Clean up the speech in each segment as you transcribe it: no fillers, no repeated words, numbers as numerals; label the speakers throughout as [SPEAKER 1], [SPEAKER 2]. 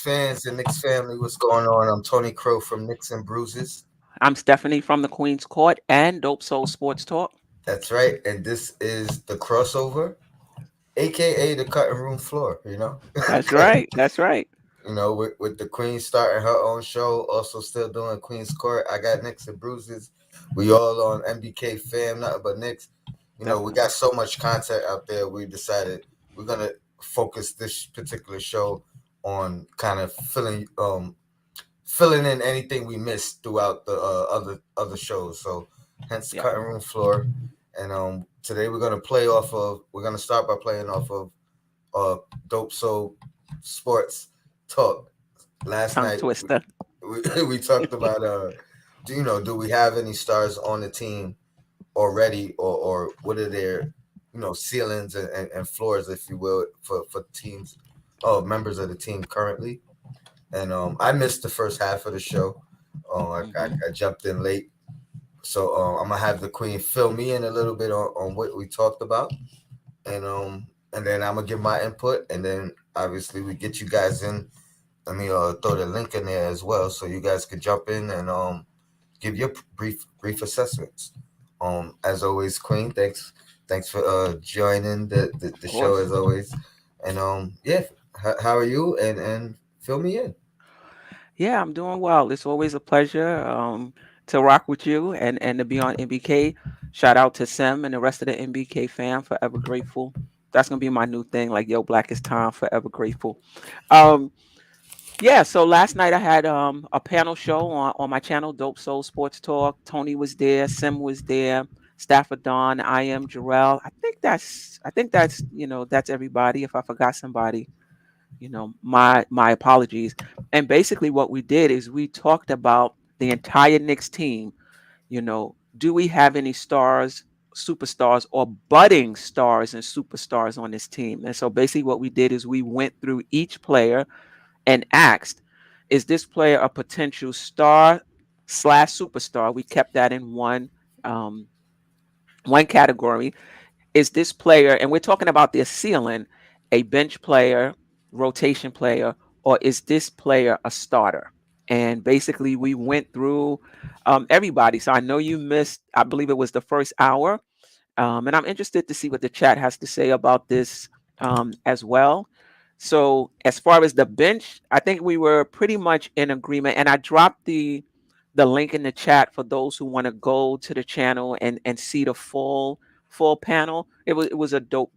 [SPEAKER 1] fans and Knicks family, what's going on? I'm Tony Crow from Knicks and Bruises.
[SPEAKER 2] I'm Stephanie from the Queen's Court and Dope Soul Sports Talk.
[SPEAKER 1] That's right, and this is the crossover, aka the cutting room floor.
[SPEAKER 2] That's right. That's right.
[SPEAKER 1] with the Queen starting her own show, also still doing Queen's Court. I got Knicks and Bruises. We all on MBK fam, nothing but Knicks. We
[SPEAKER 2] Definitely.
[SPEAKER 1] got so much content out there. We decided we're gonna focus this particular show on kind of filling in anything we missed throughout the other shows. So hence
[SPEAKER 2] Yeah.
[SPEAKER 1] cutting room floor. And today we're gonna start by playing off of uh Dope Soul Sports Talk. Last
[SPEAKER 2] Tongue
[SPEAKER 1] night
[SPEAKER 2] twister.
[SPEAKER 1] we talked about do we have any stars on the team already, or what are their ceilings and floors, if you will, for teams, members of the team currently. And I missed the first half of the show.
[SPEAKER 2] Hmm.
[SPEAKER 1] I jumped in late, so I'm gonna have the Queen fill me in a little bit on what we talked about, and then I'm gonna give my input, and then obviously we get you guys in. Let me throw the link in there as well, so you guys could jump in and give your brief assessments. As always, Queen, thanks for joining
[SPEAKER 2] Of
[SPEAKER 1] the show
[SPEAKER 2] course.
[SPEAKER 1] as always, and yeah, how are you? And fill me in.
[SPEAKER 2] Yeah, I'm doing well. It's always a pleasure to rock with you and to be on MBK. Shout out to Sim and the rest of the MBK fam. Forever grateful. That's gonna be my new thing. Like, yo, Black is time. Forever grateful. Um, Yeah, so last night I had a panel show on my channel, Dope Soul Sports Talk. Tony was there, Sim was there, Stafford Don, I am Jarrell. I think that's everybody. If I forgot somebody, my apologies. And basically what we did is we talked about the entire Knicks team. Do we have any stars, superstars, or budding stars and superstars on this team? And so basically what we did is we went through each player and asked, is this player a potential star slash superstar? We kept that in um, one category. Is this player, and we're talking about their ceiling, a bench player, rotation player, or is this player a starter? And basically, we went through everybody. So I know you missed, I believe it was the first hour. And I'm interested to see what the chat has to say about this as well. So, as far as the bench, I think we were pretty much in agreement. And I dropped the link in the chat for those who want to go to the channel and see the full panel. It was a dope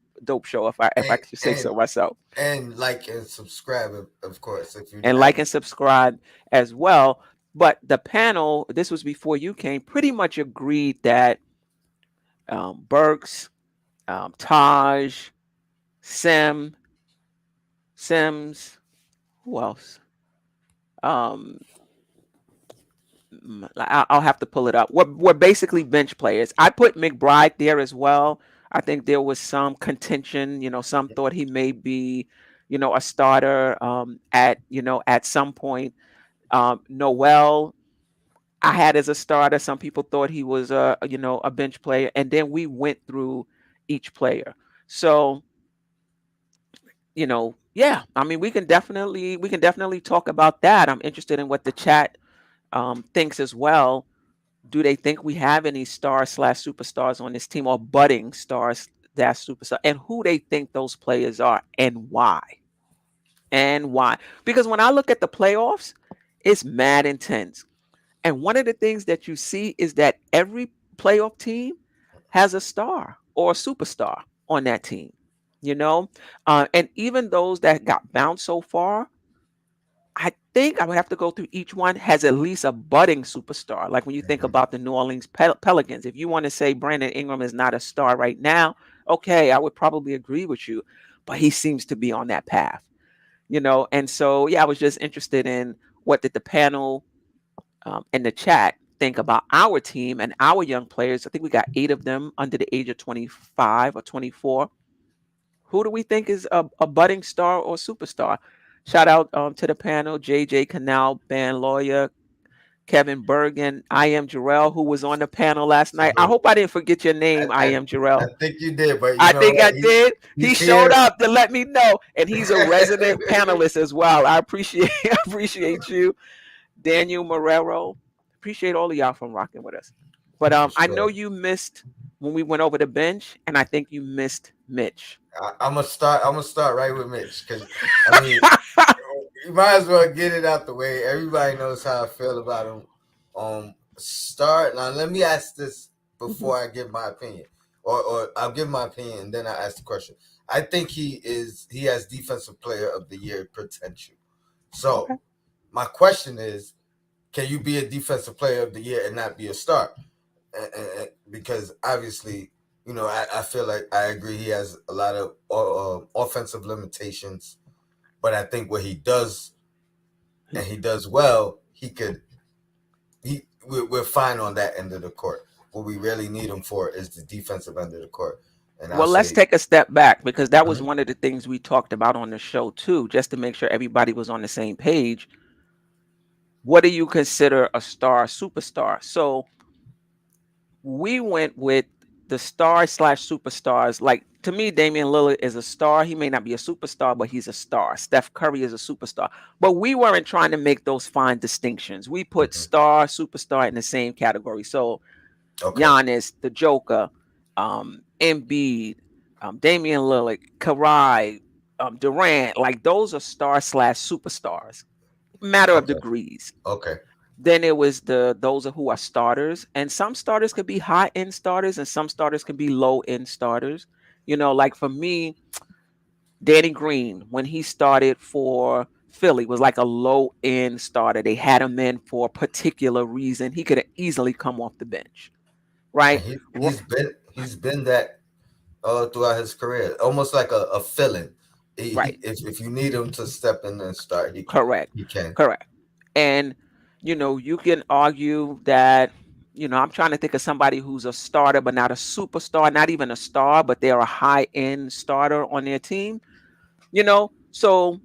[SPEAKER 2] show if I
[SPEAKER 1] and
[SPEAKER 2] could say
[SPEAKER 1] and
[SPEAKER 2] so myself.
[SPEAKER 1] and like and subscribe, of course, if you
[SPEAKER 2] And like
[SPEAKER 1] haven't.
[SPEAKER 2] and subscribe as well. But the panel, this was before you came, pretty much agreed that Burks, Taj, Sim, Sims, who else? Um, I'll have to pull it up. We're basically bench players. I put McBride there as well. I think there was some contention. Some thought he may be, a starter at some point. Noel, I had as a starter. Some people thought he was a bench player, and then we went through each player. So yeah, I mean, we can definitely talk about that. I'm interested in what the chat thinks as well. Do they think we have any stars slash superstars on this team, or budding stars dash superstar, and who they think those players are and why? And why? Because when I look at the playoffs, it's mad intense. And one of the things that you see is that every playoff team has a star or a superstar on that team. You know, and even those that got bounced so far, I think I would have to go through each one has at least a budding superstar. Like when you think about the New Orleans Pelicans, if you want to say Brandon Ingram is not a star right now, okay, I would probably agree with you, but he seems to be on that path. And so yeah, I was just interested in what did the panel in the chat think about our team and our young players. I think we got 8 of them under the age of 25 or 24. Who do we think is a budding star or superstar? Shout out to the panel, JJ Canal, Band Lawyer, Kevin Bergen, I am Jarrell, who was on the panel last night. I
[SPEAKER 1] Salute.
[SPEAKER 2] hope I didn't forget your name, I
[SPEAKER 1] I,
[SPEAKER 2] am Jarrell.
[SPEAKER 1] I think you did, but you
[SPEAKER 2] I
[SPEAKER 1] know
[SPEAKER 2] think I
[SPEAKER 1] what?
[SPEAKER 2] did. He
[SPEAKER 1] He's
[SPEAKER 2] showed
[SPEAKER 1] here.
[SPEAKER 2] up to let me know, and he's a resident panelist as well. I appreciate I appreciate you, Daniel Marrero. Appreciate all of y'all from rocking with us. But
[SPEAKER 1] For
[SPEAKER 2] I know
[SPEAKER 1] sure.
[SPEAKER 2] you missed when we went over the bench, and I think you missed Mitch.
[SPEAKER 1] I'm gonna start. I'm gonna start right with Mitch because I mean, you might as well get it out the way. Everybody knows how I feel about him. Start now. Let me ask this
[SPEAKER 2] Mhm.
[SPEAKER 1] before I give my opinion, or I'll give my opinion and then I ask the question. I think he has defensive player of the year potential. So
[SPEAKER 2] Okay.
[SPEAKER 1] my question is, can you be a defensive player of the year and not be a star? Because obviously, I feel like I agree he has a lot of offensive limitations, but I think what he does and he does well, we're fine on that end of the court. What we really need him for is the defensive end of the court, and I'll
[SPEAKER 2] Well, let's
[SPEAKER 1] say,
[SPEAKER 2] take a step back because that was
[SPEAKER 1] mhm,
[SPEAKER 2] one of the things we talked about on the show too, just to make sure everybody was on the same page. What do you consider a star, superstar? So we went with the star slash superstars. Like to me, Damian Lillard is a star. He may not be a superstar, but he's a star. Steph Curry is a superstar. But we weren't trying to make those fine distinctions. We put
[SPEAKER 1] mhm,
[SPEAKER 2] star, superstar in the same category. So
[SPEAKER 1] okay,
[SPEAKER 2] Giannis, the Joker, Embiid, Damian Lillard, Kawhi, Durant, like those are star slash superstars. Matter of
[SPEAKER 1] okay,
[SPEAKER 2] degrees.
[SPEAKER 1] okay,
[SPEAKER 2] Then it was those who are starters, and some starters could be high end starters, and some starters can be low end starters. Like for me, Danny Green when he started for Philly was like a low end starter. They had him in for a particular reason. He could have easily come off the bench,
[SPEAKER 1] and
[SPEAKER 2] right?
[SPEAKER 1] he's been that throughout his career, almost like a fill-in.
[SPEAKER 2] Right.
[SPEAKER 1] If you need him to step in and start,
[SPEAKER 2] Correct.
[SPEAKER 1] he can.
[SPEAKER 2] Correct. And you can argue that, I'm trying to think of somebody who's a starter but not a superstar, not even a star, but they're a high-end starter on their team, So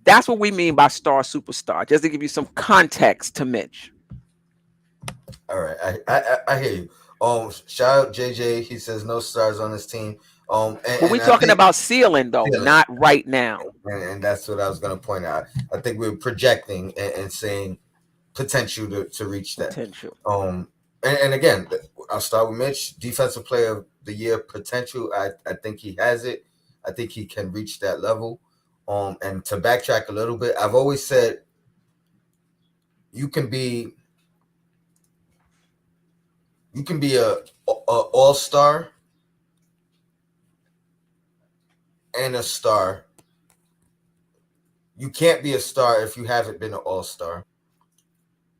[SPEAKER 2] that's what we mean by star superstar, just to give you some context to Mitch.
[SPEAKER 1] All right, I hear you. Shout out JJ. He says no stars on his team.
[SPEAKER 2] But we're
[SPEAKER 1] And I
[SPEAKER 2] talking
[SPEAKER 1] think
[SPEAKER 2] about ceiling though,
[SPEAKER 1] feeling,
[SPEAKER 2] not right now.
[SPEAKER 1] and that's what I was going to point out. I think we're projecting and saying potential to reach that.
[SPEAKER 2] Potential.
[SPEAKER 1] And again, I'll start with Mitch. Defensive player of the year potential. I think he has it. I think he can reach that level. And to backtrack a little bit, I've always said you can be you can be a all star and a star. You can't be a star if you haven't been an all star.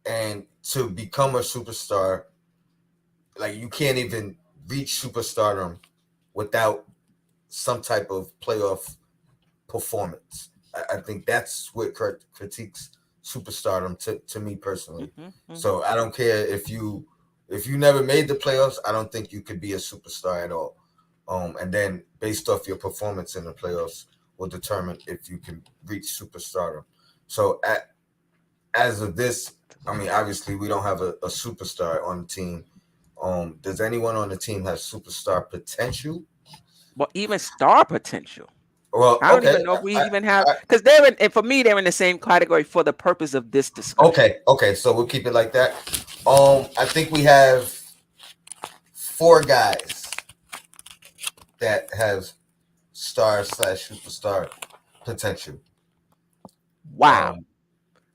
[SPEAKER 1] And to become a superstar, like you can't even reach superstardom without some type of playoff performance. I think that's what critiques superstardom to me personally.
[SPEAKER 2] Hmm. Hmm.
[SPEAKER 1] So I don't care if you never made the playoffs. I don't think you could be a superstar at all. And then based off your performance in the playoffs will determine if you can reach superstardom. So as of this, I mean, obviously we don't have a superstar on the team. Does anyone on the team have superstar potential?
[SPEAKER 2] But even star potential.
[SPEAKER 1] Well,
[SPEAKER 2] I don't
[SPEAKER 1] okay.
[SPEAKER 2] even know if we
[SPEAKER 1] I,
[SPEAKER 2] even have,
[SPEAKER 1] I,
[SPEAKER 2] because and for me, they're in the same category for the purpose of this discussion.
[SPEAKER 1] okay. So we'll keep it like that. I think we have four guys that have star slash superstar potential.
[SPEAKER 2] Wow.
[SPEAKER 1] Um,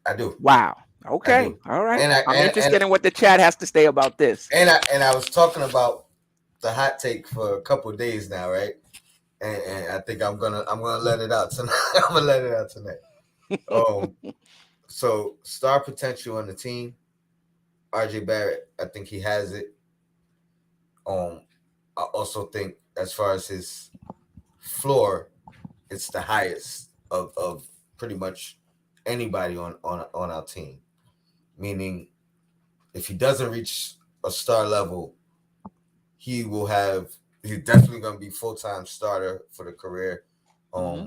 [SPEAKER 1] I do,
[SPEAKER 2] Wow.
[SPEAKER 1] I
[SPEAKER 2] Okay.
[SPEAKER 1] do,
[SPEAKER 2] All right.
[SPEAKER 1] and I
[SPEAKER 2] I'm
[SPEAKER 1] and
[SPEAKER 2] interested in what the chat has to say about this.
[SPEAKER 1] and I was talking about the hot take for a couple of days now, right? And I think I'm gonna let it out tonight. I'm gonna let it out tonight. Um, so star potential on the team, RJ Barrett. I think he has it. Um, I also think as far as his floor, it's the highest of pretty much anybody on our team. Meaning, if he doesn't reach a star level, he will have. He's definitely going to be full time starter for the career.
[SPEAKER 2] Hmm.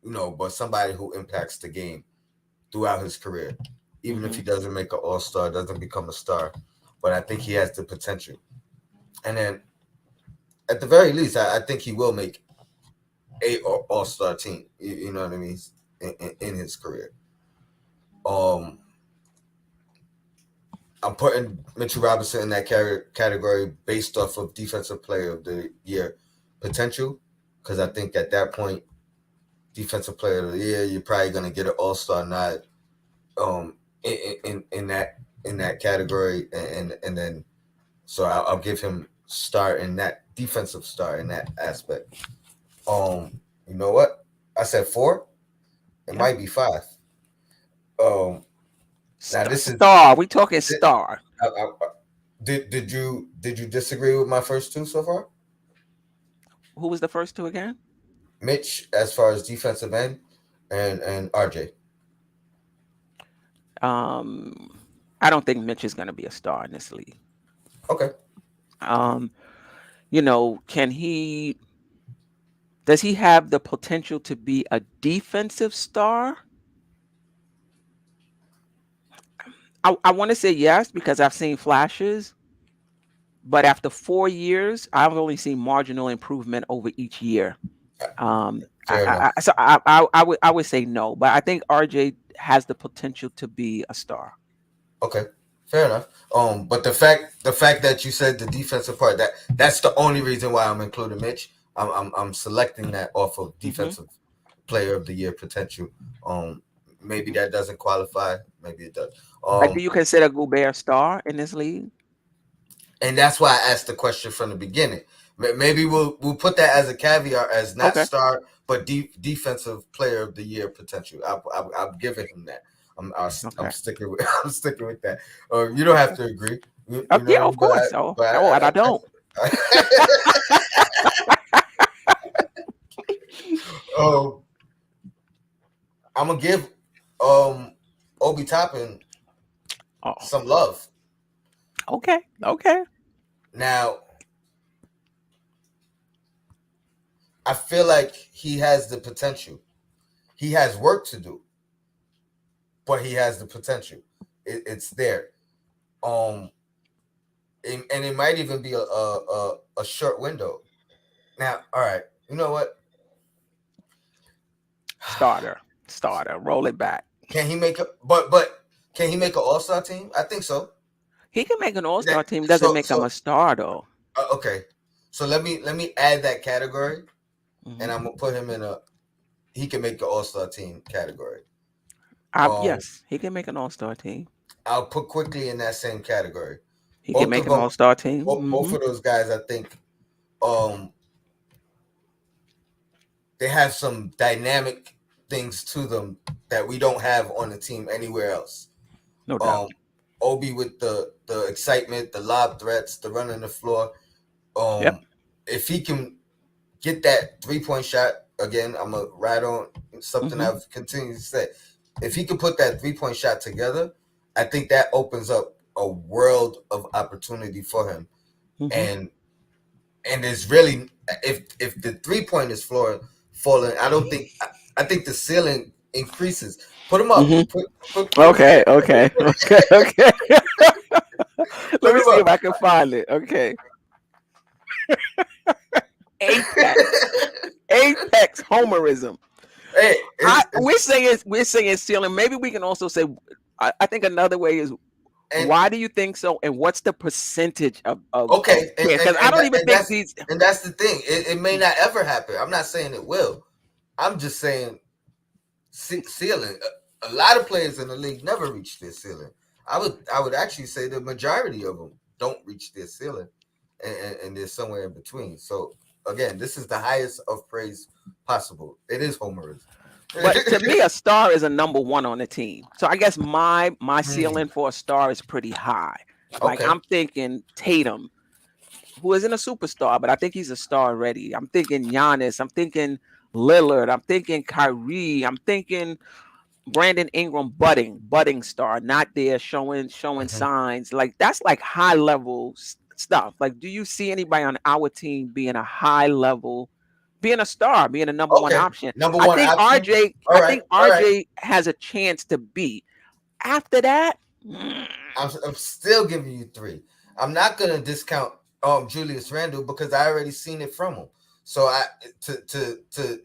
[SPEAKER 1] Um, but somebody who impacts the game throughout his career. even if
[SPEAKER 2] Mm-hmm.
[SPEAKER 1] he doesn't make an all-star, doesn't become a star. But I think he has the potential. And then at the very least, I think he will make a all-star team. You know what I mean? In his career. Um, I'm putting Mitchell Robinson in that category based off of defensive player of the year potential, because I think at that point, defensive player of the year, you're probably gonna get an all-star nod. Um, in that category, and then so I'll give him star in that defensive star in that aspect. You know what? I said four. It
[SPEAKER 2] Yeah.
[SPEAKER 1] might be five. Um, now this is
[SPEAKER 2] Star. We talking star.
[SPEAKER 1] did you disagree with my first two so far?
[SPEAKER 2] Who was the first two again?
[SPEAKER 1] Mitch, as far as defensive end, and RJ.
[SPEAKER 2] Um, I don't think Mitch is going to be a star in this league.
[SPEAKER 1] Okay.
[SPEAKER 2] Um, can he? Does he have the potential to be a defensive star? I want to say yes because I've seen flashes, but after 4 years, I've only seen marginal improvement over each year.
[SPEAKER 1] Fair enough.
[SPEAKER 2] I would say no, but I think RJ has the potential to be a star.
[SPEAKER 1] Okay. Fair enough. But the fact that you said the defensive part, that's the only reason why I'm including Mitch. I'm selecting that off of
[SPEAKER 2] Hmm.
[SPEAKER 1] defensive player of the year potential. Um, maybe that doesn't qualify. Maybe it does.
[SPEAKER 2] But do you consider Gobert a star in this league?
[SPEAKER 1] And that's why I asked the question from the beginning. Maybe we'll put that as a caveat, as not
[SPEAKER 2] Okay.
[SPEAKER 1] star, but defensive player of the year potential. I'm giving him that. I'm
[SPEAKER 2] Okay.
[SPEAKER 1] sticking with I'm sticking with that. You don't have to agree. You know
[SPEAKER 2] Yeah,
[SPEAKER 1] what I mean?
[SPEAKER 2] of course. Oh,
[SPEAKER 1] But
[SPEAKER 2] oh, and I don't.
[SPEAKER 1] um, I'm gonna give um Obi Toppin
[SPEAKER 2] Oh,
[SPEAKER 1] some love.
[SPEAKER 2] okay. Okay.
[SPEAKER 1] Now I feel like he has the potential. He has work to do, but he has the potential. It's there. Um, and it might even be a short window. Now, all right, you know what?
[SPEAKER 2] Starter. Starter. Roll it back.
[SPEAKER 1] Can he make a but can he make an all star team? I think so.
[SPEAKER 2] He can make an
[SPEAKER 1] That
[SPEAKER 2] all-star team, doesn't
[SPEAKER 1] so
[SPEAKER 2] make him
[SPEAKER 1] so
[SPEAKER 2] a star though.
[SPEAKER 1] okay. So let me add that category, and
[SPEAKER 2] Hmm.
[SPEAKER 1] I'm gonna put him in a he can make an all star team category.
[SPEAKER 2] Yes, he can make an all-star team.
[SPEAKER 1] I'll put quickly in that same category.
[SPEAKER 2] He can
[SPEAKER 1] Both
[SPEAKER 2] make
[SPEAKER 1] of
[SPEAKER 2] an
[SPEAKER 1] them,
[SPEAKER 2] all-star team.
[SPEAKER 1] both
[SPEAKER 2] Hmm.
[SPEAKER 1] of those guys, I think, um, they have some dynamic things to them that we don't have on the team anywhere else.
[SPEAKER 2] No doubt.
[SPEAKER 1] Um, Obi with the excitement, the lob threats, the running the floor.
[SPEAKER 2] Yep.
[SPEAKER 1] If he can get that 3-point shot again, I'm gonna ride on something
[SPEAKER 2] Hmm.
[SPEAKER 1] I've continued to say. If he can put that 3-point shot together, I think that opens up a world of opportunity for him.
[SPEAKER 2] Hmm.
[SPEAKER 1] And it's really, if the 3-point is falling, I don't think I think the ceiling increases. Put him up.
[SPEAKER 2] Hmm.
[SPEAKER 1] Put him
[SPEAKER 2] Okay. Okay. Okay. Okay. Let
[SPEAKER 1] put
[SPEAKER 2] me
[SPEAKER 1] him
[SPEAKER 2] see if
[SPEAKER 1] up.
[SPEAKER 2] I can find it. Okay. Apex. Apex homerism.
[SPEAKER 1] Hey,
[SPEAKER 2] We're
[SPEAKER 1] it's
[SPEAKER 2] saying ceiling. Maybe we can also say. I think another way is
[SPEAKER 1] and
[SPEAKER 2] why do you think so, and what's the percentage of
[SPEAKER 1] okay,
[SPEAKER 2] chance? Because I don't even think these.
[SPEAKER 1] and that's the thing. It may not ever happen. I'm not saying it will. I'm just saying ceiling. A lot of players in the league never reach their ceiling. I would actually say the majority of them don't reach their ceiling, and they're somewhere in between. So again, this is the highest of praise possible. It is homerism.
[SPEAKER 2] But to me, a star is a number one on the team. So I guess my
[SPEAKER 1] Hmm.
[SPEAKER 2] ceiling for a star is pretty high. Like
[SPEAKER 1] Okay.
[SPEAKER 2] I'm thinking Tatum, who isn't a superstar, but I think he's a star already. I'm thinking Giannis. I'm thinking Lillard. I'm thinking Kyrie. I'm thinking Brandon Ingram, budding star, not there showing
[SPEAKER 1] Hmm.
[SPEAKER 2] signs. Like that's like high level stuff. Like, do you see anybody on our team being a high level, being a star, being a number one
[SPEAKER 1] Okay.
[SPEAKER 2] option?
[SPEAKER 1] Number
[SPEAKER 2] I
[SPEAKER 1] one
[SPEAKER 2] think
[SPEAKER 1] option.
[SPEAKER 2] RJ,
[SPEAKER 1] All
[SPEAKER 2] I
[SPEAKER 1] right.
[SPEAKER 2] think
[SPEAKER 1] All right.
[SPEAKER 2] RJ has a chance to be. After that,
[SPEAKER 1] I'm still giving you 3. I'm not gonna discount Julius Randle because I already seen it from him. So I to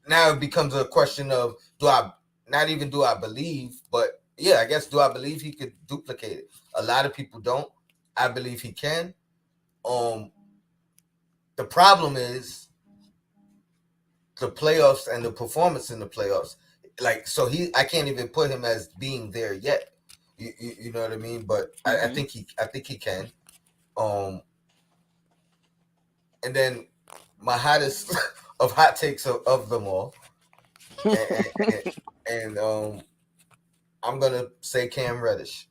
[SPEAKER 1] now it becomes a question of do I not even do I believe, but yeah, I guess do I believe he could duplicate it? A lot of people don't. I believe he can. Um, the problem is the playoffs and the performance in the playoffs. Like so, I can't even put him as being there yet. You know what I mean? But I
[SPEAKER 2] mm-hmm.
[SPEAKER 1] think he can. Um, and then my hottest of hot takes of them all, and, and I'm gonna say Cam Reddish.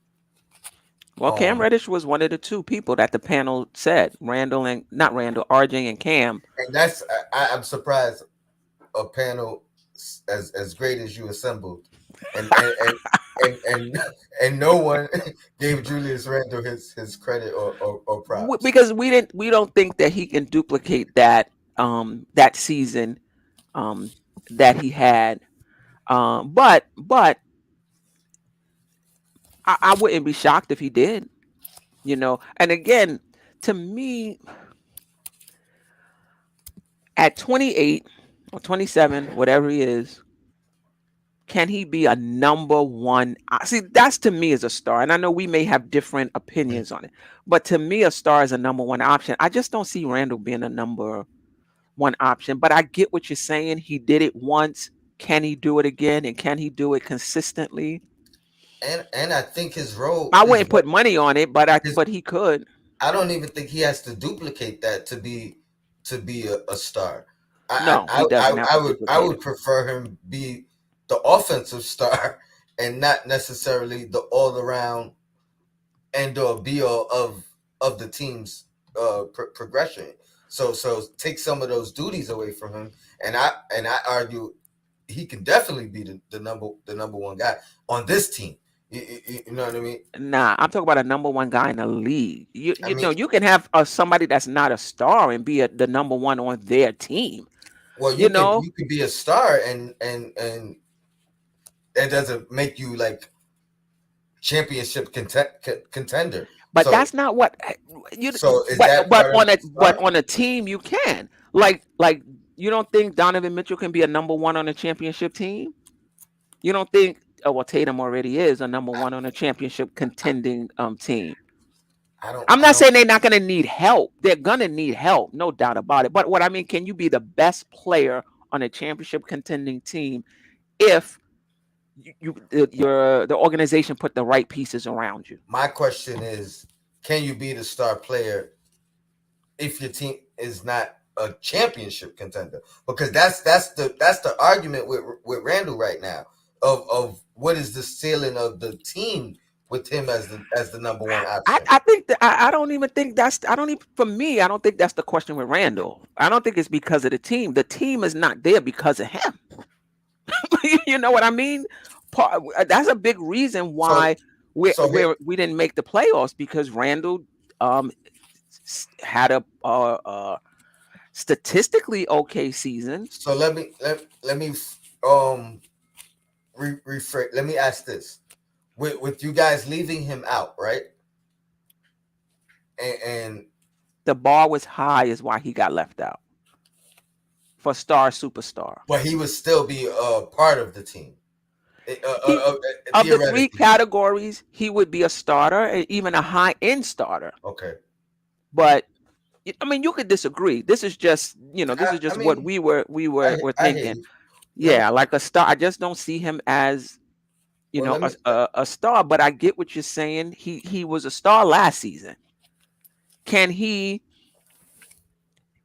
[SPEAKER 2] Well, Cam
[SPEAKER 1] Um,
[SPEAKER 2] Reddish was one of the two people that the panel said. Randall and not Randall, RJ and Cam.
[SPEAKER 1] and that's I'm surprised a panel as great as you assembled, and and and and and, and no one gave Julius Randle his credit or props.
[SPEAKER 2] Because we don't think that he can duplicate that season um that he had. But I wouldn't be shocked if he did. And again, to me, at 28 or 27, whatever he is, can he be a number one? See, that's to me is a star. And I know we may have different opinions on it, but to me, a star is a number one option. I just don't see Randall being a number one option. But I get what you're saying. He did it once. Can he do it again? And can he do it consistently?
[SPEAKER 1] And I think his role
[SPEAKER 2] I
[SPEAKER 1] is
[SPEAKER 2] wouldn't put money on it,
[SPEAKER 1] his.
[SPEAKER 2] but he could.
[SPEAKER 1] I don't even think he has to duplicate that to be a star.
[SPEAKER 2] No, he doesn't have to
[SPEAKER 1] I
[SPEAKER 2] duplicate it.
[SPEAKER 1] would prefer him be the offensive star and not necessarily the all around end or be all of the team's progression. So take some of those duties away from him, and I argue he can definitely be the number one guy on this team. You know what I mean?
[SPEAKER 2] Nah, I'm talking about a number one guy in the league. You
[SPEAKER 1] I
[SPEAKER 2] you
[SPEAKER 1] mean,
[SPEAKER 2] know you can have somebody that's not a star and be the number one on their team.
[SPEAKER 1] well,
[SPEAKER 2] You know,
[SPEAKER 1] you could be a star and that doesn't make you like championship contender.
[SPEAKER 2] but that's not what you.
[SPEAKER 1] So is that
[SPEAKER 2] But
[SPEAKER 1] part of
[SPEAKER 2] on
[SPEAKER 1] the
[SPEAKER 2] but
[SPEAKER 1] star?
[SPEAKER 2] on a team you can like you don't think Donovan Mitchell can be a number one on a championship team? You don't think? Oh well, Tatum already is a number
[SPEAKER 1] I,
[SPEAKER 2] one on a championship contending team. I'm
[SPEAKER 1] I
[SPEAKER 2] not
[SPEAKER 1] don't.
[SPEAKER 2] saying they're not going to need help. They're going to need help, no doubt about it. But what I mean, can you be the best player on a championship contending team if the organization put the right pieces around you?
[SPEAKER 1] My question is, can you be the star player if your team is not a championship contender? Because that's the argument with Randall right now of what is the ceiling of the team with him as the number one option.
[SPEAKER 2] I think that I don't even think that's I don't even for me I don't think that's the question with Randall. I don't think it's because of the team. The team is not there because of him. You know what I mean? That's a big reason
[SPEAKER 1] So
[SPEAKER 2] why we
[SPEAKER 1] so here
[SPEAKER 2] we didn't make the playoffs because Randall um had a statistically okay season.
[SPEAKER 1] so let me um rephrase. Let me ask this: with you guys leaving him out, right? And
[SPEAKER 2] The bar was high, is why he got left out for star superstar.
[SPEAKER 1] but he would still be a part of the team,
[SPEAKER 2] He of the three
[SPEAKER 1] theoretically.
[SPEAKER 2] categories, he would be a starter, and even a high end starter.
[SPEAKER 1] Okay.
[SPEAKER 2] But I mean, you could disagree. This is just this is
[SPEAKER 1] I
[SPEAKER 2] just what
[SPEAKER 1] mean,
[SPEAKER 2] were
[SPEAKER 1] I hear
[SPEAKER 2] thinking.
[SPEAKER 1] you. No,
[SPEAKER 2] Yeah, like a star. I just don't see him as
[SPEAKER 1] well, let me.
[SPEAKER 2] a star. But I get what you're saying. He was a star last season. Can he?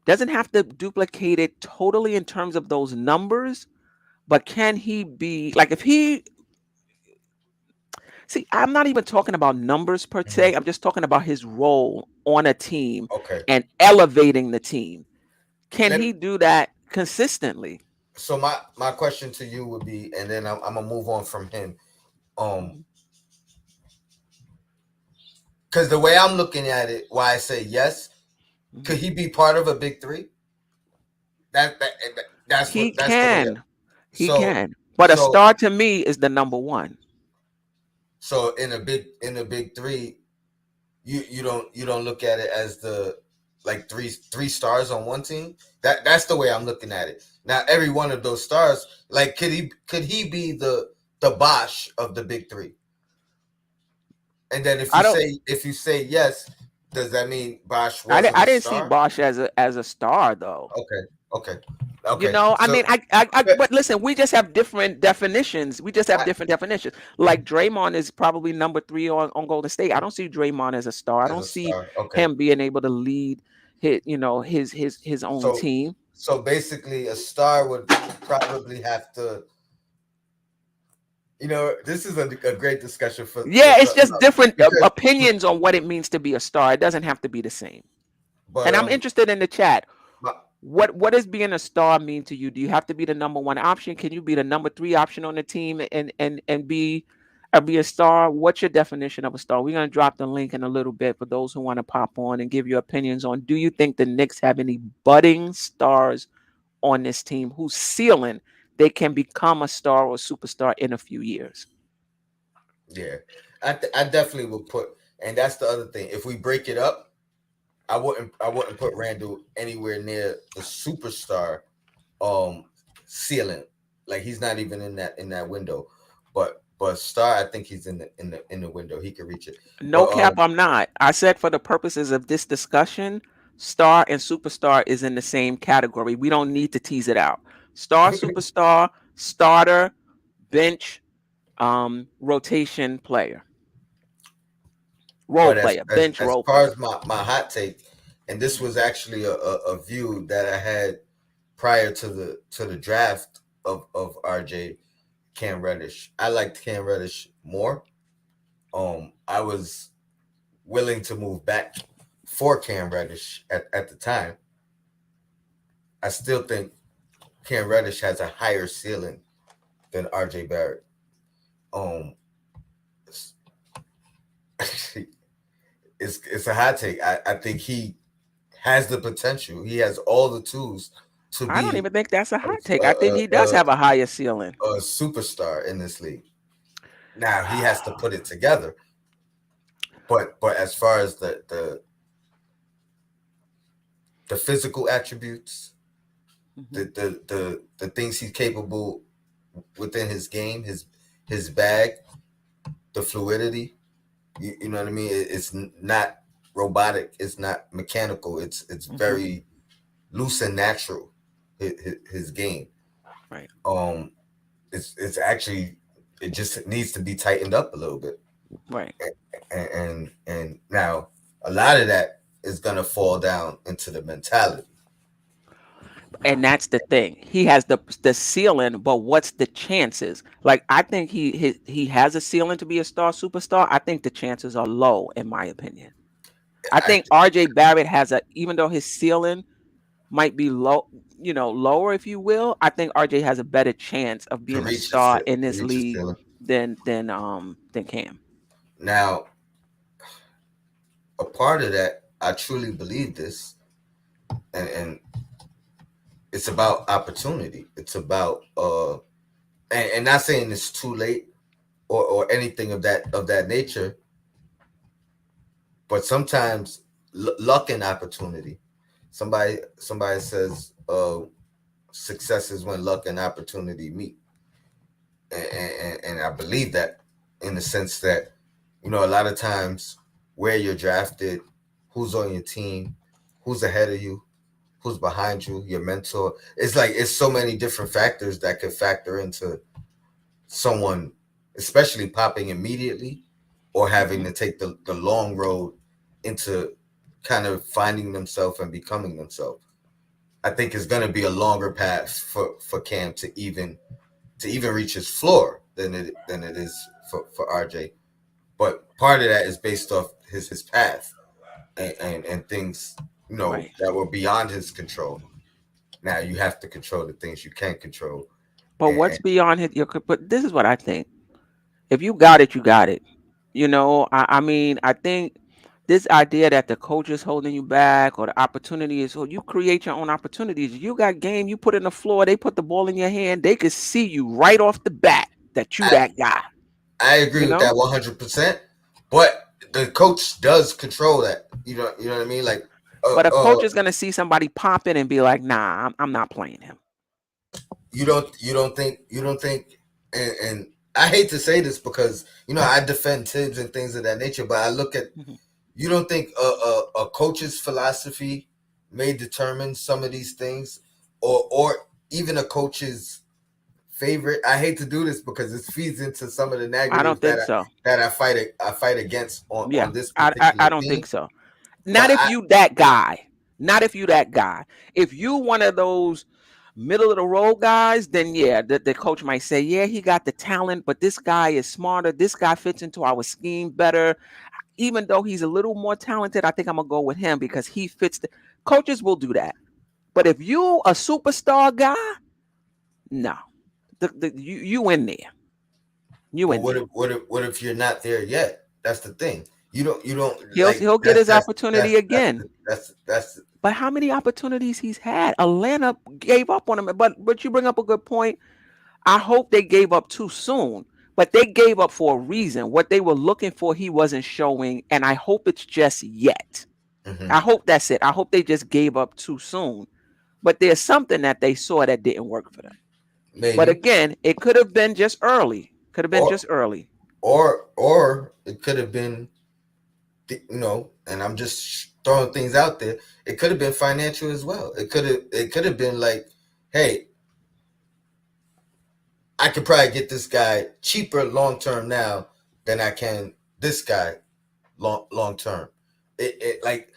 [SPEAKER 2] Doesn't have to duplicate it totally in terms of those numbers, but can he be like if he see? I'm not even talking about numbers per
[SPEAKER 1] Mhm.
[SPEAKER 2] se. I'm just talking about his role on a team
[SPEAKER 1] Okay.
[SPEAKER 2] and elevating the team. Can
[SPEAKER 1] Let me,
[SPEAKER 2] he do that consistently?
[SPEAKER 1] so my question to you would be, and then I'm gonna move on from him. Um,
[SPEAKER 2] Mhm.
[SPEAKER 1] because the way I'm looking at it, why I say yes, could
[SPEAKER 2] Mhm.
[SPEAKER 1] he be part of a big three?
[SPEAKER 2] He
[SPEAKER 1] that's the way.
[SPEAKER 2] can. He
[SPEAKER 1] So
[SPEAKER 2] can. But a
[SPEAKER 1] so
[SPEAKER 2] star to me is the number one.
[SPEAKER 1] So in a big three, you don't look at it as the like three stars on one team. That's the way I'm looking at it. Now every one of those stars, like could he be the Bosch of the big three? And then
[SPEAKER 2] I don't.
[SPEAKER 1] if you say yes, does that mean Bosch wasn't
[SPEAKER 2] I
[SPEAKER 1] a
[SPEAKER 2] didn't see
[SPEAKER 1] star?
[SPEAKER 2] Bosch as a star though.
[SPEAKER 1] Okay, okay,
[SPEAKER 2] You
[SPEAKER 1] okay.
[SPEAKER 2] know, I
[SPEAKER 1] So
[SPEAKER 2] mean, but listen, we just have different definitions. We just have
[SPEAKER 1] I,
[SPEAKER 2] different definitions. Like Draymond is probably number three on Golden State. I don't see Draymond as a star. I
[SPEAKER 1] as
[SPEAKER 2] don't
[SPEAKER 1] a
[SPEAKER 2] see
[SPEAKER 1] star, okay.
[SPEAKER 2] him being able to lead his own
[SPEAKER 1] So
[SPEAKER 2] team.
[SPEAKER 1] so basically, a star would probably have to. This is a great discussion for
[SPEAKER 2] Yeah, it's
[SPEAKER 1] something
[SPEAKER 2] just
[SPEAKER 1] else
[SPEAKER 2] different
[SPEAKER 1] because,
[SPEAKER 2] opinions on what it means to be a star. It doesn't have to be the same.
[SPEAKER 1] but
[SPEAKER 2] And I'm interested in the chat.
[SPEAKER 1] my,
[SPEAKER 2] What does being a star mean to you? Do you have to be the number one option? Can you be the number three option on the team and be a star? What's your definition of a star? We're gonna drop the link in a little bit for those who want to pop on and give your opinions on. Do you think the Knicks have any budding stars on this team whose ceiling they can become a star or superstar in a few years?
[SPEAKER 1] yeah, I definitely would put, and that's the other thing. If we break it up, I wouldn't put Randle anywhere near the superstar ceiling. Like he's not even in that window. But star, I think he's in the window. He can reach it.
[SPEAKER 2] No
[SPEAKER 1] But
[SPEAKER 2] cap, I'm not. I said for the purposes of this discussion, star and superstar is in the same category. We don't need to tease it out. Star, superstar, starter, bench, rotation player, role
[SPEAKER 1] but
[SPEAKER 2] player,
[SPEAKER 1] as
[SPEAKER 2] bench
[SPEAKER 1] as
[SPEAKER 2] role
[SPEAKER 1] far
[SPEAKER 2] player.
[SPEAKER 1] as my hot take, and this was actually a view that I had prior to the draft of RJ Cam Reddish. I liked Cam Reddish more. I was willing to move back for Cam Reddish at the time. I still think Cam Reddish has a higher ceiling than RJ Barrett. Um, it's, it's a hot take. I think he has the potential. He has all the tools to
[SPEAKER 2] I don't
[SPEAKER 1] be
[SPEAKER 2] even think that's a
[SPEAKER 1] a,
[SPEAKER 2] hot take.
[SPEAKER 1] a,
[SPEAKER 2] I think he does have a higher ceiling.
[SPEAKER 1] a superstar in this league. Now he has to put it together. But as far as the physical attributes,
[SPEAKER 2] Mhm.
[SPEAKER 1] the things he's capable within his game, his bag, the fluidity. You know what I mean? It's not robotic. It's not mechanical. It's
[SPEAKER 2] Mhm.
[SPEAKER 1] very loose and natural. His game.
[SPEAKER 2] Right.
[SPEAKER 1] Um, it's actually it just needs to be tightened up a little bit.
[SPEAKER 2] Right.
[SPEAKER 1] And now a lot of that is gonna fall down into the mentality.
[SPEAKER 2] And that's the thing. He has the ceiling, but what's the chances? Like I think he has a ceiling to be a star superstar. I think the chances are low, in my opinion. I
[SPEAKER 1] I
[SPEAKER 2] think RJ Barrett has a even though his ceiling might be low, lower if you will. I think RJ has a better chance of
[SPEAKER 1] to
[SPEAKER 2] being a
[SPEAKER 1] reach his
[SPEAKER 2] star in
[SPEAKER 1] to
[SPEAKER 2] this
[SPEAKER 1] reach his
[SPEAKER 2] league
[SPEAKER 1] ceiling.
[SPEAKER 2] than Cam.
[SPEAKER 1] Now, a part of that, I truly believe this, and it's about opportunity. It's about and not saying it's too late or anything of that nature, but sometimes luck and opportunity. Somebody says success is when luck and opportunity meet, and I believe that in the sense that a lot of times where you're drafted, who's on your team, who's ahead of you, who's behind you, your mentor. It's like it's so many different factors that could factor into someone, especially popping immediately or having
[SPEAKER 2] Hmm.
[SPEAKER 1] to take the long road into kind of finding themselves and becoming themselves. I think it's going to be a longer path for Cam to even reach his floor than it is for RJ. But part of that is based off his path and things
[SPEAKER 2] Right.
[SPEAKER 1] that were beyond his control. Now you have to control the things you can control.
[SPEAKER 2] But
[SPEAKER 1] And
[SPEAKER 2] what's beyond but this is what I think. If you got it, you got it. I mean, I think this idea that the coach is holding you back or the opportunity is, you create your own opportunities. You got game, you put in the floor, they put the ball in your hand, they could see you right off the bat that you
[SPEAKER 1] I,
[SPEAKER 2] that guy.
[SPEAKER 1] I agree
[SPEAKER 2] You
[SPEAKER 1] with
[SPEAKER 2] know,
[SPEAKER 1] that 100%. But the coach does control that. You know what I mean? Like,
[SPEAKER 2] but a coach is gonna see somebody pop in and be like, "Nah, I'm not playing him."
[SPEAKER 1] you don't think, and I hate to say this because I defend Tibbs and things of that nature, but I look at,
[SPEAKER 2] Mhm.
[SPEAKER 1] you don't think a coach's philosophy may determine some of these things, or even a coach's favorite. I hate to do this because it feeds into some of the
[SPEAKER 2] I
[SPEAKER 1] negatives
[SPEAKER 2] don't think so.
[SPEAKER 1] that I fight against
[SPEAKER 2] Yeah,
[SPEAKER 1] on this
[SPEAKER 2] I
[SPEAKER 1] particular
[SPEAKER 2] don't think
[SPEAKER 1] team.
[SPEAKER 2] so. Not
[SPEAKER 1] But
[SPEAKER 2] if you that guy. Not if you that guy. If you one of those middle of the road guys, then yeah, the coach might say, yeah, he got the talent, but this guy is smarter. This guy fits into our scheme better. Even though he's a little more talented, I think I'm gonna go with him because he fits the coaches will do that. But if you a superstar guy, no. You in there. You in there.
[SPEAKER 1] what if you're not there yet? That's the thing. You don't
[SPEAKER 2] He'll
[SPEAKER 1] like
[SPEAKER 2] he'll get his opportunity
[SPEAKER 1] that's
[SPEAKER 2] again.
[SPEAKER 1] that's
[SPEAKER 2] But how many opportunities he's had? Atlanta gave up on him. But you bring up a good point. I hope they gave up too soon. But they gave up for a reason. What they were looking for, he wasn't showing. And I hope it's just yet.
[SPEAKER 1] hmm
[SPEAKER 2] I hope that's it. I hope they just gave up too soon. But there's something that they saw that didn't work for them. But
[SPEAKER 1] maybe,
[SPEAKER 2] again, it could have been just early. Could have been
[SPEAKER 1] or
[SPEAKER 2] just early.
[SPEAKER 1] or it could have been, and I'm just throwing things out there. It could have been financial as well. It could have been like, hey, I could probably get this guy cheaper long term now than I can this guy long term. It like,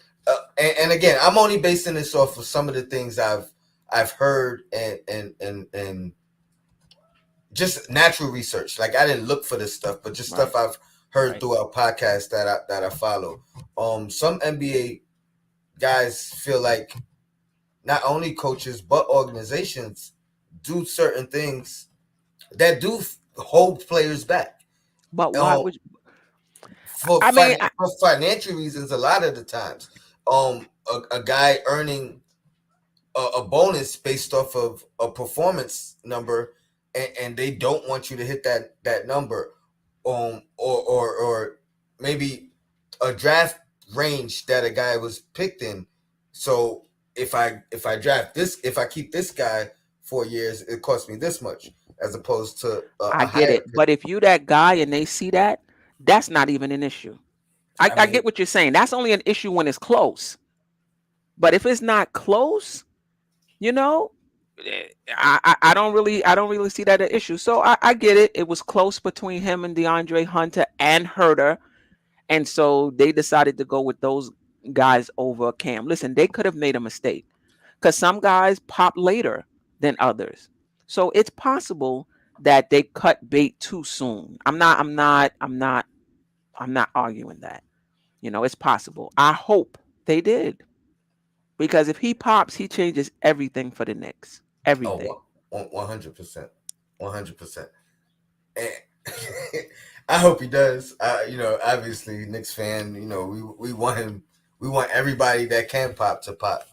[SPEAKER 1] and again, I'm only basing this off of some of the things I've heard, and just natural research. Like, I didn't look for this stuff, but just
[SPEAKER 2] Right.
[SPEAKER 1] stuff I've heard
[SPEAKER 2] Right.
[SPEAKER 1] throughout podcasts that I follow. Some NBA guys feel like not only coaches but organizations do certain things that do hold players back.
[SPEAKER 2] But why
[SPEAKER 1] Um,
[SPEAKER 2] would
[SPEAKER 1] for
[SPEAKER 2] I mean
[SPEAKER 1] for financial reasons, a lot of the times, a guy earning a bonus based off of a performance number, and they don't want you to hit that number, or maybe a draft range that a guy was picked in. So if I draft this, if I keep this guy 4 years, it costs me this much, as opposed to a
[SPEAKER 2] I get
[SPEAKER 1] higher
[SPEAKER 2] it.
[SPEAKER 1] pick.
[SPEAKER 2] But if you that guy and they see that, that's not even an issue.
[SPEAKER 1] I
[SPEAKER 2] I
[SPEAKER 1] mean,
[SPEAKER 2] get what you're saying. That's only an issue when it's close. But if it's not close, you know, I don't really see that an issue. So I get it. It was close between him and DeAndre Hunter and Herter. And so they decided to go with those guys over Cam. Listen, they could have made a mistake because some guys pop later than others. So it's possible that they cut bait too soon. I'm not arguing that. It's possible. I hope they did because if he pops, he changes everything for the Knicks. Everything.
[SPEAKER 1] oh, 100%, 100%. And I hope he does. Obviously, Knicks fan. We want him. We want everybody that can pop to pop.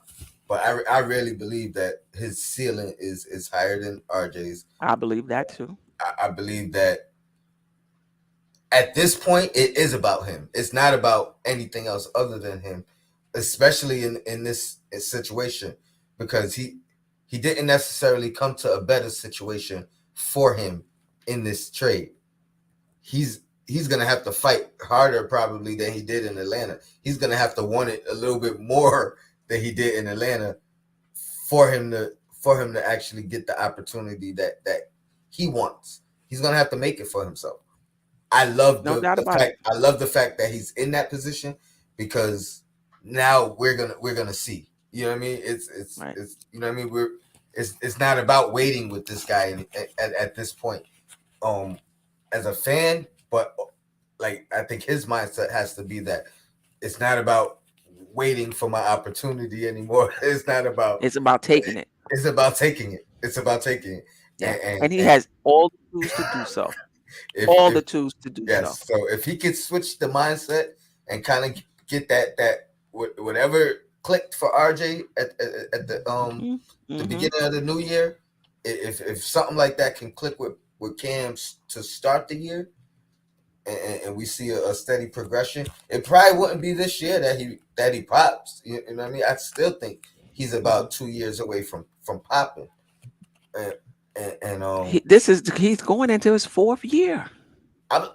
[SPEAKER 1] But I really believe that his ceiling is higher than RJ's.
[SPEAKER 2] I believe that too.
[SPEAKER 1] I believe that at this point it is about him. It's not about anything else other than him, especially in this situation, because he didn't necessarily come to a better situation for him in this trade. He's gonna have to fight harder probably than he did in Atlanta. He's gonna have to want it a little bit more than he did in Atlanta for him to actually get the opportunity that he wants. He's gonna have to make it for himself.
[SPEAKER 2] No doubt about it.
[SPEAKER 1] I love the fact that he's in that position, because now we're gonna see. You know what I mean?
[SPEAKER 2] Right.
[SPEAKER 1] It's you know what I mean? It's not about waiting with this guy at this point. Um, as a fan, but like, I think his mindset has to be that it's not about waiting for my opportunity anymore. It's not about.
[SPEAKER 2] It's about taking it.
[SPEAKER 1] It's about taking it. It's about taking it.
[SPEAKER 2] Yeah.
[SPEAKER 1] And,
[SPEAKER 2] And he
[SPEAKER 1] and
[SPEAKER 2] has all the tools to do so. All
[SPEAKER 1] if
[SPEAKER 2] the tools to do so.
[SPEAKER 1] yes, so if he could switch the mindset and kind of get that whatever clicked for RJ at
[SPEAKER 2] Hmm.
[SPEAKER 1] the
[SPEAKER 2] Hmm.
[SPEAKER 1] beginning of the new year, if something like that can click with Cam to start the year, and we see a steady progression, it probably wouldn't be this year that he pops. You know what I mean? I still think he's
[SPEAKER 2] Mhm.
[SPEAKER 1] about 2 years away from popping. And, and
[SPEAKER 2] He's going into his fourth year.
[SPEAKER 1] I'm,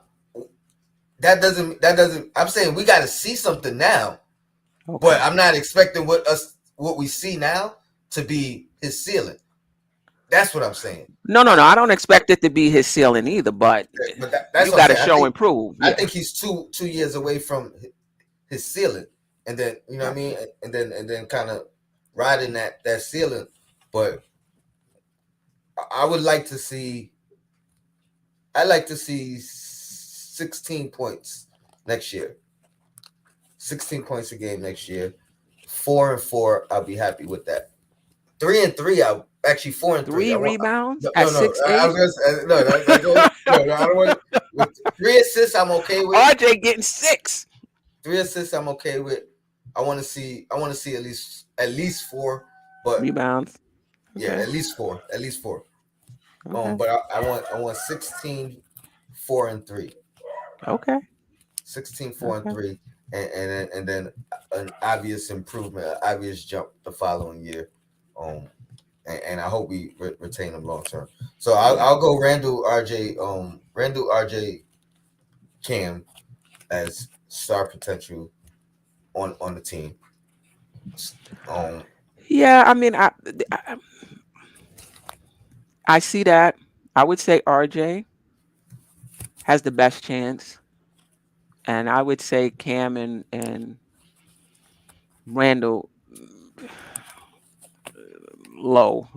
[SPEAKER 1] that doesn't. I'm saying we got to see something now, but
[SPEAKER 2] Okay.
[SPEAKER 1] I'm not expecting what we see now to be his ceiling. That's what I'm saying.
[SPEAKER 2] No, no,
[SPEAKER 1] I,
[SPEAKER 2] no. I don't expect it to be his ceiling either, but
[SPEAKER 1] but that's
[SPEAKER 2] you
[SPEAKER 1] what I'm
[SPEAKER 2] got to
[SPEAKER 1] saying.
[SPEAKER 2] show and prove.
[SPEAKER 1] I
[SPEAKER 2] Yeah.
[SPEAKER 1] think he's 2 years away from his ceiling, and then you know what I
[SPEAKER 2] Gotcha.
[SPEAKER 1] mean, and then kind of riding that ceiling. But I would like to see. I like to see 16 points next year. 16 points a game next year. 4-4, I'll be happy with that. 3-3, I actually 4-3.
[SPEAKER 2] Three
[SPEAKER 1] I want
[SPEAKER 2] rebounds
[SPEAKER 1] no,
[SPEAKER 2] at
[SPEAKER 1] no, no.
[SPEAKER 2] six
[SPEAKER 1] I
[SPEAKER 2] eight.
[SPEAKER 1] was gonna say, no, that goes no, no. I don't want with 3 assists. I'm okay with
[SPEAKER 2] RJ getting 6
[SPEAKER 1] 3 assists. I'm okay with. I want to see at least four, but
[SPEAKER 2] rebounds.
[SPEAKER 1] yeah,
[SPEAKER 2] Okay.
[SPEAKER 1] at least four.
[SPEAKER 2] Okay.
[SPEAKER 1] But I want 16, 4-3.
[SPEAKER 2] Okay.
[SPEAKER 1] 16, 4 and
[SPEAKER 2] Okay.
[SPEAKER 1] 3, and then an obvious improvement, an obvious jump the following year. Um, and I hope we retain him long term. So
[SPEAKER 2] Yeah.
[SPEAKER 1] I'll go Randle, RJ, Cam as star potential on the team. Um,
[SPEAKER 2] Yeah. I mean, I see that. I would say RJ has the best chance, and I would say Cam and Randall low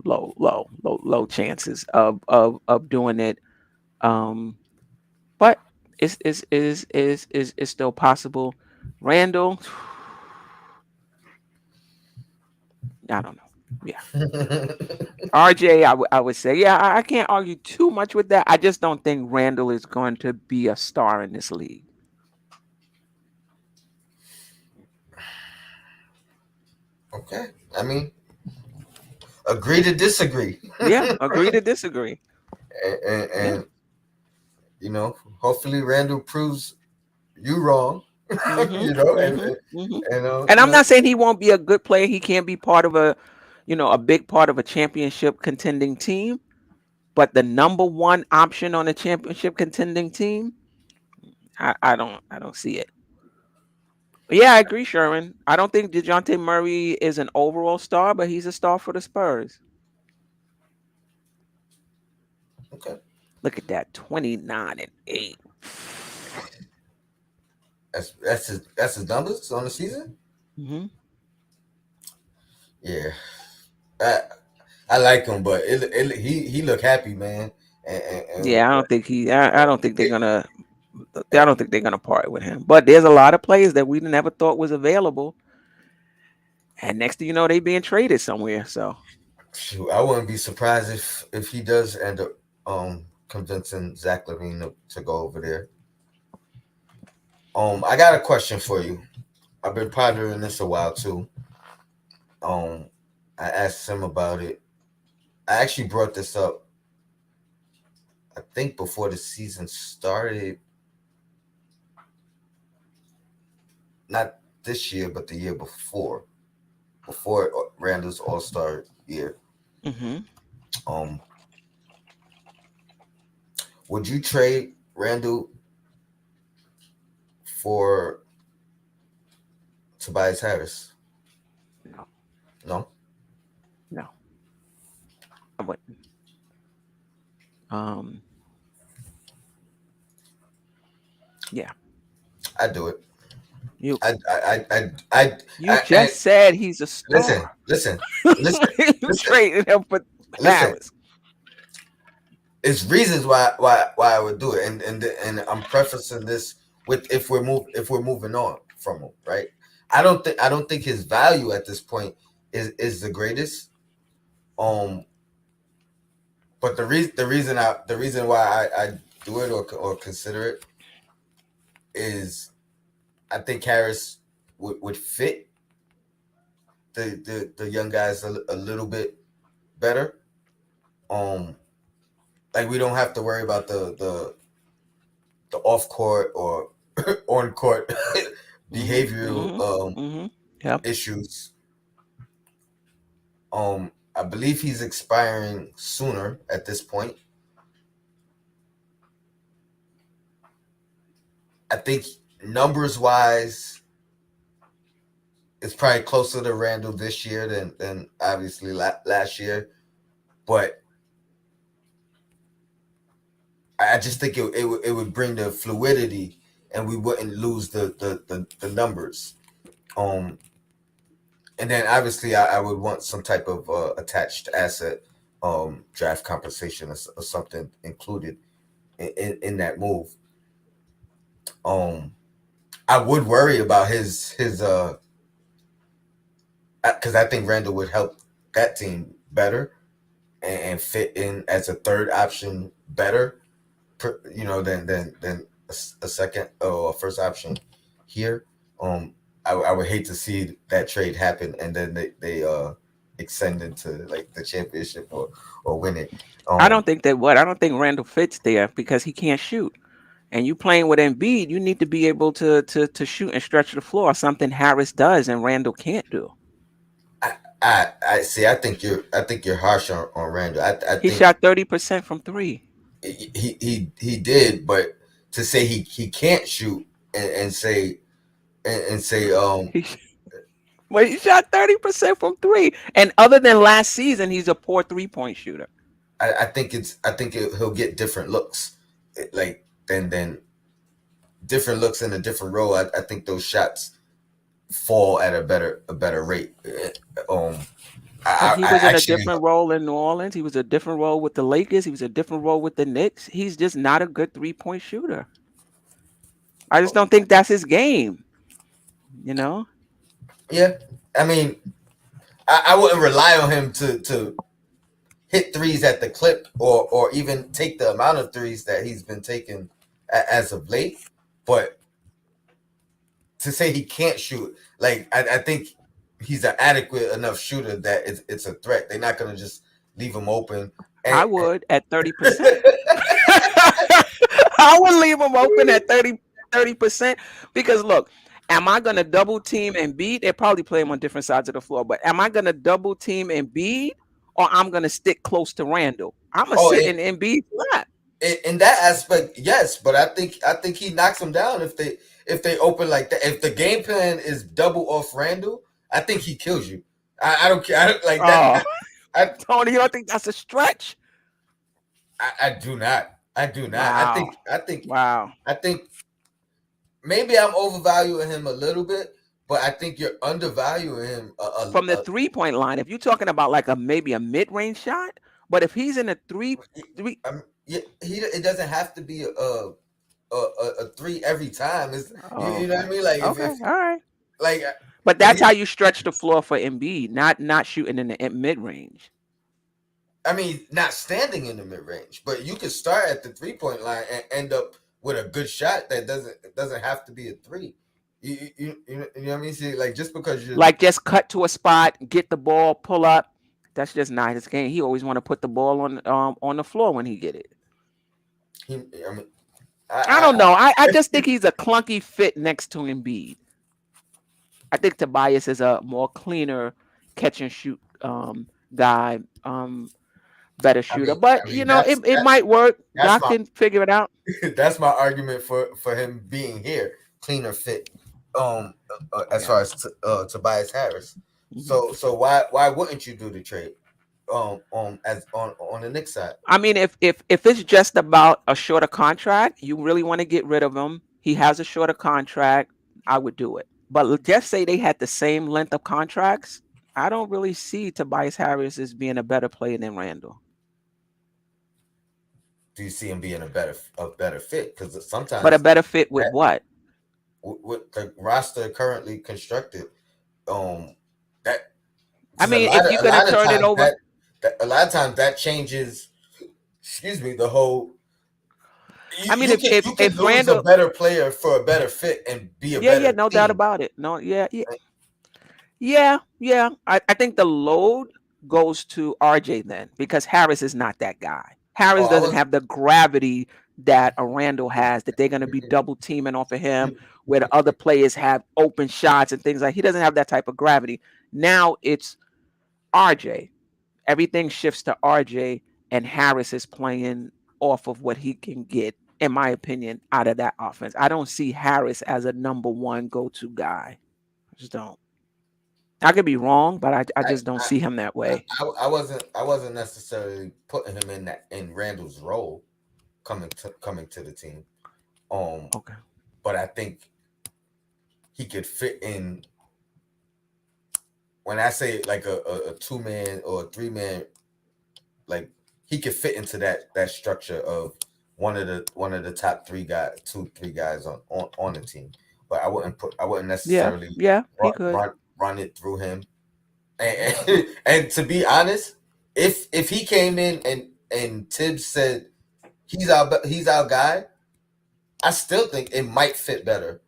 [SPEAKER 2] chances of doing it. Um, but is still possible. Randall, I don't know. Yeah. RJ, I would say, yeah, I can't argue too much with that. I just don't think Randall is going to be a star in this league.
[SPEAKER 1] okay, I mean, agree to disagree,
[SPEAKER 2] Yeah, agree to disagree. Yeah.
[SPEAKER 1] and hopefully Randall proves you wrong.
[SPEAKER 2] Mhm.
[SPEAKER 1] you know, and
[SPEAKER 2] Mhm.
[SPEAKER 1] and,
[SPEAKER 2] Mhm.
[SPEAKER 1] and
[SPEAKER 2] And I'm not saying he won't be a good player. He can't be part of a big part of a championship contending team. But the number one option on a championship contending team, I don't see it. But yeah, I agree, Sherman. I don't think DeJounte Murray is an overall star, but he's a star for the Spurs.
[SPEAKER 1] okay,
[SPEAKER 2] Look at that, 29-8.
[SPEAKER 1] that's his numbers on the season.
[SPEAKER 2] Hmm.
[SPEAKER 1] Yeah, I, I like him, but he look happy, man. And
[SPEAKER 2] Yeah, I don't think he. I don't think they're gonna. I don't think they're gonna part with him. But there's a lot of players that we never thought was available, and next thing you know, they being traded somewhere. So
[SPEAKER 1] shoot, I wouldn't be surprised if he does end up convincing Zach Levine to go over there. I got a question for you. I've been pondering this a while too. Um, I asked him about it. I actually brought this up. I think before the season started, not this year, but the year before Randall's All Star year.
[SPEAKER 2] hmm
[SPEAKER 1] Um, would you trade Randall for Tobias Harris?
[SPEAKER 2] no,
[SPEAKER 1] No.
[SPEAKER 2] no, I wouldn't. Um, yeah,
[SPEAKER 1] I do it.
[SPEAKER 2] you
[SPEAKER 1] I I I I
[SPEAKER 2] you
[SPEAKER 1] I
[SPEAKER 2] just said he's a
[SPEAKER 1] listen,
[SPEAKER 2] star.
[SPEAKER 1] listen, listen,
[SPEAKER 2] You
[SPEAKER 1] listen,
[SPEAKER 2] traded him for
[SPEAKER 1] listen.
[SPEAKER 2] Harris.
[SPEAKER 1] It's reasons why I would do it, and I'm prefacing this with if we're moving on from him, right? I don't think his value at this point is the greatest. Um, but the reason why I do it or consider it is I think Harris would fit the young guys a little bit better. Um, like we don't have to worry about the off court or on court behavioral
[SPEAKER 2] Yep.
[SPEAKER 1] issues. I believe he's expiring sooner at this point. I think numbers wise, it's probably closer to Randle this year than obviously last year, but I just think it would bring the fluidity, and we wouldn't lose the numbers. Um, and then obviously I would want some type of attached asset, draft compensation or something included in that move. Um, I would worry about his because I think Randall would help that team better and fit in as a third option better, than a second or a first option here. I would hate to see that trade happen and then they extend into like the championship or win it.
[SPEAKER 2] I don't think they would. I don't think Randall fits there because he can't shoot. And you playing with Embiid, you need to be able to shoot and stretch the floor, something Harris does and Randall can't do.
[SPEAKER 1] I see. I think you're harsh on Randall. I
[SPEAKER 2] He
[SPEAKER 1] think
[SPEAKER 2] shot 30% from three.
[SPEAKER 1] he did, but to say he can't shoot and say and say
[SPEAKER 2] He, well, he shot 30% from three. And other than last season, he's a poor 3-point shooter.
[SPEAKER 1] I think he'll get different looks, like than different looks in a different role. I think those shots fall at a better rate.
[SPEAKER 2] But he was
[SPEAKER 1] I
[SPEAKER 2] in a
[SPEAKER 1] actually
[SPEAKER 2] different role in New Orleans. He was a different role with the Lakers. He was a different role with the Knicks. He's just not a good 3-point shooter. I just don't think that's his game. You know?
[SPEAKER 1] Yeah. I mean, I wouldn't rely on him to hit threes at the clip or even take the amount of threes that he's been taking as of late. But to say he can't shoot, like I think he's an adequate enough shooter that it's a threat. They're not gonna just leave him open.
[SPEAKER 2] I would at 30%. I would leave him open at 30% because look, am I going to double team Embiid? They're probably playing on different sides of the floor, but am I going to double team Embiid or I'm going to stick close to Randle? I'm going to sit in Embiid's lap.
[SPEAKER 1] In that aspect, yes, but I think he knocks them down if they open like that. If the game plan is double off Randle, I think he kills you. I don't care. I don't like that.
[SPEAKER 2] Tony, you don't think that's a stretch?
[SPEAKER 1] I do not. I do not.
[SPEAKER 2] Wow.
[SPEAKER 1] I think maybe I'm overvaluing him a little bit, but I think you're undervaluing him
[SPEAKER 2] from the 3-point line. If you're talking about like maybe a mid-range shot, but if he's in a three,
[SPEAKER 1] it doesn't have to be a three every time. It's, you know what I mean? Like
[SPEAKER 2] okay, all right.
[SPEAKER 1] Like,
[SPEAKER 2] but that's how you stretch the floor for Embiid, not shooting in the mid-range.
[SPEAKER 1] I mean, not standing in the mid-range, but you could start at the 3-point line and end up with a good shot that doesn't have to be a three. You know what I mean? See, like just because you're
[SPEAKER 2] like just cut to a spot, get the ball, pull up. That's just not his game. He always want to put the ball on the floor when he get it. I don't know. I just think he's a clunky fit next to Embiid. I think Tobias is a more cleaner catch and shoot guy, better shooter. But it might work. Doc can figure it out.
[SPEAKER 1] That's my argument for him being here, cleaner fit. As far as Tobias Harris. Mm-hmm. So why wouldn't you do the trade? As on the Knicks side.
[SPEAKER 2] I mean, if it's just about a shorter contract, you really want to get rid of him. He has a shorter contract. I would do it. But just say they had the same length of contracts. I don't really see Tobias Harris as being a better player than Randle.
[SPEAKER 1] Do you see him being a better fit? Because sometimes.
[SPEAKER 2] But a better fit with what?
[SPEAKER 1] With the roster currently constructed, that.
[SPEAKER 2] I mean, if you're gonna turn it over,
[SPEAKER 1] a lot of times that changes. Excuse me, the whole.
[SPEAKER 2] I mean, if Randle
[SPEAKER 1] a better player for a better fit and be a better
[SPEAKER 2] no
[SPEAKER 1] team.
[SPEAKER 2] doubt about it. No, yeah. I think the load goes to RJ then because Harris is not that guy. Harris doesn't have the gravity that a Randle has, that they're going to be double teaming off of him, where the other players have open shots and things like. He doesn't have that type of gravity. Now it's RJ. Everything shifts to RJ, and Harris is playing off of what he can get, in my opinion, out of that offense. I don't see Harris as a number one go-to guy. I just don't. I could be wrong, but I
[SPEAKER 1] I,
[SPEAKER 2] just don't see him that way.
[SPEAKER 1] I wasn't necessarily putting him in Randall's role coming to the team. Um,
[SPEAKER 2] Okay.
[SPEAKER 1] but I think he could fit in. When I say like a 2 man or a 3 man, like he could fit into that structure of one of the top three guys, 2 3 guys on the team. But I wouldn't
[SPEAKER 2] Yeah.
[SPEAKER 1] necessarily
[SPEAKER 2] Yeah. He
[SPEAKER 1] run
[SPEAKER 2] could.
[SPEAKER 1] run it through him. And to be honest, if he came in and Tibbs said he's our guy, I still think it might fit better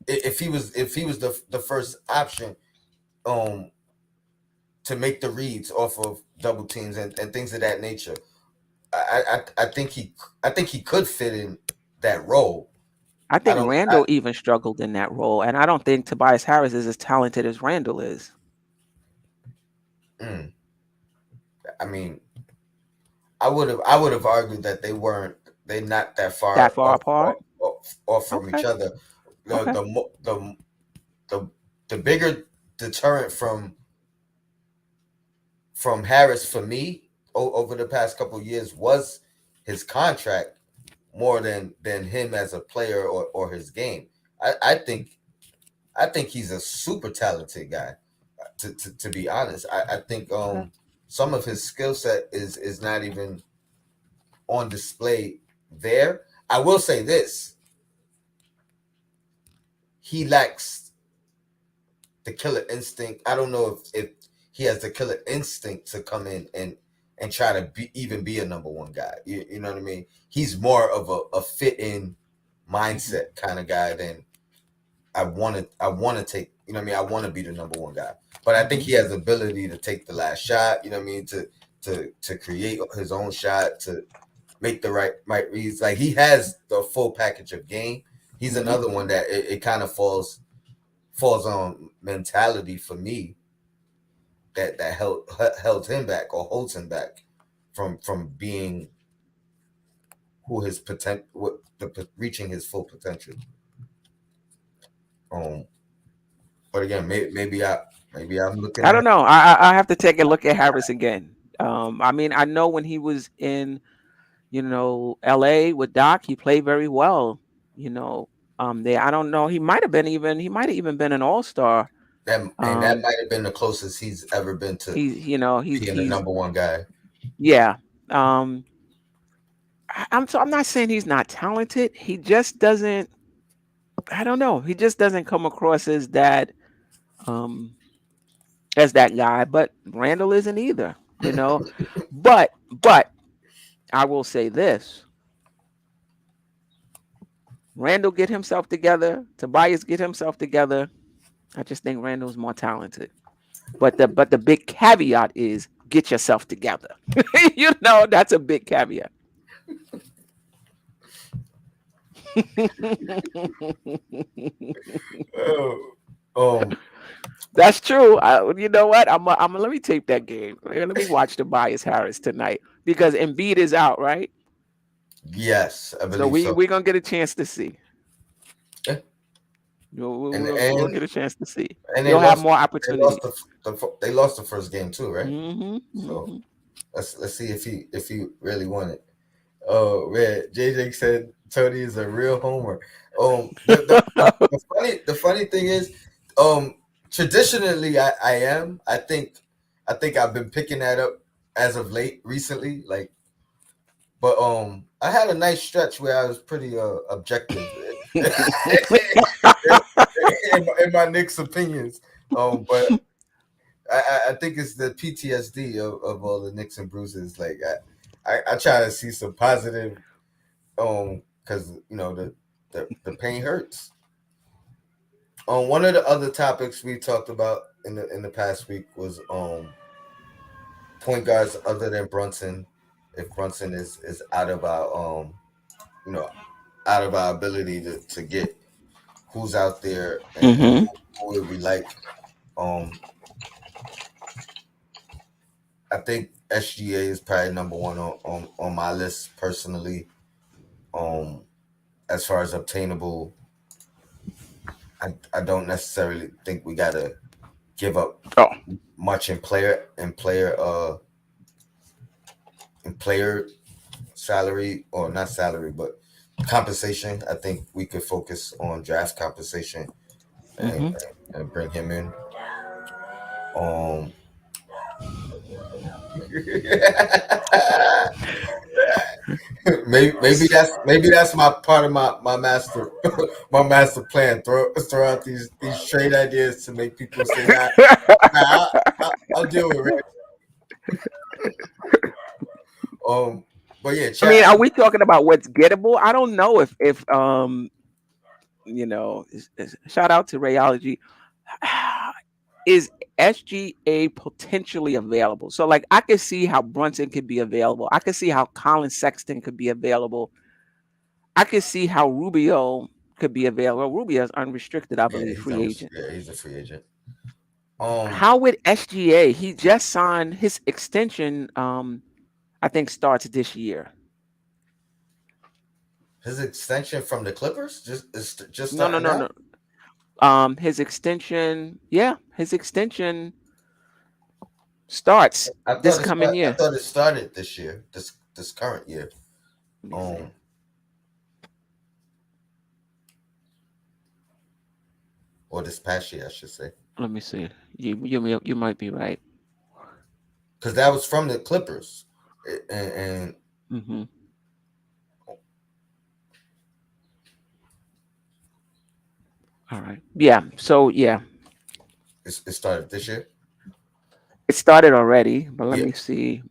[SPEAKER 1] if he was the first option um to make the reads off of double teams and things of that nature. I think he could fit in that role.
[SPEAKER 2] I
[SPEAKER 1] I
[SPEAKER 2] think
[SPEAKER 1] don't.
[SPEAKER 2] Randall even struggled in that role, and I don't think Tobias Harris is as talented as Randall is.
[SPEAKER 1] Mm, I mean, I would have argued that they're not that
[SPEAKER 2] That
[SPEAKER 1] far
[SPEAKER 2] far
[SPEAKER 1] off
[SPEAKER 2] apart.
[SPEAKER 1] off from
[SPEAKER 2] Okay.
[SPEAKER 1] each other. The
[SPEAKER 2] Okay.
[SPEAKER 1] the mo- the bigger deterrent from Harris for me over the past couple of years was his contract more than him as a player or his game. I think he's a super talented guy. To be honest, I think
[SPEAKER 2] Okay.
[SPEAKER 1] some of his skill set is not even on display there. I will say this: he lacks the killer instinct. I don't know if he has the killer instinct to come in and try to be a number one guy. You know what I mean? He's more of a fit in
[SPEAKER 2] Mhm.
[SPEAKER 1] mindset kind of guy than I want to take. You know what I mean? I want to be the number one guy, but I think
[SPEAKER 2] Mhm.
[SPEAKER 1] he has the ability to take the last shot. You know what I mean? To create his own shot, to make the right reads. Like he has the full package of game. He's
[SPEAKER 2] Mhm.
[SPEAKER 1] another one that it kind of falls on mentality for me that held him back or holds him back from being who his potential, reaching his full potential. Um, but again, maybe I'm looking
[SPEAKER 2] I don't
[SPEAKER 1] at
[SPEAKER 2] know. I have to take a look at Harris again. I mean, I know when he was in, LA with Doc, he played very well. You know, there. I don't know. He might have even been an All Star.
[SPEAKER 1] that, and that
[SPEAKER 2] Um,
[SPEAKER 1] might have been the closest he's ever been to being the
[SPEAKER 2] he's
[SPEAKER 1] number one guy.
[SPEAKER 2] yeah. Um, I'm not saying he's not talented. He just doesn't. I don't know. He just doesn't come across um as that guy. But Randall isn't either. But I will say this: Randall get himself together. Tobias get himself together. I just think Randall's more talented. But the big caveat is get yourself together. That's a big caveat.
[SPEAKER 1] Oh, um,
[SPEAKER 2] That's true. You know what? I'm let me tape that game. Let me watch Tobias Harris tonight because Embiid is out, right?
[SPEAKER 1] yes, I
[SPEAKER 2] So
[SPEAKER 1] believe
[SPEAKER 2] we
[SPEAKER 1] so.
[SPEAKER 2] we're gonna get a chance to see.
[SPEAKER 1] Yeah. And
[SPEAKER 2] We're gonna
[SPEAKER 1] and
[SPEAKER 2] get a chance to see.
[SPEAKER 1] and they
[SPEAKER 2] You'll have
[SPEAKER 1] lost.
[SPEAKER 2] more
[SPEAKER 1] They lost
[SPEAKER 2] opportunities.
[SPEAKER 1] they lost the first game too, right?
[SPEAKER 2] Hmm.
[SPEAKER 1] So
[SPEAKER 2] Hmm.
[SPEAKER 1] let's see if he really won it. Oh man, JJ said Tony is a real homer. The funny thing is, um, traditionally I am. I think I've been picking that up as of late recently. Like, but I had a nice stretch where I was pretty objective in my Knicks opinions. But I think it's the PTSD of all the Knicks and bruises. Like I try to see some positive because the pain hurts. One of the other topics we talked about in the past week was point guards other than Brunson. If Brunson is out of our you know, out of our ability to get who's out there and
[SPEAKER 2] Mm-hmm.
[SPEAKER 1] who would we like. Um, I think SGA is probably number one on my list personally. Um, as far as obtainable, I don't necessarily think we gotta give up
[SPEAKER 2] Oh.
[SPEAKER 1] much in player salary, or not salary but compensation. I think we could focus on draft compensation and
[SPEAKER 2] Mm-hmm.
[SPEAKER 1] and bring him in. Um, maybe that's my part of my master my master plan. Throw out these trade ideas to make people say, I'll deal with it. Um, but yeah,
[SPEAKER 2] I mean,
[SPEAKER 1] chat.
[SPEAKER 2] are we talking about what's gettable? I don't know if you know, shout out to Rayology. Is SGA potentially available? So like I could see how Brunson could be available. I could see how Colin Sexton could be available. I could see how Rubio could be available. Rubio is unrestricted, I believe, free agent.
[SPEAKER 1] Yeah, he's a free agent. Um,
[SPEAKER 2] How would SGA? He just signed his extension. I think starts this year.
[SPEAKER 1] his extension from the Clippers just
[SPEAKER 2] No, no,
[SPEAKER 1] starting
[SPEAKER 2] no,
[SPEAKER 1] now.
[SPEAKER 2] no. His extension. Yeah, his extension starts this coming
[SPEAKER 1] I
[SPEAKER 2] year.
[SPEAKER 1] thought it started this year, this current year.
[SPEAKER 2] Let me see.
[SPEAKER 1] Um, or this past year, I should say,
[SPEAKER 2] Let me see. You might be right.
[SPEAKER 1] because that was from the Clippers, and
[SPEAKER 2] Mm-hmm. All right. Yeah. So yeah,
[SPEAKER 1] it started this year.
[SPEAKER 2] it started already, but let
[SPEAKER 1] Yeah,
[SPEAKER 2] me see.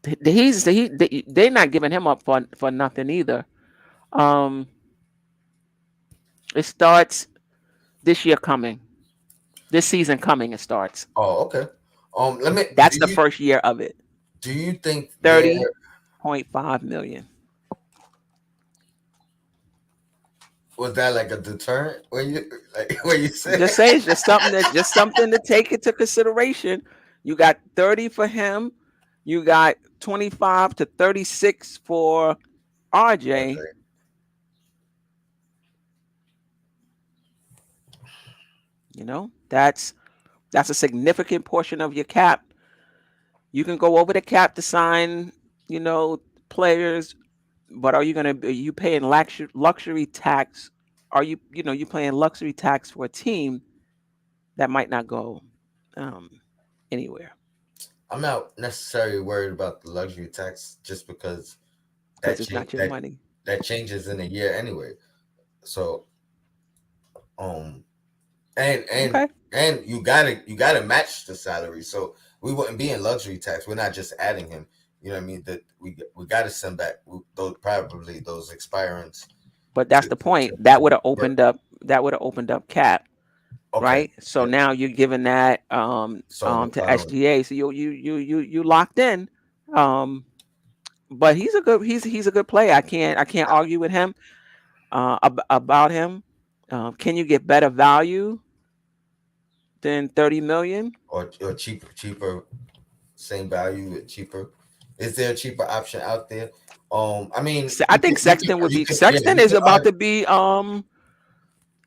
[SPEAKER 2] They're not giving him up for nothing either. Um, it starts this year coming, this season coming. It starts.
[SPEAKER 1] oh, okay. Let me.
[SPEAKER 2] That's the first year of it.
[SPEAKER 1] Do you think there
[SPEAKER 2] 30.5 million.
[SPEAKER 1] was that like a deterrent when you when you
[SPEAKER 2] I'm
[SPEAKER 1] said?
[SPEAKER 2] just saying, it's just something to take into consideration. You got 30 for him. You got 25 to 36 for RJ.
[SPEAKER 1] Okay.
[SPEAKER 2] You know, that's a significant portion of your cap. You can go over the cap to sign, you know, players, but are you paying luxury tax? Are you paying luxury tax for a team that might not go um, anywhere
[SPEAKER 1] I'm not necessarily worried about the luxury tax just because
[SPEAKER 2] because it's not your money.
[SPEAKER 1] that changes in a year anyway. So um and and
[SPEAKER 2] Okay,
[SPEAKER 1] and you gotta match the salary. So we wouldn't be in luxury tax. We're not just adding him. You know what I mean? That we got to send back those, probably those expirants
[SPEAKER 2] but that's the point.
[SPEAKER 1] to
[SPEAKER 2] That would have
[SPEAKER 1] work.
[SPEAKER 2] opened up cap,
[SPEAKER 1] Okay.
[SPEAKER 2] right? So
[SPEAKER 1] Yeah.
[SPEAKER 2] now you're giving that
[SPEAKER 1] So
[SPEAKER 2] to SGA. So you locked in. Um, but he's a good player. I can't argue with him about him. Can you get better value than 30 million?
[SPEAKER 1] or cheaper, same value with cheaper. Is there a cheaper option out there? I mean,
[SPEAKER 2] I think Sexton would be. Sexton
[SPEAKER 1] you
[SPEAKER 2] is
[SPEAKER 1] could
[SPEAKER 2] about
[SPEAKER 1] argue.
[SPEAKER 2] to be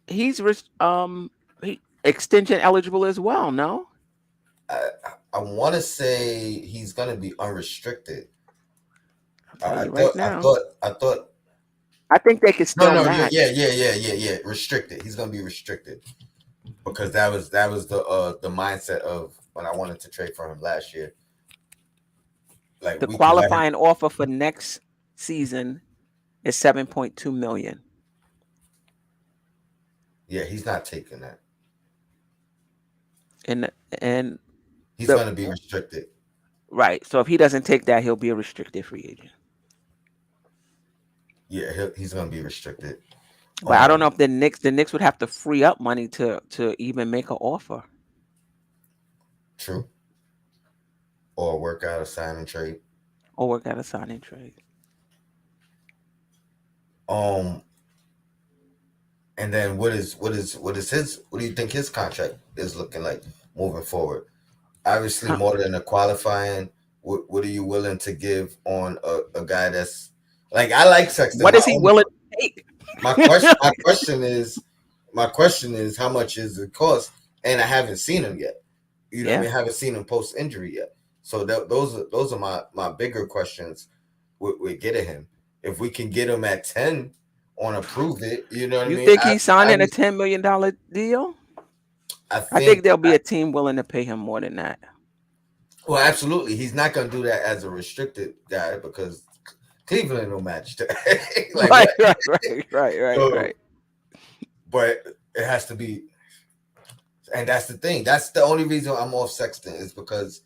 [SPEAKER 2] he's extension eligible as well. No,
[SPEAKER 1] I, I want to say he's gonna be unrestricted.
[SPEAKER 2] I'll tell you right now.
[SPEAKER 1] I thought.
[SPEAKER 2] I think they could
[SPEAKER 1] No,
[SPEAKER 2] still
[SPEAKER 1] no,
[SPEAKER 2] match.
[SPEAKER 1] yeah. Restricted. He's gonna be restricted because
[SPEAKER 2] Mhm.
[SPEAKER 1] that was the mindset of when I wanted to trade for him last year. Like
[SPEAKER 2] The
[SPEAKER 1] we can let him.
[SPEAKER 2] qualifying offer for next season is 7.2 million.
[SPEAKER 1] Yeah, he's not taking that.
[SPEAKER 2] And and
[SPEAKER 1] He's
[SPEAKER 2] the
[SPEAKER 1] gonna be restricted.
[SPEAKER 2] right. So if he doesn't take that, he'll be a restricted free agent.
[SPEAKER 1] Yeah, he's gonna be restricted.
[SPEAKER 2] But I don't know
[SPEAKER 1] Um,
[SPEAKER 2] if the Knicks would have to free up money to even make an offer.
[SPEAKER 1] true. or work out a sign and trade.
[SPEAKER 2] or work out a signing trade.
[SPEAKER 1] Um, and then what is his? What do you think his contract is looking like moving forward? Obviously,
[SPEAKER 2] Huh.
[SPEAKER 1] more than a qualifying. What are you willing to give on a guy that's like I like Sexton.
[SPEAKER 2] What is he willing to take?
[SPEAKER 1] My question is how much is it cost? And I haven't seen him yet. You know what I
[SPEAKER 2] Yeah.
[SPEAKER 1] mean? I haven't seen him post injury yet. So those are my bigger questions with getting him. If we can get him at 10 on a prove it, you know what I
[SPEAKER 2] You
[SPEAKER 1] mean?
[SPEAKER 2] think he's
[SPEAKER 1] I
[SPEAKER 2] signing a
[SPEAKER 1] just
[SPEAKER 2] $10 million deal?
[SPEAKER 1] I
[SPEAKER 2] I think
[SPEAKER 1] think
[SPEAKER 2] there'll be a team willing to pay him more than that.
[SPEAKER 1] well, absolutely, he's not gonna do that as a restricted guy because Cleveland will match that. Like
[SPEAKER 2] Right,
[SPEAKER 1] what?
[SPEAKER 2] right, right, right, right,
[SPEAKER 1] So,
[SPEAKER 2] right.
[SPEAKER 1] but it has to be, and that's the thing. That's the only reason I'm off Sexton is because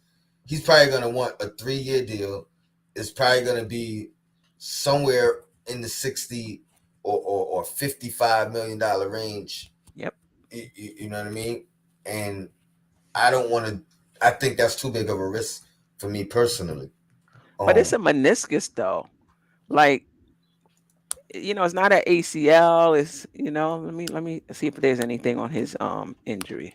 [SPEAKER 1] he's probably gonna want a 3 year deal. It's probably gonna be somewhere in the 60 or $55 million range.
[SPEAKER 2] Yep.
[SPEAKER 1] You know what I mean? And I don't want to. I think that's too big of a risk for me personally.
[SPEAKER 2] But it's
[SPEAKER 1] Um,
[SPEAKER 2] a meniscus though. Like, it's not an ACL. It's, let me see if there's anything on his injury.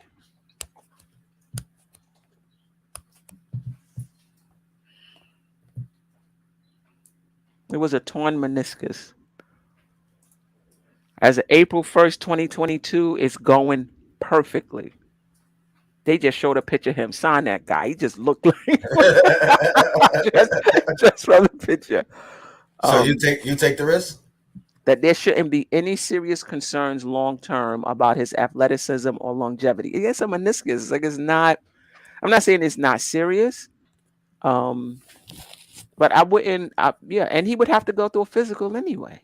[SPEAKER 2] It was a torn meniscus. As of April 1st, 2022, it's going perfectly. They just showed a picture of him. Sign that guy. He just looked like just, just from the picture.
[SPEAKER 1] so you
[SPEAKER 2] Um,
[SPEAKER 1] take the risk?
[SPEAKER 2] that there shouldn't be any serious concerns long term about his athleticism or longevity. It's a meniscus. Like, it's not. I'm not saying it's not serious. Um, but I wouldn't. Yeah, and he would have to go through a physical anyway.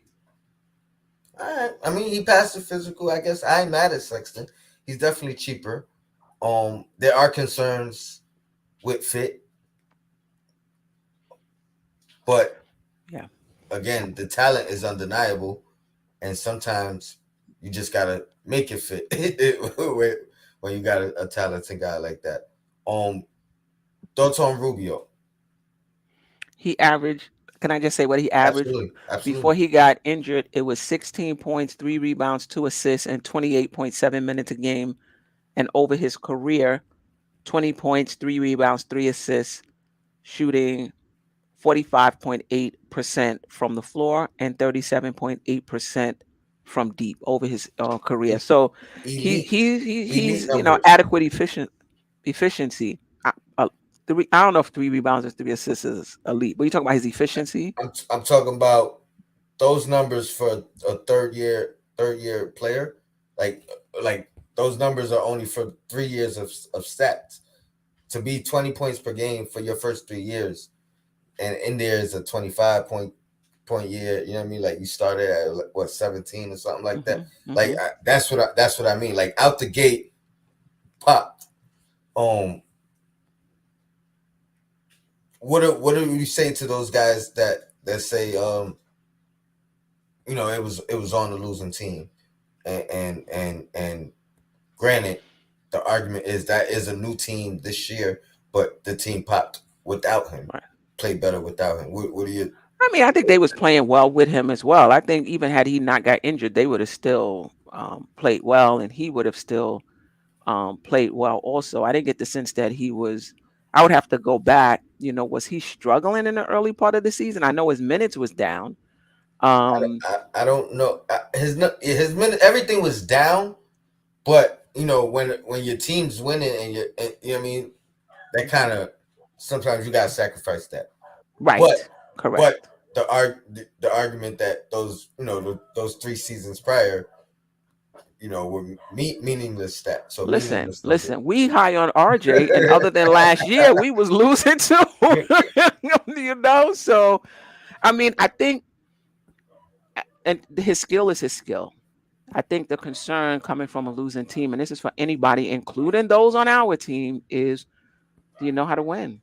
[SPEAKER 1] All right. I mean, he passed the physical. I guess I ain't mad at Sexton. He's definitely cheaper. There are concerns with fit, but
[SPEAKER 2] Yeah.
[SPEAKER 1] again, the talent is undeniable, and sometimes you just gotta make it fit when you got a talented guy like that. Um, Thoughts on Rubio?
[SPEAKER 2] He averaged. Can I just say what he averaged?
[SPEAKER 1] Absolutely,
[SPEAKER 2] Before
[SPEAKER 1] absolutely.
[SPEAKER 2] he got injured, it was 16 points, 3 rebounds, 2 assists, and 28.7 minutes a game. And over his career, 20 points, 3 rebounds, 3 assists, shooting 45.8% from the floor and 37.8% from deep over his career. So
[SPEAKER 1] Elite, elite
[SPEAKER 2] he's
[SPEAKER 1] numbers.
[SPEAKER 2] adequate efficiency. Uh, I don't know if 3 rebounds or 3 assists is elite, but you talking about his efficiency,
[SPEAKER 1] I'm talking about those numbers for a third year player. Like like those numbers are only for 3 years of stats. To be 20 points per game for your first 3 years, and in there is a 25 point year. You know what I mean? Like you started at like, what 17 or something like that.
[SPEAKER 2] hmm
[SPEAKER 1] Like
[SPEAKER 2] hmm
[SPEAKER 1] that's what I mean. Like out the gate, pop. Um, what do you say to those guys that say it was on the losing team, and granted, the argument is that is a new team this year, but the team popped without him,
[SPEAKER 2] right.
[SPEAKER 1] played better without him. What do you?
[SPEAKER 2] I mean, I think they was playing well with him as well. I think even had he not got injured, they would have still played well, and he would have still played well also. I didn't get the sense that he was. I would have to go back. Was he struggling in the early part of the season? I know his minutes was down. Um,
[SPEAKER 1] I don't know. His minute everything was down, but when your team's winning you know what I mean, that kind of sometimes you gotta sacrifice that. But
[SPEAKER 2] right,
[SPEAKER 1] but
[SPEAKER 2] correct.
[SPEAKER 1] the argument that those 3 seasons prior, were meaningless stats. So
[SPEAKER 2] Listen,
[SPEAKER 1] meaningless numbers.
[SPEAKER 2] listen. We high on RJ, and other than last year, we was losing too. So I mean, I think, and his skill is his skill. I think the concern coming from a losing team, and this is for anybody, including those on our team, is, do you know how to win?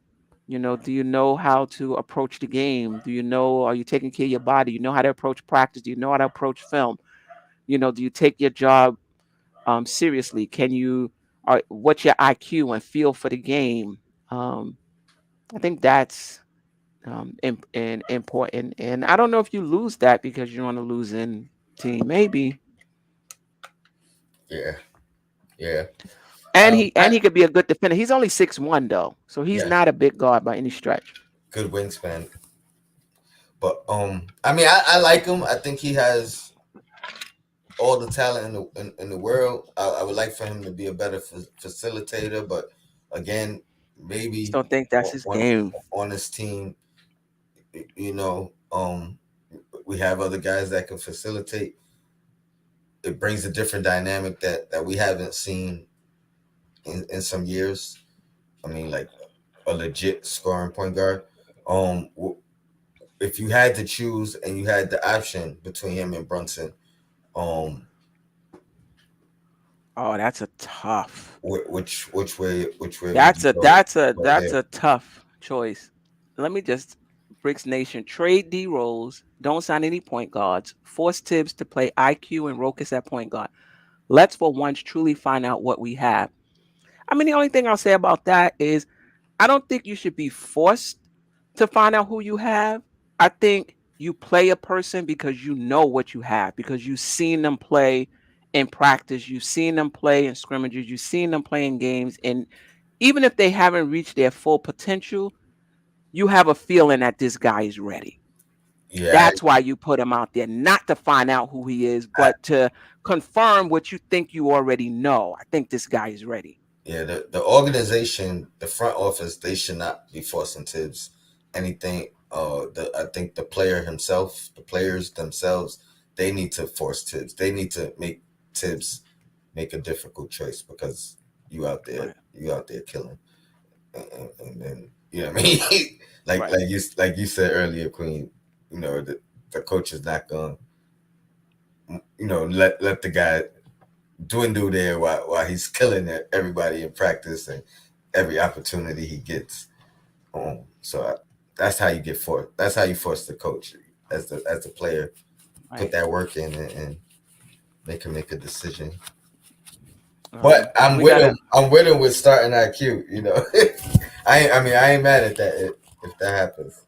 [SPEAKER 2] Do you know how to approach the game? Are you taking care of your body? You know how to approach practice? Do you know how to approach film? Do you take your job seriously? What's your IQ and feel for the game? Um, I think that's important. And I don't know if you lose that because you're on a losing team, maybe.
[SPEAKER 1] Yeah, yeah.
[SPEAKER 2] And he could be a good defender. He's only 6'1" though, so he's
[SPEAKER 1] Yeah,
[SPEAKER 2] not a big guard by any stretch.
[SPEAKER 1] good wingspan. But I mean, I like him. I think he has all the talent in the world. I would like for him to be a better facilitator, but again,
[SPEAKER 2] Just
[SPEAKER 1] maybe
[SPEAKER 2] don't think that's his
[SPEAKER 1] on
[SPEAKER 2] game.
[SPEAKER 1] on this team, you know, we have other guys that can facilitate. It brings a different dynamic that we haven't seen in some years. I mean, like a legit scoring point guard. Um, if you had to choose and you had the option between him and Brunson, um,
[SPEAKER 2] Oh, that's a tough.
[SPEAKER 1] which way would
[SPEAKER 2] That's
[SPEAKER 1] you
[SPEAKER 2] a
[SPEAKER 1] go
[SPEAKER 2] that's a
[SPEAKER 1] right
[SPEAKER 2] that's
[SPEAKER 1] there?
[SPEAKER 2] a tough choice. Let me just Bricks Nation trade D Rose. Don't sign any point guards. Force Tibbs to play IQ and Rokas at point guard. Let's for once truly find out what we have. I mean, the only thing I'll say about that is I don't think you should be forced to find out who you have. I think you play a person because you know what you have, because you've seen them play in practice, you've seen them play in scrimmages, you've seen them play in games. And even if they haven't reached their full potential, you have a feeling that this guy is ready.
[SPEAKER 1] Yeah,
[SPEAKER 2] That's why you put him out there, not to find out who he is,
[SPEAKER 1] I,
[SPEAKER 2] but to confirm what you think you already know. I think this guy is ready.
[SPEAKER 1] yeah. The organization, the front office, they should not be forcing Tibbs anything. I think the player himself, the players themselves, they need to force Tibbs. They need to make Tibbs make a difficult choice because
[SPEAKER 2] Right,
[SPEAKER 1] you out there killing, and then you know what I mean.
[SPEAKER 2] right,
[SPEAKER 1] Like you said earlier, Queen. You know the coach is not going. Let the guy dwindle there while he's killing everybody in practice and every opportunity he gets. That's how you get forced. That's how you force the coach as the player put
[SPEAKER 2] right.
[SPEAKER 1] that work in and make him make a decision. But I'm
[SPEAKER 2] We
[SPEAKER 1] with
[SPEAKER 2] gotta
[SPEAKER 1] him. I'm with him with starting IQ. I ain't mad at that if that happens.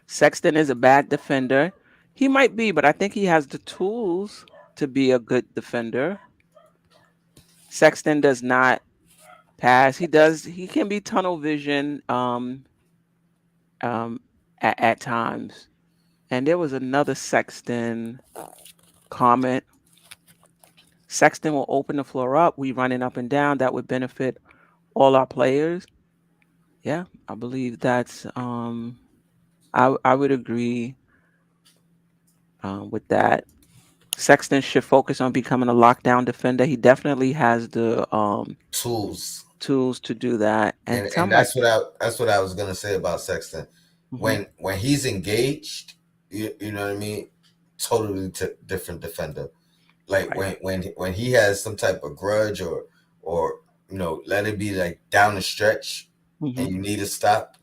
[SPEAKER 2] Sexton is a bad defender. He might be, but I think he has the tools to be a good defender. Sexton does not pass. He can be tunnel vision um at times. And there was another Sexton comment. Sexton will open the floor up. We running up and down. That would benefit all our players. Yeah, I believe that's I would agree with that. Sexton should focus on becoming a lockdown defender. He definitely has the
[SPEAKER 1] Tools,
[SPEAKER 2] tools to do that. And
[SPEAKER 1] and
[SPEAKER 2] some like,
[SPEAKER 1] that's what I was gonna say about Sexton.
[SPEAKER 2] mhm,
[SPEAKER 1] When he's engaged, you know what I mean. Totally different defender. Like
[SPEAKER 2] right,
[SPEAKER 1] when he has some type of grudge or let it be like down the stretch and
[SPEAKER 2] hmm,
[SPEAKER 1] you need to stop,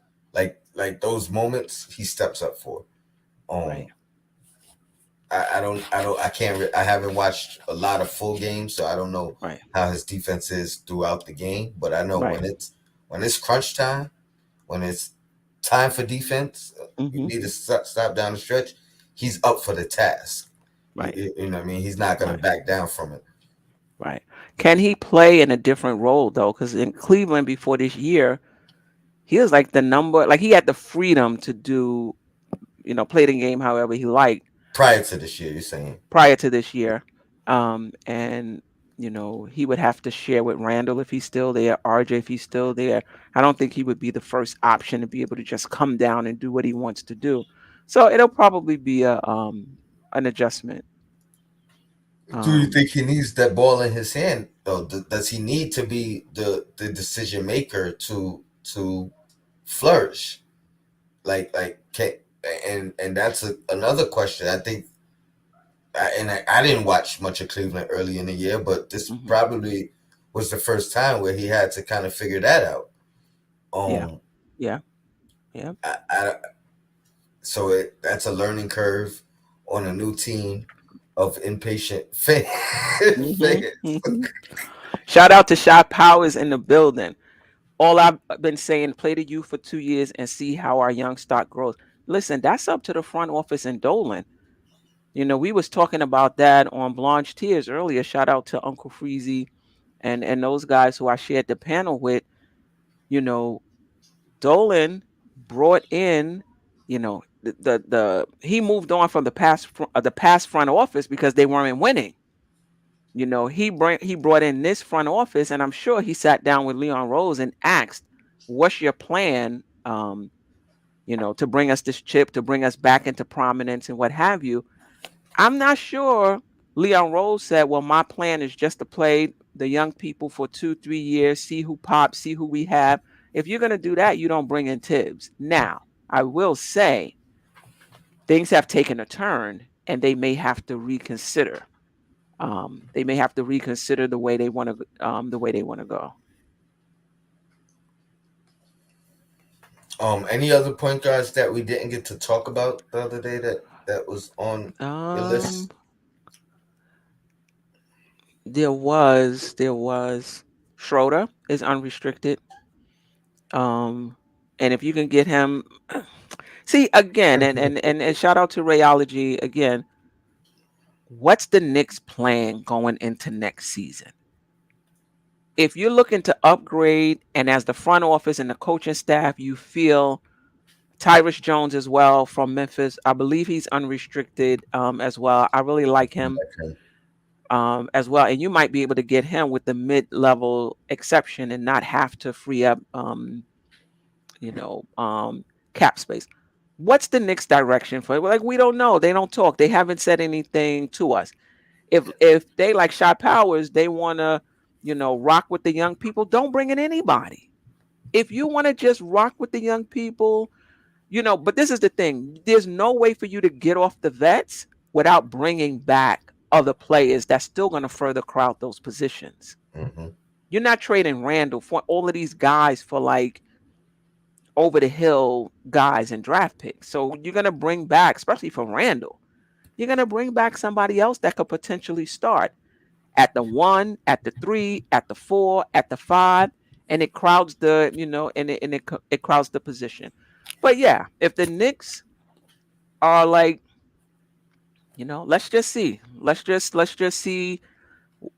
[SPEAKER 1] like those moments he steps up for.
[SPEAKER 2] right,
[SPEAKER 1] Um, I can't I haven't watched a lot of full games, so I don't know
[SPEAKER 2] right,
[SPEAKER 1] how his defense is throughout the game. But I know
[SPEAKER 2] right,
[SPEAKER 1] when it's crunch time, when it's time for defense, you
[SPEAKER 2] hmm,
[SPEAKER 1] need to stop down the stretch. He's up for the task.
[SPEAKER 2] right,
[SPEAKER 1] You know what I mean? He's not gonna
[SPEAKER 2] right,
[SPEAKER 1] back down from it.
[SPEAKER 2] right. Can he play in a different role though? Because in Cleveland before this year, he was like the number, like he had the freedom to do, play the game however he liked
[SPEAKER 1] Prior to this year, you're saying?
[SPEAKER 2] prior to this year. And he would have to share with Randle if he's still there, RJ if he's still there. I don't think he would be the first option to be able to just come down and do what he wants to do. So it'll probably be a an adjustment.
[SPEAKER 1] Do you
[SPEAKER 2] Um,
[SPEAKER 1] think he needs that ball in his hand though? Does he need to be the decision maker to flourish? Like can and that's another question. I think, I didn't watch much of Cleveland early in the year, but this
[SPEAKER 2] mhm.
[SPEAKER 1] probably was the first time where he had to kind of figure that out.
[SPEAKER 2] Yeah,
[SPEAKER 1] Um,
[SPEAKER 2] yeah, yeah.
[SPEAKER 1] I so that's a learning curve on a new team of impatient fans.
[SPEAKER 2] Hmm, hmm. Shout out to Shy Powers in the building. all I've been saying, play the youth for 2 years and see how our young stock grows. Listen, that's up to the front office in Dolan. We was talking about that on Blanche Tears earlier. Shout out to Uncle Freezy and those guys who I shared the panel with. You know, Dolan brought in, the he moved on from the past front office because they weren't winning. He brought in this front office, and I'm sure he sat down with Leon Rose and asked, "What's your plan? To bring us this chip, to bring us back into prominence, and what have you." I'm not sure. Leon Rose said, "Well, my plan is just to play the young people for 2, 3 years, see who pops, see who we have." If you're gonna do that, you don't bring in Tibbs. Now, I will say things have taken a turn, and they may have to reconsider. They may have to reconsider the way they want to go.
[SPEAKER 1] Any other point guards that we didn't get to talk about the other day that was on your
[SPEAKER 2] Um,
[SPEAKER 1] list?
[SPEAKER 2] there was Schroeder is unrestricted. Um, and if you can get him, see again, and shout out to Rayology again. What's the Knicks plan going into next season? If you're looking to upgrade, and as the front office and the coaching staff, you feel Tyrus Jones as well from Memphis, I believe he's unrestricted as well. I really like him
[SPEAKER 1] Okay.
[SPEAKER 2] as well, and you might be able to get him with the mid-level exception and not have to free up you know, cap space. What's the Knicks direction for it? Like, we don't know. They don't talk. They haven't said anything to us. If they like Shot Powers, they want to, rock with the young people. Don't bring in anybody. If you want to just rock with the young people, But this is the thing. There's no way for you to get off the vets without bringing back other players that's still going to further crowd those positions.
[SPEAKER 1] Mm-hmm.
[SPEAKER 2] You're not trading Randle for all of these guys for like over the hill guys and draft picks. So you're going to bring back, especially for Randle, you're going to bring back somebody else that could potentially start at the 1, at the 3, at the 4, at the 5, and it crowds it crowds the position. But yeah, if the Knicks are like, let's just see. Let's just see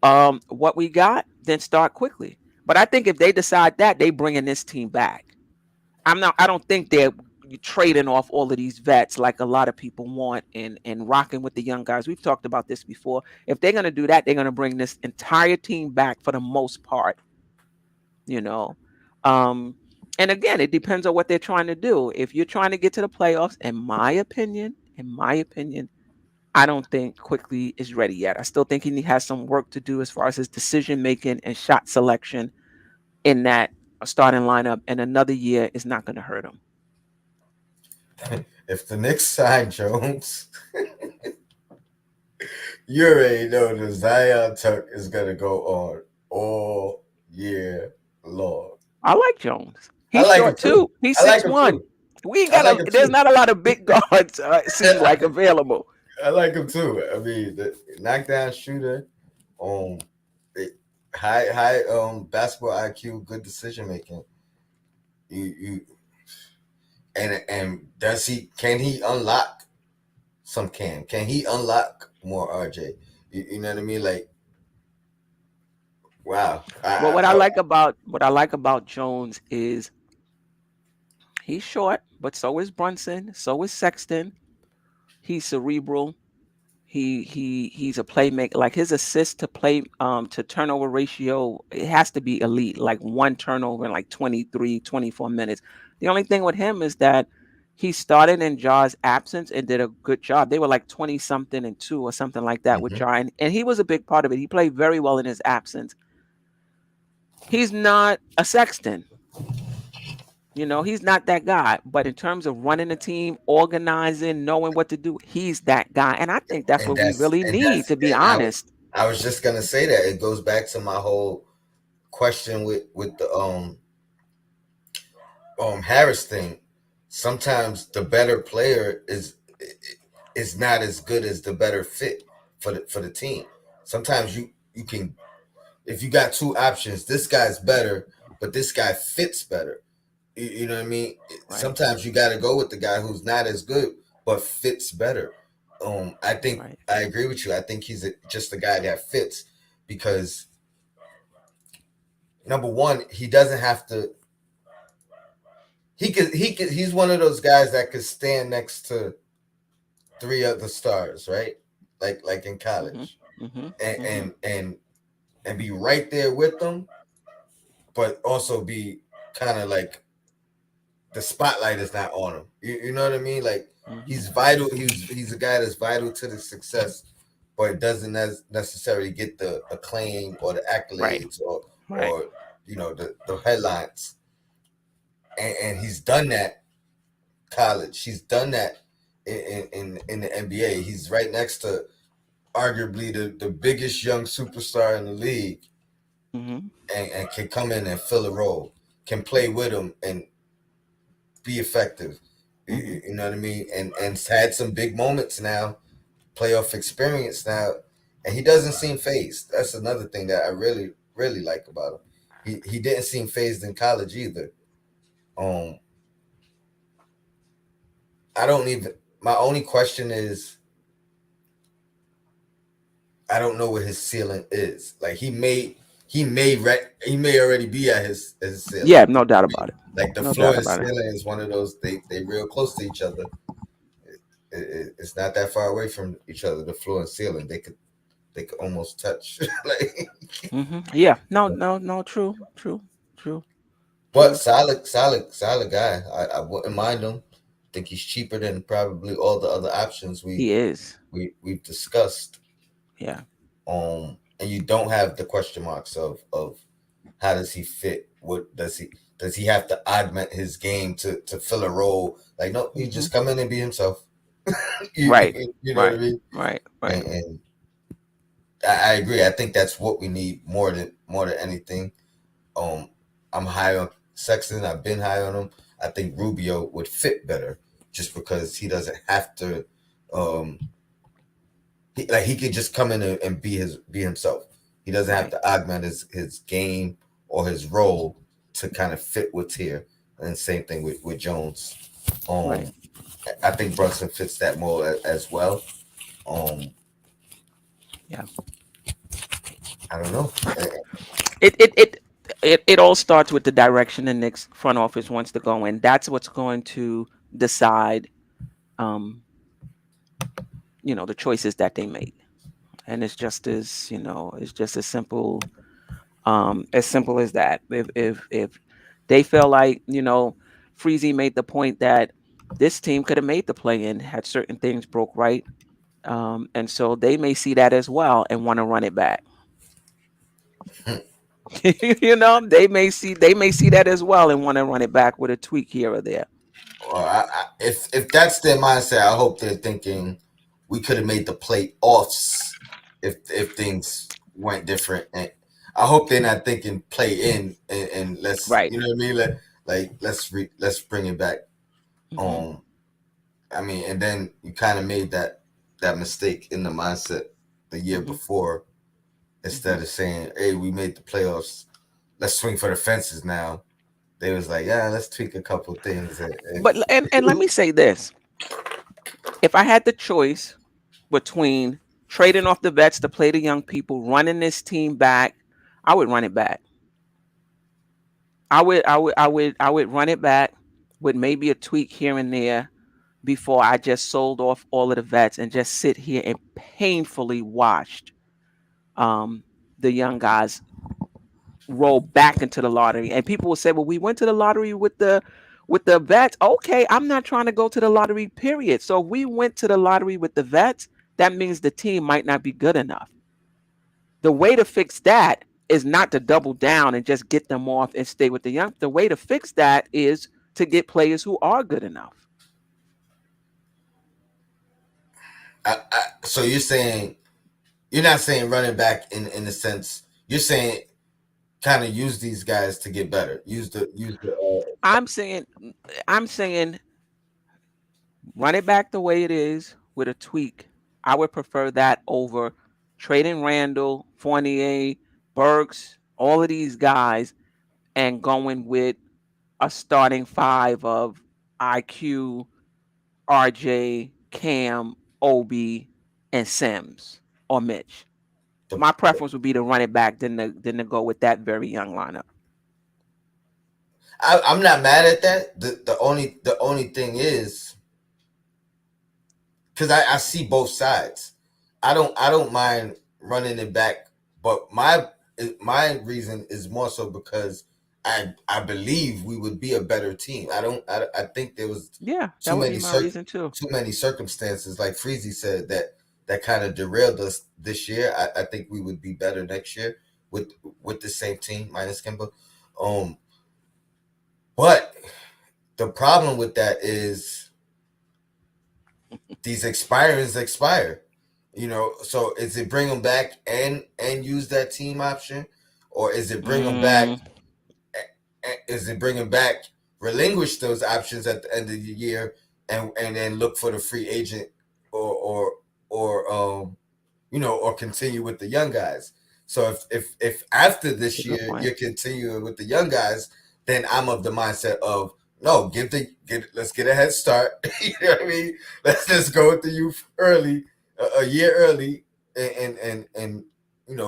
[SPEAKER 2] what we got, then start quickly. But I think if they decide that, they bringing this team back. I don't think they're trading off all of these vets like a lot of people want and rocking with the young guys. We've talked about this before. If they're going to do that, they're going to bring this entire team back for the most part, you know. Um and again, it depends on what they're trying to do. If you're trying to get to the playoffs, in my opinion, I don't think Quickly is ready yet. I still think he has some work to do as far as his decision making and shot selection in that starting lineup, and another year is not going to hurt him.
[SPEAKER 1] If the Knicks sign Jones, you already know the Zion Tuck is gonna go on all year long.
[SPEAKER 2] I like Jones.
[SPEAKER 1] I
[SPEAKER 2] He's
[SPEAKER 1] like him
[SPEAKER 2] short
[SPEAKER 1] too.
[SPEAKER 2] too. He's
[SPEAKER 1] I like
[SPEAKER 2] six
[SPEAKER 1] him
[SPEAKER 2] one.
[SPEAKER 1] too.
[SPEAKER 2] We
[SPEAKER 1] I
[SPEAKER 2] got
[SPEAKER 1] like
[SPEAKER 2] a.
[SPEAKER 1] him
[SPEAKER 2] There's
[SPEAKER 1] too.
[SPEAKER 2] not a lot of big guards. It seems like available.
[SPEAKER 1] I like him too. I mean, the knockdown shooter, um, high basketball IQ, good decision making. You and does he can he unlock some can he unlock more RJ? You know what I mean? Like wow,
[SPEAKER 2] Well, what I like about Jones is he's short, but so is Brunson. So is Sexton. He's cerebral. He's a playmaker. Like his assist to turnover ratio, it has to be elite. Like one turnover in like 23, 24 minutes. The only thing with him is that he started in Jaw's absence and did a good job. They were like 20 something and 2 or something like that with
[SPEAKER 1] mm-hmm.
[SPEAKER 2] Jaw, and he was a big part of it. He played very well in his absence. He's not a Sexton. He's not that guy. But in terms of running the team, organizing, knowing what to do, he's that guy. And I think that's what we really need, to be
[SPEAKER 1] and
[SPEAKER 2] honest.
[SPEAKER 1] I was just gonna say that it goes back to my whole question with the Harris thing. Sometimes the better player is not as good as the better fit for the team. Sometimes you can if you got two options, this guy's better, but this guy fits better. You know what I mean?
[SPEAKER 2] Right.
[SPEAKER 1] Sometimes you got to go with the guy who's not as good but fits better. I think
[SPEAKER 2] Right.
[SPEAKER 1] I agree with you. I think he's just a guy that fits because number one, he doesn't have to. He's one of those guys that could stand next to three other stars, right? Like in
[SPEAKER 2] Mhm.
[SPEAKER 1] college,
[SPEAKER 2] Mhm.
[SPEAKER 1] and
[SPEAKER 2] Mhm.
[SPEAKER 1] and and and be right there with them, but also be kind of like the spotlight is not on him. You know what I mean? Like
[SPEAKER 2] Mhm.
[SPEAKER 1] he's vital. He's a guy that's vital to the success, but doesn't necessarily get the acclaim or the
[SPEAKER 2] Right.
[SPEAKER 1] accolades
[SPEAKER 2] Right.
[SPEAKER 1] or the headlines. And he's done that college. He's done that in the NBA. He's right next to arguably the biggest young superstar in the league,
[SPEAKER 2] Mhm.
[SPEAKER 1] and can come in and fill a role, can play with him and be effective.
[SPEAKER 2] Mhm.
[SPEAKER 1] You know what I mean? And had some big moments now, playoff experience now, and he doesn't seem phased. That's another thing that I really like about him. He didn't seem phased in college either. Um, I don't even. My only question is, I don't know what his ceiling is. Like he may already be at his ceiling.
[SPEAKER 2] Yeah, no doubt about it.
[SPEAKER 1] Like the
[SPEAKER 2] No
[SPEAKER 1] floor
[SPEAKER 2] doubt
[SPEAKER 1] and
[SPEAKER 2] about it.
[SPEAKER 1] ceiling is one of those they real close to each other. It's not that far away from each other. The floor and ceiling they could almost touch. Like,
[SPEAKER 2] Yeah. No, no, no, true. True. True.
[SPEAKER 1] but
[SPEAKER 2] True.
[SPEAKER 1] solid guy. I wouldn't mind him. Think he's cheaper than probably all the other options
[SPEAKER 2] He is.
[SPEAKER 1] we've discussed.
[SPEAKER 2] Yeah.
[SPEAKER 1] And you don't have the question marks of how does he fit? What does he have to augment his game to fill a role? Like no, he
[SPEAKER 2] Mhm.
[SPEAKER 1] just come in and be himself.
[SPEAKER 2] Right.
[SPEAKER 1] You know what I
[SPEAKER 2] Right.
[SPEAKER 1] mean?
[SPEAKER 2] Right. Right.
[SPEAKER 1] And I agree. I think that's what we need more than anything. Um, I'm high on Sexton. I've been high on him. I think Rubio would fit better just because he doesn't have to. Um, he could just come in and be himself. He doesn't have
[SPEAKER 2] Right.
[SPEAKER 1] to augment his game or his role to kind of fit what's here. And same thing with Jones.
[SPEAKER 2] Right.
[SPEAKER 1] Um, I think Brunson fits that mold as well. Um,
[SPEAKER 2] Yeah.
[SPEAKER 1] I don't know.
[SPEAKER 2] It it it it all starts with the direction the Knicks front office wants to go in. That's what's going to decide um, the choices that they make. And it's just it's just as simple as that. If they feel like, Freezy made the point that this team could have made the play in had certain things broke right. And so they may see that as well and want to run it back. They may see that as well and want to run it back with a tweak here or there.
[SPEAKER 1] Well, if that's their mindset, I hope they're thinking we could have made the playoffs if things went different. And I hope they're not thinking play in and let's
[SPEAKER 2] Right.
[SPEAKER 1] you know what I mean. Let's bring it back.
[SPEAKER 2] Hmm.
[SPEAKER 1] Um, I mean, and then you kind of made that mistake in the mindset the year
[SPEAKER 2] Hmm.
[SPEAKER 1] before
[SPEAKER 2] Hmm.
[SPEAKER 1] instead of saying, "Hey, we made the playoffs. Let's swing for the fences now." They was like, "Yeah, let's tweak a couple things."
[SPEAKER 2] But let me say this: if I had the choice between trading off the vets to play the young people, running this team back, I would run it back. I would run it back with maybe a tweak here and there before I just sold off all of the vets and just sit here and painfully watched um, the young guys roll back into the lottery. And people will say, "Well, we went to the lottery with the vets." Okay, I'm not trying to go to the lottery. Period. So if we went to the lottery with the vets, that means the team might not be good enough. The way to fix that is not to double down and just get them off and stay with the young. The way to fix that is to get players who are good enough.
[SPEAKER 1] So you're not saying running back in the sense you're saying kind of use these guys to get better. Use the.
[SPEAKER 2] I'm saying, I'm saying, run it back the way it is with a tweak. I would prefer that over trading Randle, Fournier, Burks, all of these guys, and going with a starting five of IQ, RJ, Cam, Obi, and Sims or Mitch.
[SPEAKER 1] The,
[SPEAKER 2] My preference would be to run it back than to go with that very young lineup.
[SPEAKER 1] I'm not mad at that. The only thing is because I see both sides. I don't mind running it back, but my reason is more so because I believe we would be a better team. I think there was
[SPEAKER 2] Yeah, that
[SPEAKER 1] too
[SPEAKER 2] would be
[SPEAKER 1] many
[SPEAKER 2] my reason too.
[SPEAKER 1] too many circumstances, like Freezy said, that kind of derailed us this year. I think we would be better next year with the same team minus Kimba. Um, but the problem with that is these expirers expire. So is it bring them back and use that team option, or is it bring them back?
[SPEAKER 2] Mm,
[SPEAKER 1] Is it bring them back? Relinquish those options at the end of the year and then look for the free agent, or continue with the young guys. So if after
[SPEAKER 2] that's a
[SPEAKER 1] this
[SPEAKER 2] good
[SPEAKER 1] year
[SPEAKER 2] point.
[SPEAKER 1] you're continuing with the young guys, then I'm of the mindset of no, let's get a head start. You know what I mean? Let's just go with the youth early, a year early, and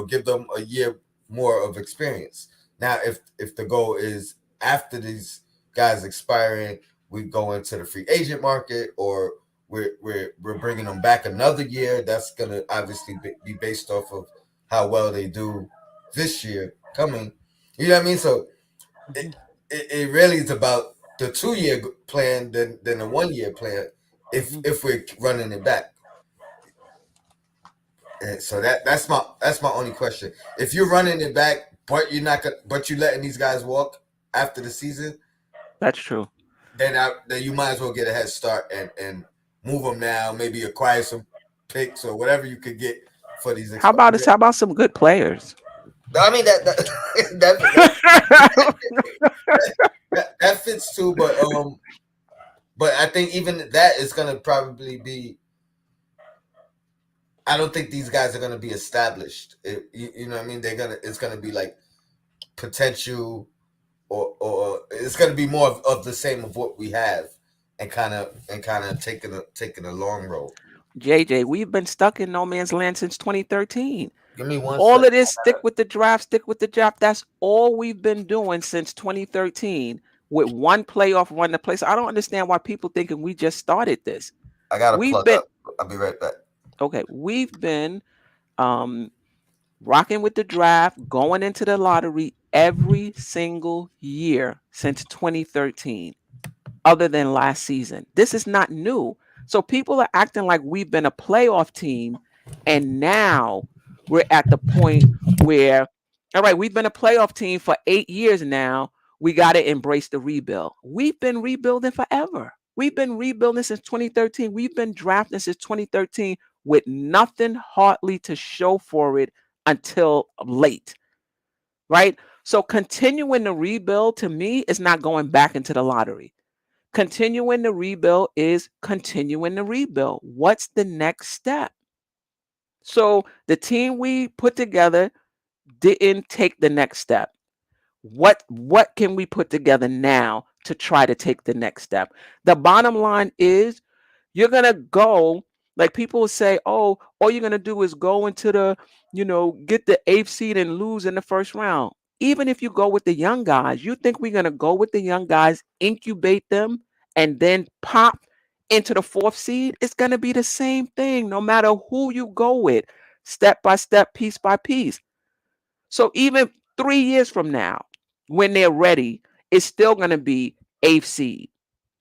[SPEAKER 1] give them a year more of experience. Now, if the goal is after these guys expiring, we go into the free agent market, or we're bringing them back another year. That's gonna obviously be based off of how well they do this year coming. You know what I mean? So
[SPEAKER 2] Hmm.
[SPEAKER 1] it really is about the 2 year plan than the 1 year plan. If
[SPEAKER 2] Hmm.
[SPEAKER 1] if we're running it back, and so that's my only question. If you're running it back, but you're letting these guys walk after the season,
[SPEAKER 2] That's true.
[SPEAKER 1] then you might as well get a head start and move them now. Maybe acquire some picks or whatever you could get for these
[SPEAKER 2] How about this?
[SPEAKER 1] expired.
[SPEAKER 2] How about some good players?
[SPEAKER 1] I mean that fits too, but I think even that is gonna probably be. I don't think these guys are gonna be established. You know what I mean? It's gonna be like potential, or it's gonna be more of the same of what we have, and kind of taking a long road.
[SPEAKER 2] JJ, we've been stuck in no man's land since 2013.
[SPEAKER 1] Give me one
[SPEAKER 2] All
[SPEAKER 1] second.
[SPEAKER 2] of this stick with the draft, stick with the draft. That's all we've been doing since 2013 with one playoff run to place. I don't understand why people thinking we just started this.
[SPEAKER 1] I gotta
[SPEAKER 2] We've
[SPEAKER 1] plug
[SPEAKER 2] been
[SPEAKER 1] up. I'll be right back.
[SPEAKER 2] okay, we've been um rocking with the draft, going into the lottery every single year since 2013, other than last season. This is not new. So people are acting like we've been a playoff team, and now we're at the point where, all right, we've been a playoff team for 8 years now. We got to embrace the rebuild. We've been rebuilding forever. We've been rebuilding since 2013. We've been drafting since 2013 with nothing hardly to show for it until late, right? So continuing the rebuild to me is not going back into the lottery. Continuing the rebuild is continuing the rebuild. What's the next step? So the team we put together didn't take the next step. What can we put together now to try to take the next step? The bottom line is you're gonna go, like people say, oh, all you're gonna do is go into get the eighth seed and lose in the first round. Even if you go with the young guys, you think we're gonna go with the young guys, incubate them, and then pop into the fourth seed? It's gonna be the same thing, no matter who you go with, step by step, piece by piece. So even 3 years from now, when they're ready, it's still gonna be eighth seed,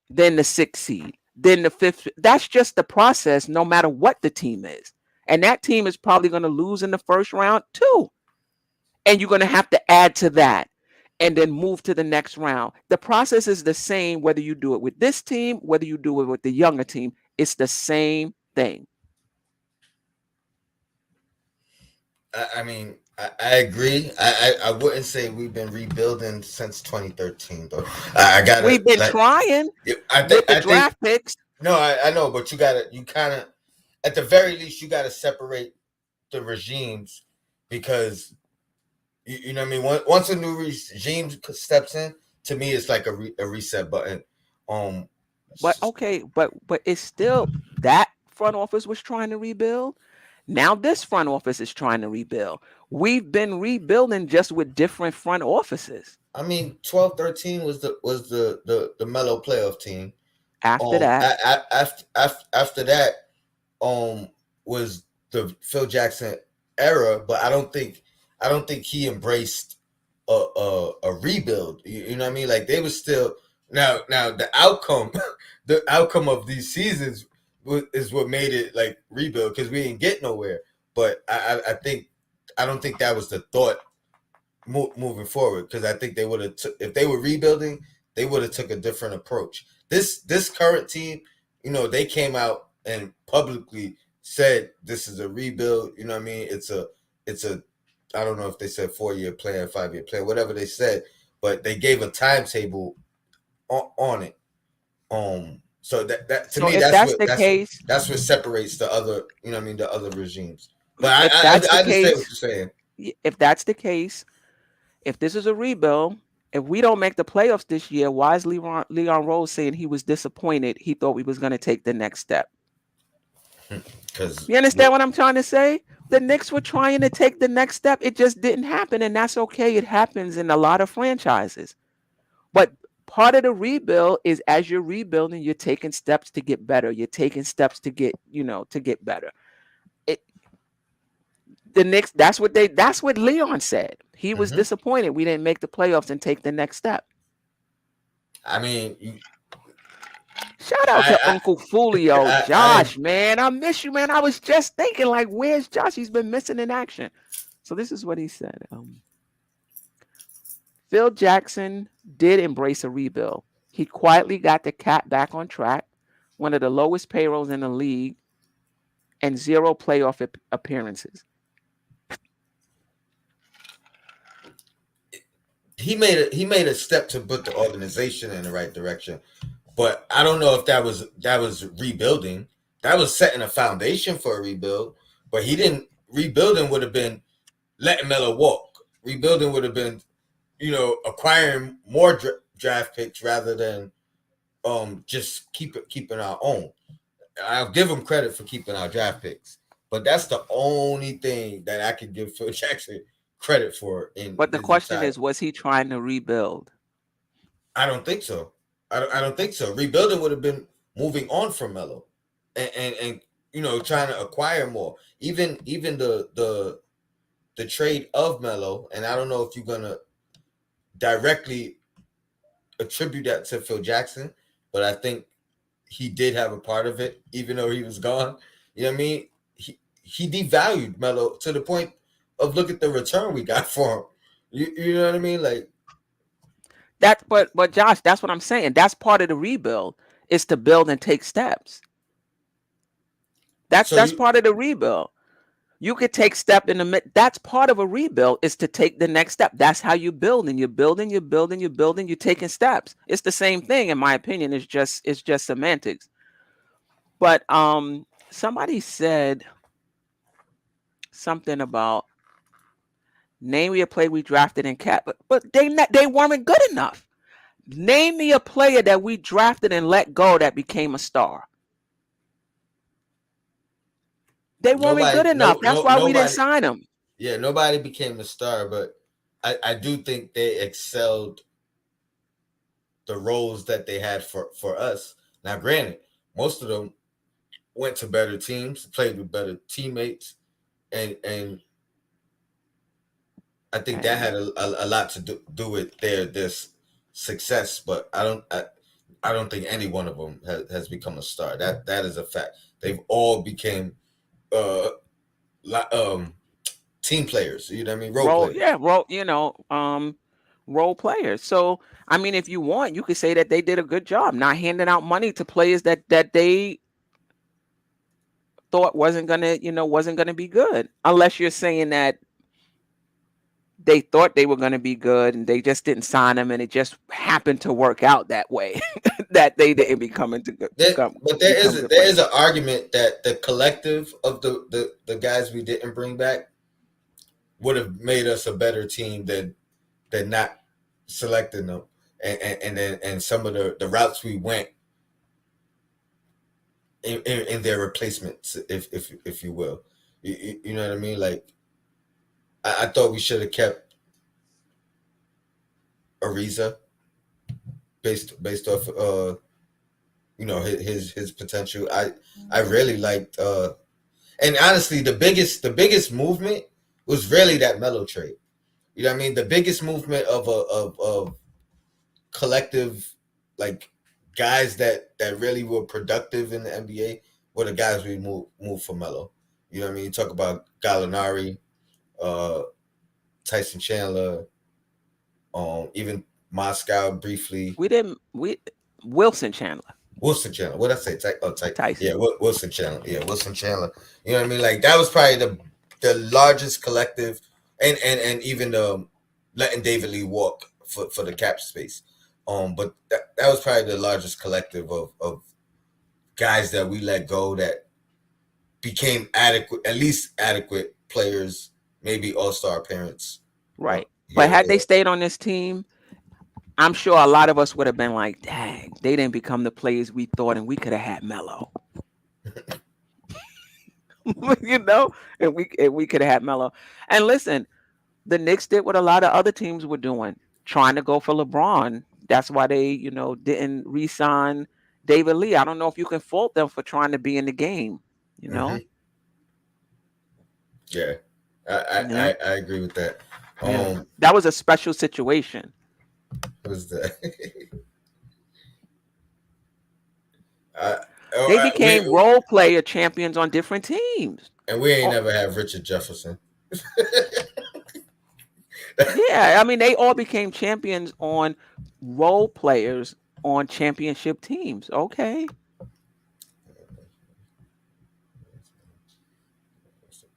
[SPEAKER 2] then the sixth seed, then the fifth. That's just the process, no matter what the team is. And that team is probably going to lose in the first round too. And you're going to have to add to that and then move to the next round. The process is the same whether you do it with this team, whether you do it with the younger team. It's the same thing.
[SPEAKER 1] I mean, I agree. I wouldn't say we've been rebuilding since 2013, though. I gotta
[SPEAKER 2] We've been
[SPEAKER 1] like.
[SPEAKER 2] trying
[SPEAKER 1] I think.
[SPEAKER 2] with the
[SPEAKER 1] I think.
[SPEAKER 2] draft picks.
[SPEAKER 1] No, I know, but you kind of, at the very least, you gotta separate the regimes, because You know what I mean? Once a new regime steps in, to me, it's like a reset button. Um,
[SPEAKER 2] But okay, but it's still that front office was trying to rebuild. Now this front office is trying to rebuild. We've been rebuilding just with different front offices.
[SPEAKER 1] I mean, 12-13 was the Melo playoff team.
[SPEAKER 2] After that,
[SPEAKER 1] After that, um, was the Phil Jackson era, but I don't think he embraced a rebuild. You know what I mean? Like they were still now the outcome, the outcome of these seasons is what made it like rebuild because we didn't get nowhere. But I don't think that was the thought moving forward because I think they would have if they were rebuilding, they would have took a different approach. This current team, they came out and publicly said this is a rebuild. You know what I mean? It's a I don't know if they said 4-year plan, 5-year plan, whatever they said, but they gave a timetable on it. So that to
[SPEAKER 2] so
[SPEAKER 1] me
[SPEAKER 2] if
[SPEAKER 1] that's
[SPEAKER 2] that's
[SPEAKER 1] what
[SPEAKER 2] the
[SPEAKER 1] that's
[SPEAKER 2] case,
[SPEAKER 1] that's what separates the other, the other regimes. But I
[SPEAKER 2] if
[SPEAKER 1] I,
[SPEAKER 2] that's the
[SPEAKER 1] I understand what
[SPEAKER 2] case,
[SPEAKER 1] you're saying.
[SPEAKER 2] if that's the case, if this is a rebuild, if we don't make the playoffs this year, why is Leon Rose saying he was disappointed? He thought we was going to take the next step.
[SPEAKER 1] Because
[SPEAKER 2] You understand what I'm trying to say? The Knicks were trying to take the next step. It just didn't happen, and that's okay. It happens in a lot of franchises. But part of the rebuild is as you're rebuilding, you're taking steps to get better. You're taking steps to get better. It, the Knicks, that's what Leon said. He was disappointed we didn't make the playoffs and take the next step.
[SPEAKER 1] I mean,
[SPEAKER 2] Shout out to
[SPEAKER 1] I
[SPEAKER 2] Uncle Fulio,
[SPEAKER 1] I
[SPEAKER 2] Josh, man. I miss you, man. I was just thinking, like, where's Josh? He's been missing in action. So this is what he said. Phil Jackson did embrace a rebuild. He quietly got the cat back on track, one of the lowest payrolls in the league, and zero playoff appearances.
[SPEAKER 1] he made a step to put the organization in the right direction, but I don't know if that was rebuilding. That was setting a foundation for a rebuild, but he didn't. Rebuilding would have been letting Melo walk. Rebuilding would have been, acquiring more draft picks rather than just keeping our own. I'll give him credit for keeping our draft picks, but that's the only thing that I can give Phil Jackson credit for in
[SPEAKER 2] But the
[SPEAKER 1] his
[SPEAKER 2] question
[SPEAKER 1] entire.
[SPEAKER 2] is, was he trying to rebuild?
[SPEAKER 1] I don't think so. I don't think so. Rebuilding would have been moving on from Melo, and trying to acquire more. Even the trade of Melo, and I don't know if you're gonna directly attribute that to Phil Jackson, but I think he did have a part of it, even though he was gone. You know what I mean? He devalued Melo to the point of look at the return we got for him. You know what I mean? Like
[SPEAKER 2] But Josh, that's what I'm saying. That's part of the rebuild is to build and take steps. That's
[SPEAKER 1] so
[SPEAKER 2] that's
[SPEAKER 1] you
[SPEAKER 2] part of the rebuild. You could take step in the mid. That's part of a rebuild is to take the next step. That's how you build, and you're building, you're building, you're building, you're taking steps. It's the same thing, in my opinion. It's just semantics. But somebody said something about name me a player we drafted in cat, but they weren't good enough. Name me a player that we drafted and let go that became a star. They weren't
[SPEAKER 1] nobody
[SPEAKER 2] good enough.
[SPEAKER 1] no
[SPEAKER 2] That's
[SPEAKER 1] no
[SPEAKER 2] why we didn't
[SPEAKER 1] nobody
[SPEAKER 2] sign them.
[SPEAKER 1] yeah, nobody became a star, but I do think they excelled the roles that they had for us. Now, granted, most of them went to better teams, played with better teammates, and I think that
[SPEAKER 2] And
[SPEAKER 1] had a lot to do with their success. But I don't think any one of them has become a star. That is a fact. They've all became uh um team players. You know what I mean? Role
[SPEAKER 2] role,
[SPEAKER 1] players.
[SPEAKER 2] yeah, role players. So I mean, if you want, you could say that they did a good job not handing out money to players that they thought wasn't gonna be good. Unless you're saying that they thought they were gonna be good and they just didn't sign them, and it just happened to work out that way that they didn't
[SPEAKER 1] But
[SPEAKER 2] become good
[SPEAKER 1] there is
[SPEAKER 2] players.
[SPEAKER 1] an argument that the collective of the guys we didn't bring back would have made us a better team than not selecting them, and some of the routes we went in their replacements, if you will, you know what I mean? Like I thought we should have kept Ariza based off his potential. I really liked and honestly the biggest movement was really that Melo trade. You know what I mean? The biggest movement of collective, like, guys that really were productive in the NBA were the guys we moved for Melo. You know what I mean? You talk about Gallinari, uh, Tyson Chandler, even Moscow briefly.
[SPEAKER 2] We didn't. We Wilson Chandler,
[SPEAKER 1] Wilson Chandler. What did I say?
[SPEAKER 2] Tyson.
[SPEAKER 1] Yeah, Wilson Chandler. Yeah, Wilson Chandler. You know what I mean? Like that was probably the largest collective, and even letting David Lee walk for the cap space. But that was probably the largest collective of guys that we let go that became adequate, at least adequate players, maybe all-star appearance.
[SPEAKER 2] Right.
[SPEAKER 1] Here
[SPEAKER 2] But
[SPEAKER 1] and
[SPEAKER 2] had they
[SPEAKER 1] there.
[SPEAKER 2] stayed on this team, I'm sure a lot of us would have been like, dang, they didn't become the players we thought, and we could have had Melo. you know, and we could have had Melo. And listen, the Knicks did what a lot of other teams were doing, trying to go for LeBron. That's why they, didn't re-sign David Lee. I don't know if you can fault them for trying to be in the game, you
[SPEAKER 1] Mm-hmm.
[SPEAKER 2] know?
[SPEAKER 1] Yeah, I,
[SPEAKER 2] Yeah.
[SPEAKER 1] I I agree with that.
[SPEAKER 2] Yeah.
[SPEAKER 1] Um,
[SPEAKER 2] That was a special situation.
[SPEAKER 1] what was that? I,
[SPEAKER 2] They
[SPEAKER 1] oh,
[SPEAKER 2] became role player champions on different teams.
[SPEAKER 1] and we ain't
[SPEAKER 2] Oh,
[SPEAKER 1] never have Richard Jefferson.
[SPEAKER 2] yeah, I mean, they all became champions on role players on championship teams. Okay.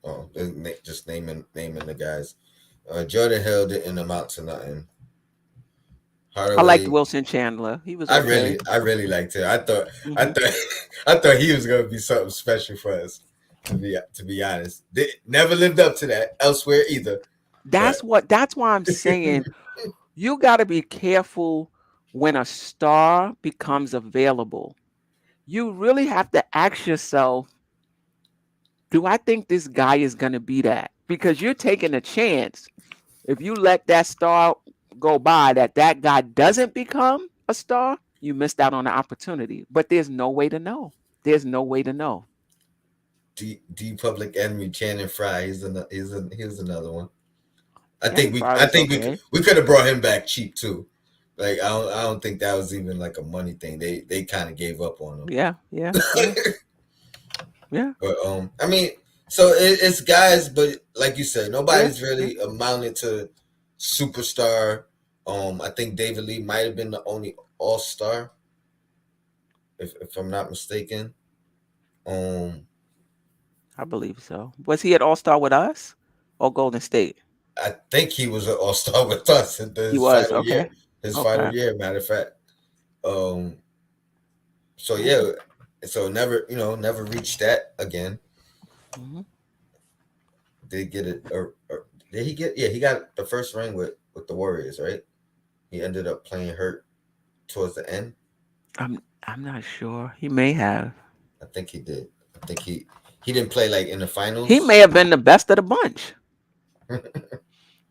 [SPEAKER 1] Oh, just naming the guys. Jordan Hill didn't amount to nothing.
[SPEAKER 2] I liked
[SPEAKER 1] Hardaway,
[SPEAKER 2] Wilson Chandler. He was
[SPEAKER 1] I
[SPEAKER 2] okay.
[SPEAKER 1] really, I really liked him. I
[SPEAKER 2] Hmm.
[SPEAKER 1] thought, I thought he was gonna be something special for us. To be honest, they never lived up to that elsewhere either. But
[SPEAKER 2] That's why I'm saying you got to be careful when a star becomes available. You really have to ask yourself, do I think this guy is going to be that? Because you're taking a chance. If you let that star go by, that guy doesn't become a star, you missed out on the opportunity. But there's no way to know. There's no way to know.
[SPEAKER 1] D Public Enemy Channing Frye, he's another one. I think
[SPEAKER 2] Cannon
[SPEAKER 1] we
[SPEAKER 2] Fire
[SPEAKER 1] I
[SPEAKER 2] was
[SPEAKER 1] think
[SPEAKER 2] okay.
[SPEAKER 1] we could have brought him back cheap too. Like I don't think that was even like a money thing. They kind of gave up on him.
[SPEAKER 2] Yeah, yeah, yeah, yeah,
[SPEAKER 1] But I mean, so it's guys, but like you said,
[SPEAKER 2] yeah,
[SPEAKER 1] nobody's
[SPEAKER 2] yeah.
[SPEAKER 1] really amounted to superstar. I think David Lee might have been the only All Star, if I'm not mistaken. Um,
[SPEAKER 2] I believe so. Was he at All Star with us or Golden State?
[SPEAKER 1] I think he was an All Star with us in
[SPEAKER 2] He
[SPEAKER 1] his
[SPEAKER 2] was.
[SPEAKER 1] final
[SPEAKER 2] Okay.
[SPEAKER 1] year. His final
[SPEAKER 2] Okay.
[SPEAKER 1] year, matter of fact. Um, so
[SPEAKER 2] Okay.
[SPEAKER 1] yeah, so never reached that again.
[SPEAKER 2] Hmm.
[SPEAKER 1] Did get it? Or did he get? Yeah, he got the first ring with the Warriors, right? He ended up playing hurt towards the end.
[SPEAKER 2] I'm not sure. He may have.
[SPEAKER 1] I think he did. I think he didn't play like in the
[SPEAKER 2] He
[SPEAKER 1] finals.
[SPEAKER 2] may have been the best of the bunch.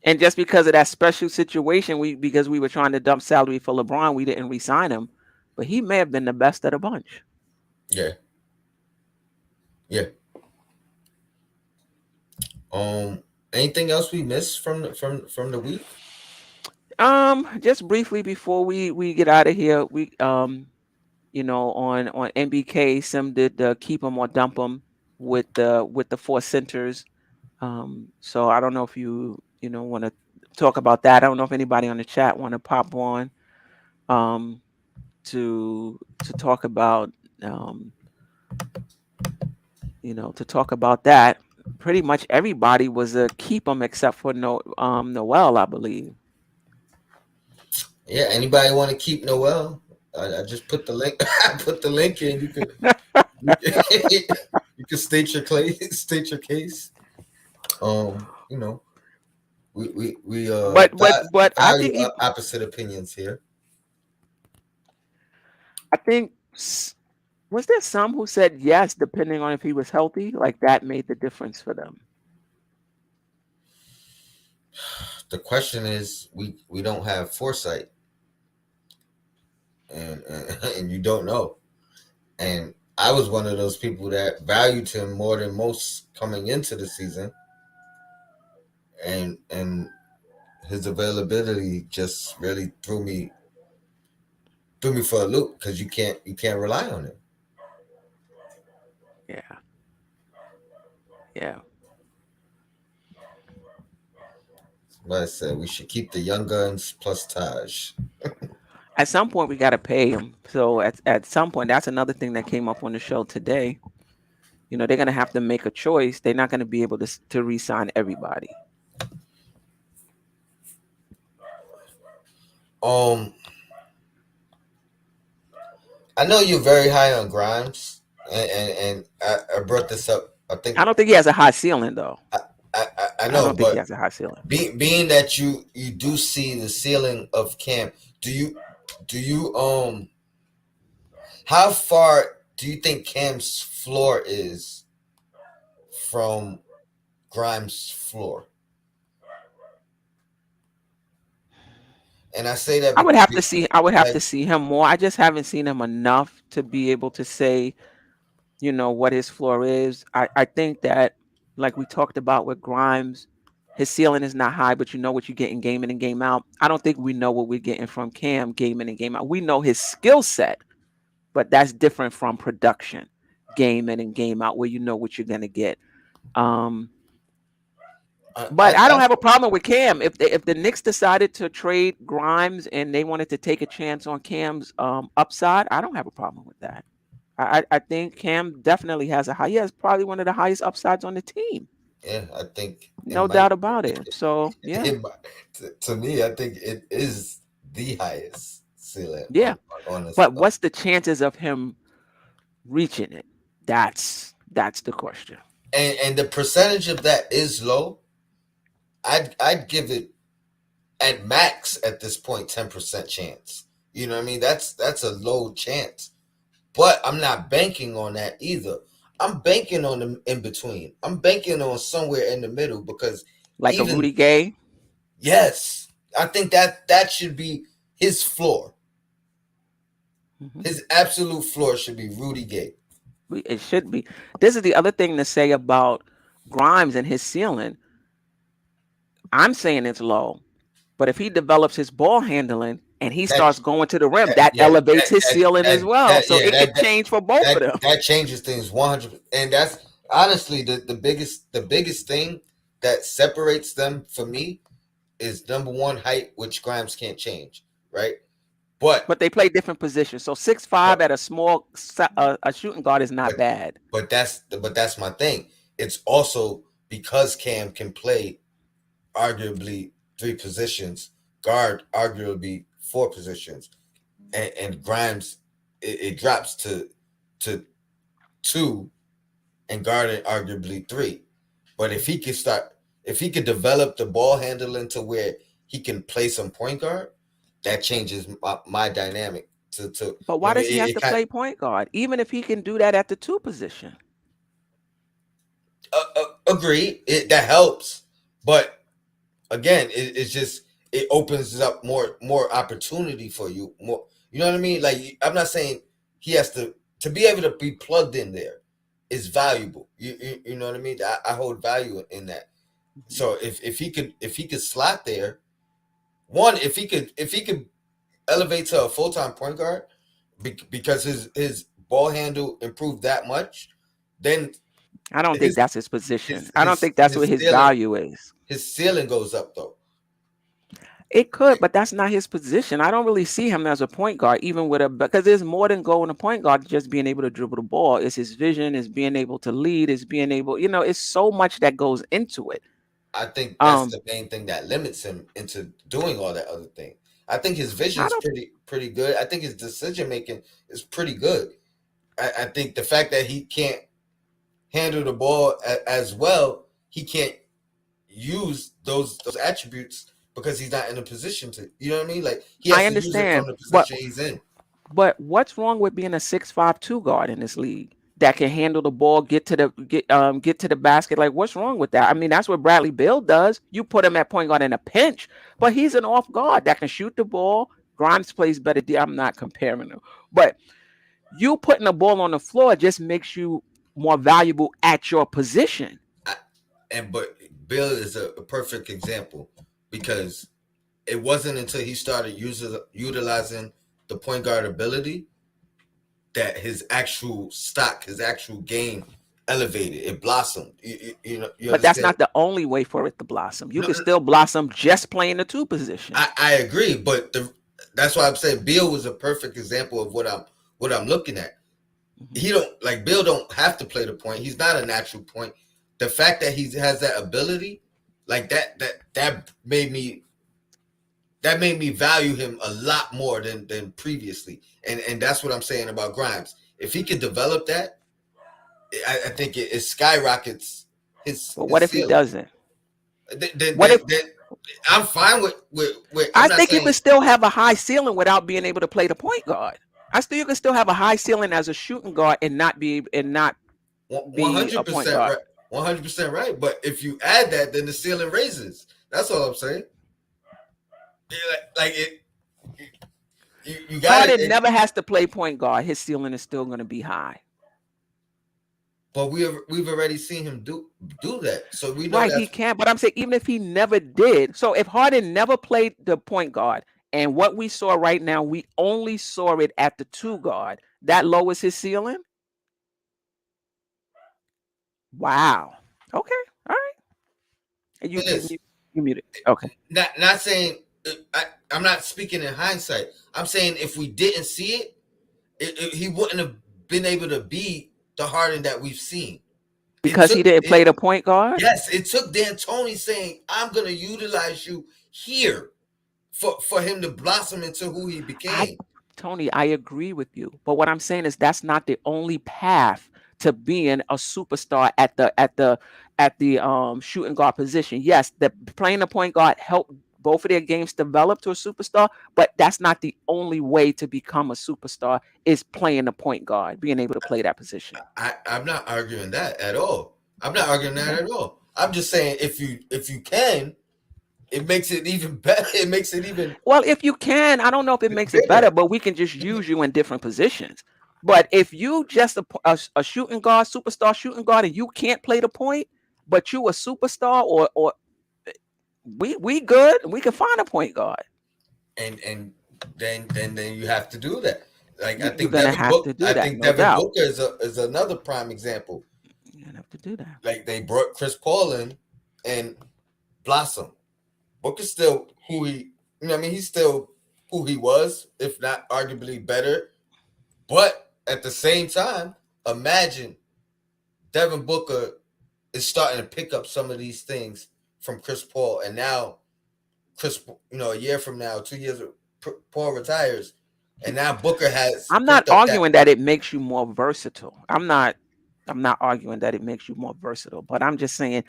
[SPEAKER 2] And just because of that special situation, because we were trying to dump salary for LeBron, we didn't re-sign him. But he may have been the best of the bunch.
[SPEAKER 1] Yeah, yeah. Anything else we missed from the week?
[SPEAKER 2] Just briefly before we get out of here, we on NBK, Sim did the keep him or dump him with the four centers. So I don't know if you want to talk about that. I don't know if anybody on the chat want to pop on um to talk about um that. Pretty much everybody was a keep him except for Noel, I believe.
[SPEAKER 1] Yeah. Anybody want to keep Noel? I just put the link. I put the link in. You can, you can state your case. State your case. You know. we
[SPEAKER 2] but I
[SPEAKER 1] value
[SPEAKER 2] think he,
[SPEAKER 1] opposite opinions here.
[SPEAKER 2] I think was there some who said yes, depending on if he was healthy, like that made the difference for them.
[SPEAKER 1] The question is, we don't have foresight, and you don't know. And I was one of those people that valued him more than most coming into the season, and his availability just really threw me for a loop because you can't rely on him.
[SPEAKER 2] Yeah, yeah.
[SPEAKER 1] Like I said, we should keep the young guns plus Taj.
[SPEAKER 2] At some point, we got to pay him. So at some point, that's another thing that came up on the show today. They're gonna have to make a choice. They're not gonna be able to re-sign everybody.
[SPEAKER 1] Um, I know you're very high on Grimes, and I brought this up. I think
[SPEAKER 2] I don't think he has a high ceiling, though.
[SPEAKER 1] I
[SPEAKER 2] I
[SPEAKER 1] know,
[SPEAKER 2] don't think he
[SPEAKER 1] but
[SPEAKER 2] has a high ceiling.
[SPEAKER 1] being that you do see the ceiling of Cam, do you how far do you think Cam's floor is from Grimes' floor? And I say that
[SPEAKER 2] I would have to
[SPEAKER 1] because,
[SPEAKER 2] see. I would have
[SPEAKER 1] like,
[SPEAKER 2] to see him more. I just haven't seen him enough to be able to say, what his floor is. I think that, like we talked about with Grimes, his ceiling is not high, but you know what you get in game in and game out. I don't think we know what we're getting from Cam game in and game out. We know his skill set, but that's different from production, game in and game out, where you know what you're gonna get. Um, but I don't
[SPEAKER 1] I
[SPEAKER 2] have a problem with Cam. If the Knicks decided to trade Grimes and they wanted to take a chance on Cam's upside, I don't have a problem with that. I think Cam definitely has a high. He has probably one of the highest upsides on the team,
[SPEAKER 1] yeah, I think it
[SPEAKER 2] no
[SPEAKER 1] might.
[SPEAKER 2] doubt about it. So yeah,
[SPEAKER 1] It might to me, I think it is the highest ceiling
[SPEAKER 2] yeah.
[SPEAKER 1] on this.
[SPEAKER 2] But what's the chances of him reaching it? That's the question.
[SPEAKER 1] And the percentage of that is low. I'd give it at max at this point 10% chance. You know what I mean? That's a low chance. But I'm not banking on that either. I'm banking on the in between. I'm banking on somewhere in the middle because
[SPEAKER 2] Like a
[SPEAKER 1] even
[SPEAKER 2] Rudy Gay.
[SPEAKER 1] yes, I think that should be his floor.
[SPEAKER 2] Mhm.
[SPEAKER 1] His absolute floor should be Rudy Gay.
[SPEAKER 2] It should be. This is the other thing to say about Grimes and his ceiling. I'm saying it's low, but if he develops his ball handling and he
[SPEAKER 1] That,
[SPEAKER 2] starts going to the rim,
[SPEAKER 1] that
[SPEAKER 2] that
[SPEAKER 1] yeah,
[SPEAKER 2] elevates his ceiling as well. So
[SPEAKER 1] yeah,
[SPEAKER 2] it could change for both of them.
[SPEAKER 1] that changes things 100. And that's honestly the biggest thing that separates them for me is number one, height, which Grimes can't change, right? But
[SPEAKER 2] But they play different positions. So 6'5"
[SPEAKER 1] but
[SPEAKER 2] at a small a shooting guard is not
[SPEAKER 1] but
[SPEAKER 2] bad.
[SPEAKER 1] but that's my thing. It's also because Cam can play arguably three positions, guard arguably four positions, and Grimes it drops to two, and guarding arguably three. But if he could develop the ball handling to where he can play some point guard, that changes my dynamic. To
[SPEAKER 2] But
[SPEAKER 1] I
[SPEAKER 2] why
[SPEAKER 1] mean,
[SPEAKER 2] does he have to
[SPEAKER 1] kind
[SPEAKER 2] play point guard? Even if he can do that at the two position.
[SPEAKER 1] agreed. That helps, but again, it's just it opens up more opportunity for you. More, you know what I mean? Like I'm not saying he has to be able to be plugged in there is valuable. You know what I mean? I hold value in that.
[SPEAKER 2] Mhm.
[SPEAKER 1] So if he could slot there, one if he could elevate to a full time point guard because his ball handle improved that much, then
[SPEAKER 2] I don't think
[SPEAKER 1] his
[SPEAKER 2] that's his position.
[SPEAKER 1] his
[SPEAKER 2] I don't
[SPEAKER 1] his
[SPEAKER 2] think that's what
[SPEAKER 1] his
[SPEAKER 2] his
[SPEAKER 1] ceiling
[SPEAKER 2] value is.
[SPEAKER 1] his ceiling goes up though.
[SPEAKER 2] It could, but that's not his position. I don't really see him as a point guard, even with because there's more than going a point guard, just being able to dribble the ball. It's his vision, it's being able to lead, it's being able, it's so much that goes into it.
[SPEAKER 1] I think that's
[SPEAKER 2] Um,
[SPEAKER 1] the main thing that limits him into doing all that other thing. I think his
[SPEAKER 2] I
[SPEAKER 1] vision's
[SPEAKER 2] don't
[SPEAKER 1] pretty good. I think his decision making is pretty good. I think the fact that he can't handle the ball as well, he can't use those attributes because he's not in a position to. You know what I mean? Like he
[SPEAKER 2] I
[SPEAKER 1] has to use it from
[SPEAKER 2] understand,
[SPEAKER 1] the position he's in.
[SPEAKER 2] but what's wrong with being a 6'5" guard in this league that can handle the ball, get to the basket? Like, what's wrong with that? I mean, that's what Bradley Beal does. You put him at point guard in a pinch, but he's an off guard that can shoot the ball. Grimes plays better. I'm not comparing them, but you putting the ball on the floor just makes you more valuable at your position.
[SPEAKER 1] But Bill is a perfect example because it wasn't until he started utilizing the point guard ability that his actual stock, his actual game elevated. It blossomed. You know,
[SPEAKER 2] but that's not the only way for it to blossom. You can still blossom just playing the two position.
[SPEAKER 1] I agree, but that's why I'm saying Bill was a perfect example of what I'm looking at. He don't like Bill don't have to play the point. He's not a natural point. The fact that he has that ability, like that made me value him a lot more than previously. And that's what I'm saying about Grimes. If he could develop that, I think it skyrockets his.
[SPEAKER 2] But what if he doesn't?
[SPEAKER 1] Then I'm fine with.
[SPEAKER 2] I think you can still have a high ceiling without being able to play the point guard. You can still have a high ceiling as a shooting guard and not be
[SPEAKER 1] 100% right. 100% right. But if you add that, then the ceiling raises. That's all I'm saying. Like it. You got
[SPEAKER 2] it. Never has to play point guard. His ceiling is still going to be high.
[SPEAKER 1] But we've already seen him do that, so we know
[SPEAKER 2] right. He can, but I'm saying even if he never did. So if Harden never played the point guard, and what we saw right now, we only saw it at the 2 guard. That lowers his ceiling. Wow. Okay. All right. And you muted. Okay.
[SPEAKER 1] Not saying. I'm not speaking in hindsight. I'm saying if we didn't see it, he wouldn't have been able to be the Harden that we've seen.
[SPEAKER 2] Because he didn't play the point guard?
[SPEAKER 1] Yes, it took D'Antoni saying, I'm going to utilize you here for him to blossom into who he became.
[SPEAKER 2] Tony, I agree with you. But what I'm saying is that's not the only path to being a superstar at the shooting guard position. Yes, playing the point guard helped both of their games develop to a superstar, but that's not the only way to become a superstar is playing the point guard, being able to play that position.
[SPEAKER 1] I'm not arguing that at all. I'm not arguing that at all. I'm just saying if you can, it makes it even better. It makes it even
[SPEAKER 2] well. If you can, I don't know if it makes it better, but we can just use you in different positions. But if you just a shooting guard, superstar shooting guard, and you can't play the point, but you a superstar or we good. We can find a point guard.
[SPEAKER 1] And then you have to do that. Like I think
[SPEAKER 2] Devin
[SPEAKER 1] Booker is another prime example.
[SPEAKER 2] You're gonna have to do that.
[SPEAKER 1] Like they brought Chris Paul in and blossom. Booker's still who he. You know what I mean? He's still who he was, if not arguably better. But at the same time, imagine Devin Booker is starting to pick up some of these things from Chris Paul, and now a year from now, 2 years, Paul retires, and now Booker has.
[SPEAKER 2] I'm not arguing that it makes you more versatile. I'm not arguing that it makes you more versatile, but I'm just saying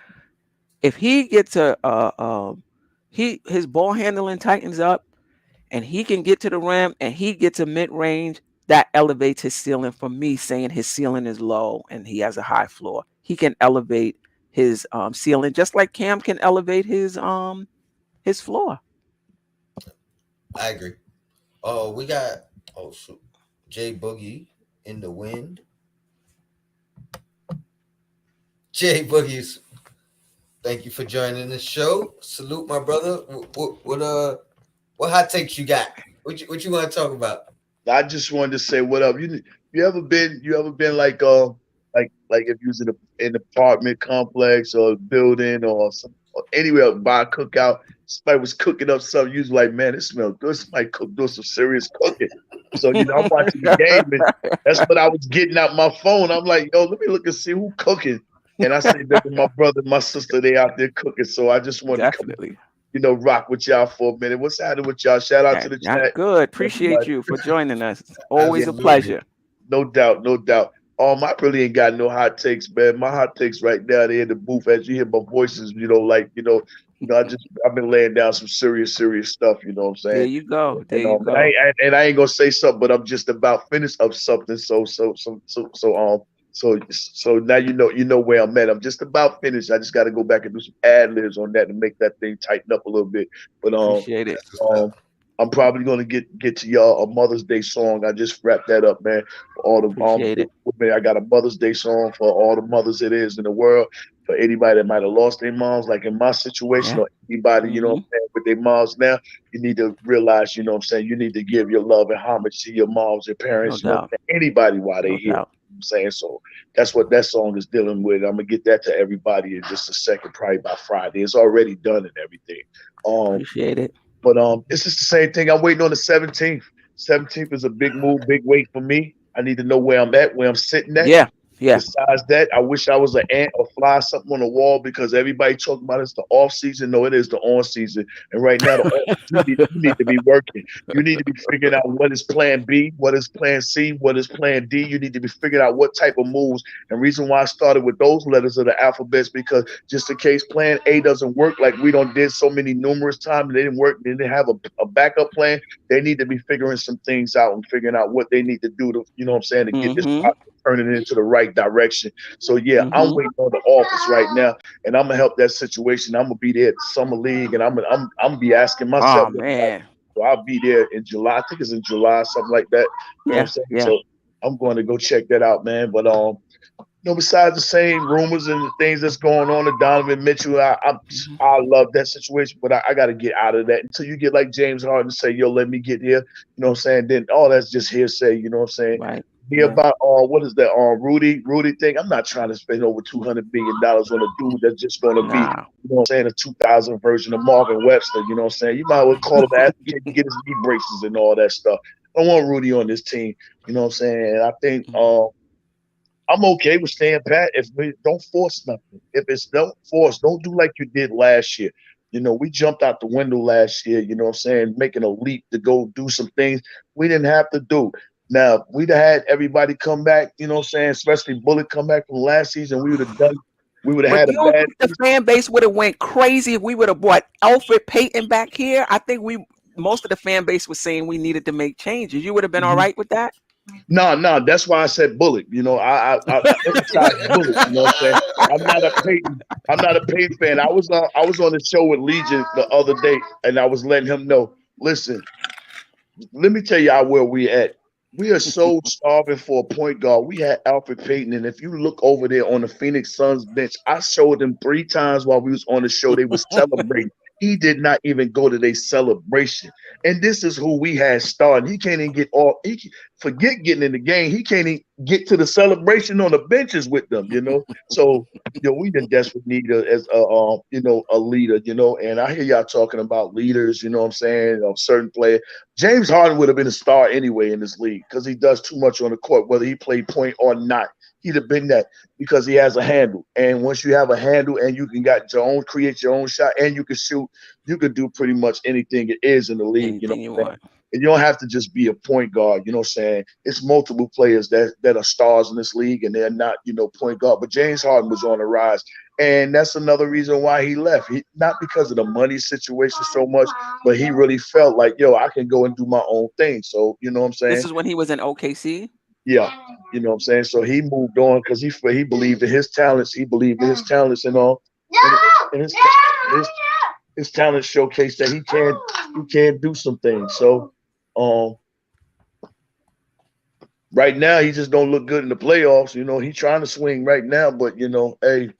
[SPEAKER 2] if he gets his ball handling tightens up, and he can get to the rim, and he gets a mid range, that elevates his ceiling. For me, saying his ceiling is low and he has a high floor, he can elevate his ceiling just like Cam can elevate his floor.
[SPEAKER 1] I agree. Oh, we got Jay Boogie in the wind. Jay Boogies, thank you for joining the show. Salute, my brother. What hot takes you got? What you want to talk about?
[SPEAKER 3] I just wanted to say what up. You ever been like if you was in an apartment complex or a building or anywhere by a cookout, somebody was cooking up something, you was like, man, it smells good. Somebody doing some serious cooking. So I'm watching the game, and that's what I was getting out my phone. I'm like, yo, let me look and see who cooking. And I said that my brother, my sister, they out there cooking. So I just wanted to come, rock with y'all for a minute. What's happening with y'all? Shout out to the chat.
[SPEAKER 2] Good. Appreciate you for joining us. Always a pleasure.
[SPEAKER 3] No doubt. I really ain't got no hot takes, man. My hot takes right now, they in the booth. As you hear my voices, I've been laying down some serious stuff. You know what I'm
[SPEAKER 2] There
[SPEAKER 3] saying?
[SPEAKER 2] you go. There
[SPEAKER 3] And
[SPEAKER 2] you go.
[SPEAKER 3] I ain't gonna say something, but I'm just about finished of something. So now you know where I'm at. I'm just about finished. I just got to go back and do some ad libs on that to make that thing tighten up a little bit. But
[SPEAKER 2] Appreciate it.
[SPEAKER 1] That's what's up.
[SPEAKER 3] I'm probably gonna get to y'all a Mother's Day song. I just wrapped that up, man. For all the
[SPEAKER 2] Appreciate it.
[SPEAKER 3] man, I got a Mother's Day song for all the mothers it is in the world. For anybody that might have lost their moms, like in my situation,
[SPEAKER 2] Yeah.
[SPEAKER 3] or anybody, you know what
[SPEAKER 2] Mm-hmm.
[SPEAKER 3] I'm saying, with their moms now, you need to realize, you know what I'm saying, you need to give your love and homage to your moms and
[SPEAKER 2] No
[SPEAKER 3] parents, you know what
[SPEAKER 2] doubt.
[SPEAKER 3] I'm saying, anybody while they
[SPEAKER 2] No
[SPEAKER 3] here. You know
[SPEAKER 2] doubt.
[SPEAKER 3] what I'm saying? So that's what that song is dealing with. I'm gonna get that to everybody in just a second, probably by Friday. It's already done and everything. Um,
[SPEAKER 2] Appreciate it.
[SPEAKER 3] but it's just the same thing. I'm waiting on the 17th. 17th is a big move, big wait for me. I need to know where I'm at, where I'm sitting at.
[SPEAKER 2] Yeah. Yeah.
[SPEAKER 3] Besides that, I wish I was an ant or fly something on the wall because everybody talking about it's the off season. No, it is the on season. And right now, you need to be working. You need to be figuring out what is plan B, what is plan C, what is plan D. You need to be figuring out what type of moves. And reason why I started with those letters of the alphabets because just in case plan A doesn't work, like we don't did so many numerous times, they didn't work, they didn't have a backup plan. They need to be figuring some things out and figuring out what they need to do to, you know what I'm saying, to get this
[SPEAKER 2] Mm-hmm.
[SPEAKER 3] turning it into the right direction. So yeah, I'm
[SPEAKER 2] Mm-hmm.
[SPEAKER 3] waiting on the office right now, and I'm gonna help that situation. I'm gonna be there at the summer league, and I'm gonna be asking myself.
[SPEAKER 2] Oh man.
[SPEAKER 3] So I'll be there in July. I think it's in July, something like that. You know what I'm
[SPEAKER 2] Yeah.
[SPEAKER 3] saying?
[SPEAKER 2] Yeah.
[SPEAKER 3] So I'm going to go check that out, man. But besides the same rumors and the things that's going on with Donovan Mitchell,
[SPEAKER 2] Mm-hmm.
[SPEAKER 3] I love that situation, but I got to get out of that until you get like James Harden say, "Yo, let me get here." You know what I'm saying? Then all that's just hearsay. You know what I'm saying?
[SPEAKER 2] Right.
[SPEAKER 3] Be
[SPEAKER 2] Yeah.
[SPEAKER 3] about what is that Rudy thing? I'm not trying to spend over $200 million on a dude that's just going to be,
[SPEAKER 2] Nah.
[SPEAKER 3] you know what I'm saying, a 2000 version of Marvin Webster. You know what I'm saying? You might as well call him after he get his knee braces and all that stuff. I don't want Rudy on this team. You know what I'm saying? And I think
[SPEAKER 2] Mm-hmm.
[SPEAKER 3] I'm okay with staying pat if we don't force nothing. If it's don't force, don't do like you did last year. You know, we jumped out the window last year, you know what I'm saying, making a leap to go do some things we didn't have to do. Now, we'd have had everybody come back, you know what I'm saying, especially Bullet come back from last season. We would have
[SPEAKER 2] But
[SPEAKER 3] had a
[SPEAKER 2] you don't
[SPEAKER 3] bad
[SPEAKER 2] think the fan base would have went crazy if we would have brought Alfred Payton back here? I think most of the fan base was saying we needed to make changes. You would have been all
[SPEAKER 3] season.
[SPEAKER 2] right with that?
[SPEAKER 3] No, that's why I said Bullet. You know, I emphasize Bullet. You know what I'm saying? I'm not a Peyton. I'm not a Peyton fan. I was on the show with Legion the other day, and I was letting him know. Listen, let me tell y'all where we at. We are so starving for a point guard. We had Alfred Payton, and if you look over there on the Phoenix Suns bench, I showed him 3 times while we was on the show. They was celebrating. He did not even go to their celebration. And this is who we had starting. He can't even get off. Forget getting in the game. He can't even get to the celebration on the benches with them. You know. So we in desperate need as a leader. You know. And I hear y'all talking about leaders. You know what I'm saying? Of certain players. James Harden would have been a star anyway in this league because he does too much on the court, whether he played point or not. He'd have been that because he has a handle. And once you have a handle and you can create your own shot and you can shoot, you can do pretty much anything it is in the league. You know
[SPEAKER 2] Anything you
[SPEAKER 3] what I'm saying?
[SPEAKER 2] want.
[SPEAKER 3] And you don't have to just be a point guard. You know what I'm saying? It's multiple players that are stars in this league and they're not, point guard. But James Harden was on the rise. And that's another reason why he left. Not because of the money situation so much, but he really felt like, yo, I can go and do my own thing. So, you know what I'm
[SPEAKER 2] This
[SPEAKER 3] saying?
[SPEAKER 2] is when he was in OKC.
[SPEAKER 3] Yeah. You know what I'm saying? So he moved on because he believed in his talents. He believed in his talents and all. And his, his talents showcased that he can do some things. So um right now he just don't look good in the playoffs. You know, he's trying to swing right now, but hey,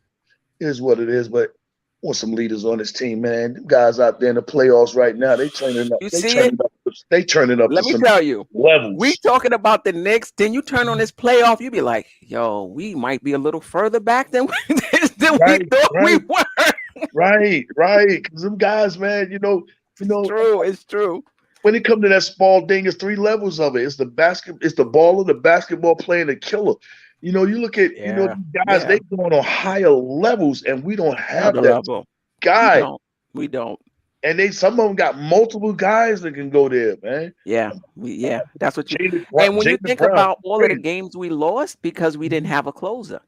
[SPEAKER 3] here's what it is. But I want some leaders on this team, man. Them guys out there in the playoffs right now, they turning up.
[SPEAKER 2] You
[SPEAKER 3] They
[SPEAKER 2] see it?
[SPEAKER 3] turning up. They turning up to
[SPEAKER 2] Let me
[SPEAKER 3] some
[SPEAKER 2] tell you. We
[SPEAKER 3] levels.
[SPEAKER 2] talking about the Knicks. Then you turn on this playoff, you be like, yo, we might be a little further back than we
[SPEAKER 3] Right,
[SPEAKER 2] thought we
[SPEAKER 3] right,
[SPEAKER 2] were.
[SPEAKER 3] right. Because them guys, man,
[SPEAKER 2] True, it's true.
[SPEAKER 3] when it comes to that small thing, it's 3 levels of it. It's it's the baller, the basketball player, and the killer. You look at,
[SPEAKER 2] Yeah.
[SPEAKER 3] these guys,
[SPEAKER 2] Yeah.
[SPEAKER 3] they going on higher levels, and we don't have
[SPEAKER 2] Another
[SPEAKER 3] that
[SPEAKER 2] level. We
[SPEAKER 3] guy.
[SPEAKER 2] don't. We don't.
[SPEAKER 3] and some of them got multiple guys that can go there, man.
[SPEAKER 2] Yeah, that's what you. And when you
[SPEAKER 3] Jalen
[SPEAKER 2] think
[SPEAKER 3] Brown,
[SPEAKER 2] about all of the
[SPEAKER 3] crazy.
[SPEAKER 2] games we lost because we didn't have a closer.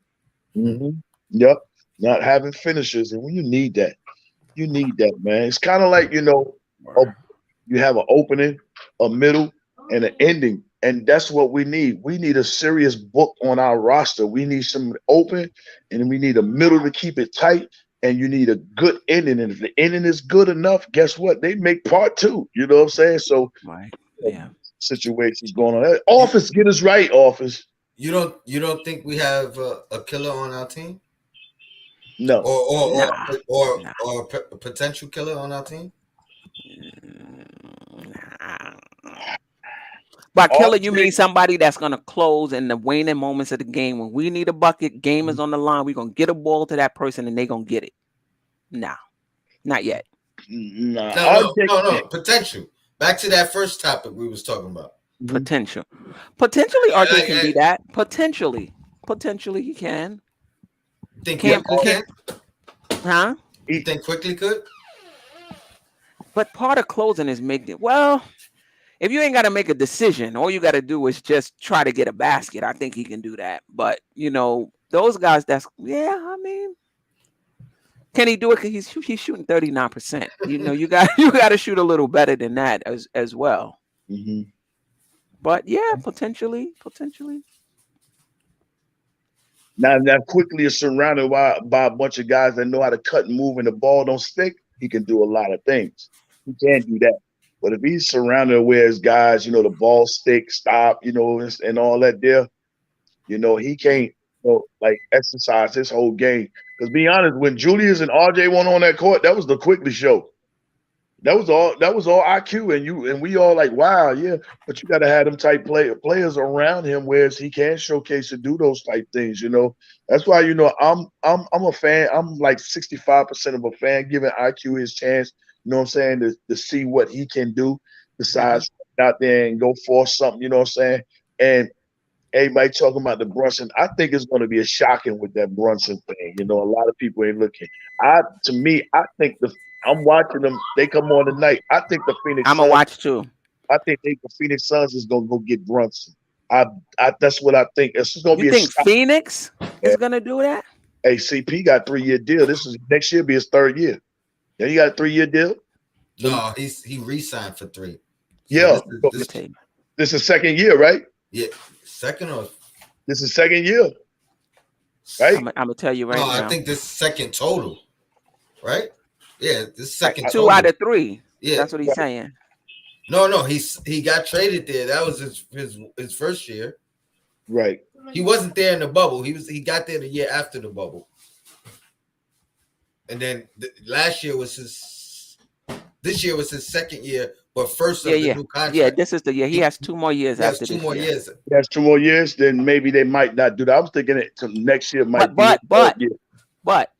[SPEAKER 3] Yep, not having finishers, and when you need that, man. It's kind of like a, you have an opening, a middle, and an ending, and that's what we need. We need a serious book on our roster. We need some open, and we need a middle to keep it tight. And you need a good ending. And if the ending is good enough, guess what? They make part two. You know what I'm saying? So,
[SPEAKER 2] Right. Yeah.
[SPEAKER 3] situations going on. Office, get us right, office.
[SPEAKER 1] You don't think we have a killer on our team,
[SPEAKER 3] No.
[SPEAKER 1] or a potential killer on our team?
[SPEAKER 2] Nah. By killer, you mean somebody that's gonna close in the waning moments of the game when we need a bucket, game is on the line, we're gonna get a ball to that person and they gonna get it. Nah, not yet.
[SPEAKER 1] No. Potential. Back to that first topic we was talking about.
[SPEAKER 2] Potentially, RJ can be that. Potentially, he can.
[SPEAKER 1] Think
[SPEAKER 2] Huh?
[SPEAKER 1] You think Quickly could?
[SPEAKER 2] But part of closing is making it. Well, if you ain't got to make a decision, all you got to do is just try to get a basket. I think he can do that. But those guys, I mean, can he do it? Because he's shooting 39%. You got to shoot a little better than that as well.
[SPEAKER 3] Mm-hmm.
[SPEAKER 2] But yeah, potentially.
[SPEAKER 3] Now Quickly is surrounded by a bunch of guys that know how to cut and move, and the ball don't stick. He can do a lot of things. He can't do that. But if he's surrounded with his guys, the ball stick, stop, and all that there, he can't exercise his whole game. Because be honest, when Julius and RJ went on that court, that was the Quickly show. That was all IQ, and we all like, wow, yeah. But you got to have them type players around him, whereas he can showcase and do those type things. That's why I'm a fan. I'm like 65% of a fan, giving IQ his chance. You know what I'm saying, to see what he can do besides out there and go for something. You know what I'm saying, and everybody talking about the Brunson. I think it's going to be a shocking with that Brunson thing. A lot of people ain't looking. I think I'm watching them. They come on tonight. I think the Phoenix.
[SPEAKER 2] I'm gonna watch too.
[SPEAKER 3] I think the Phoenix Suns is gonna go get Brunson. That's what I think. It's just gonna
[SPEAKER 2] You think Phoenix is gonna do that?
[SPEAKER 3] Hey, CP got a 3-year deal. This is next year be his third year. Yeah, you got a 3-year deal.
[SPEAKER 1] No, he re-signed for 3. So
[SPEAKER 3] yeah, this is second year, right?
[SPEAKER 1] Yeah, second or
[SPEAKER 3] this is second year, right?
[SPEAKER 2] I'm gonna tell you right now.
[SPEAKER 1] I think this is second total, right? Yeah, this second
[SPEAKER 2] 2
[SPEAKER 1] total.
[SPEAKER 2] out of 3.
[SPEAKER 1] Yeah,
[SPEAKER 2] that's what he's saying.
[SPEAKER 1] No, he got traded there. That was his first year.
[SPEAKER 3] Right.
[SPEAKER 1] He wasn't there in the bubble. He got there the year after the bubble. And then last year was this year was his second year, but first of the new contract.
[SPEAKER 2] Yeah, this is the year. He has 2 more years after this.
[SPEAKER 1] 2 more years.
[SPEAKER 3] He has 2 more years. Then maybe they might not do that. I was thinking it next year might be.
[SPEAKER 2] But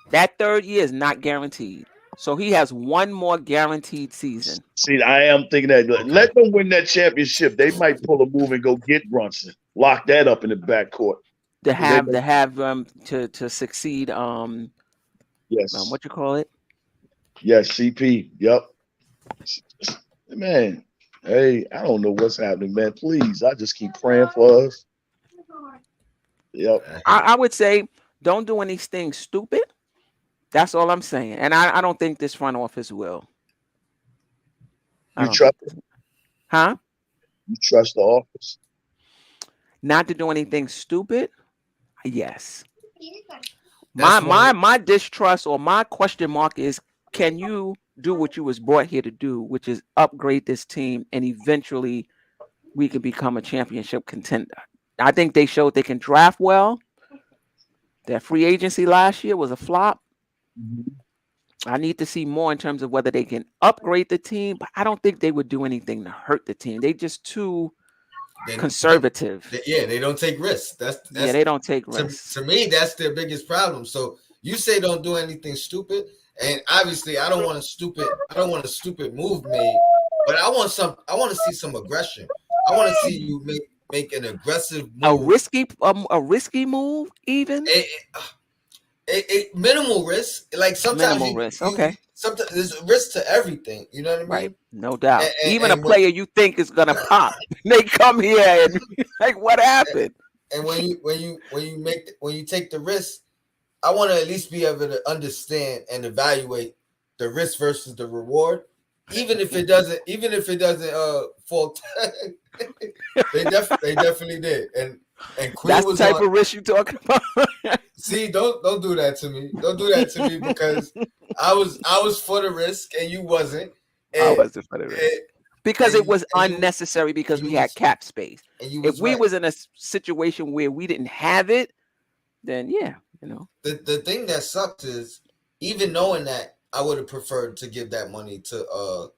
[SPEAKER 2] that third year is not guaranteed. So he has 1 more guaranteed season.
[SPEAKER 3] See, I am thinking that. Let them win that championship. They might pull a move and go get Brunson. Lock that up in the backcourt.
[SPEAKER 2] To succeed.
[SPEAKER 3] Yes.
[SPEAKER 2] What you call it?
[SPEAKER 3] Yes, CP. Yep. Man, hey, I don't know what's happening, man. Please, I just keep praying for us. Yep.
[SPEAKER 2] I would say don't do anything stupid. That's all I'm saying. And I don't think this front office will.
[SPEAKER 3] You trust it?
[SPEAKER 2] Huh?
[SPEAKER 3] You trust the office?
[SPEAKER 2] Not to do anything stupid? Yes. My distrust or my question mark is, can you do what you was brought here to do, which is upgrade this team and eventually we can become a championship contender? I think they showed they can draft well. Their free agency last year was a flop. I need to see more in terms of whether they can upgrade the team, but I don't think they would do anything to hurt the team. They just too conservative.
[SPEAKER 1] They don't take risks.
[SPEAKER 2] They don't take risks.
[SPEAKER 1] To me, that's their biggest problem. So you say don't do anything stupid, and obviously I don't want a stupid move made, but I want to see some aggression. I want to see you make an aggressive move.
[SPEAKER 2] A risky move, even.
[SPEAKER 1] A minimal risk, like sometimes
[SPEAKER 2] minimal risk. Okay.
[SPEAKER 1] sometimes there's a risk to everything. You know what I
[SPEAKER 2] Right,
[SPEAKER 1] mean?
[SPEAKER 2] no doubt. Even a
[SPEAKER 1] And when
[SPEAKER 2] player you think is gonna pop, they come here and like, what happened?
[SPEAKER 1] and when you take the risk, I want to at least be able to understand and evaluate the risk versus the reward, even if it doesn't fall. They definitely did, and Queen
[SPEAKER 2] That's the
[SPEAKER 1] was
[SPEAKER 2] type
[SPEAKER 1] on.
[SPEAKER 2] of risk you talking about.
[SPEAKER 1] See, don't do that to me. Don't do that to me because I was for the risk and you wasn't,
[SPEAKER 2] I
[SPEAKER 1] and
[SPEAKER 2] wasn't for the risk
[SPEAKER 1] and,
[SPEAKER 2] because it was
[SPEAKER 1] and you
[SPEAKER 2] unnecessary because
[SPEAKER 1] and
[SPEAKER 2] we
[SPEAKER 1] you
[SPEAKER 2] had
[SPEAKER 1] was
[SPEAKER 2] cap space.
[SPEAKER 1] and you
[SPEAKER 2] If
[SPEAKER 1] was
[SPEAKER 2] we
[SPEAKER 1] right.
[SPEAKER 2] was in a situation where we didn't have it, then yeah, you know.
[SPEAKER 1] The thing that sucked is even knowing that I would have preferred to give that money to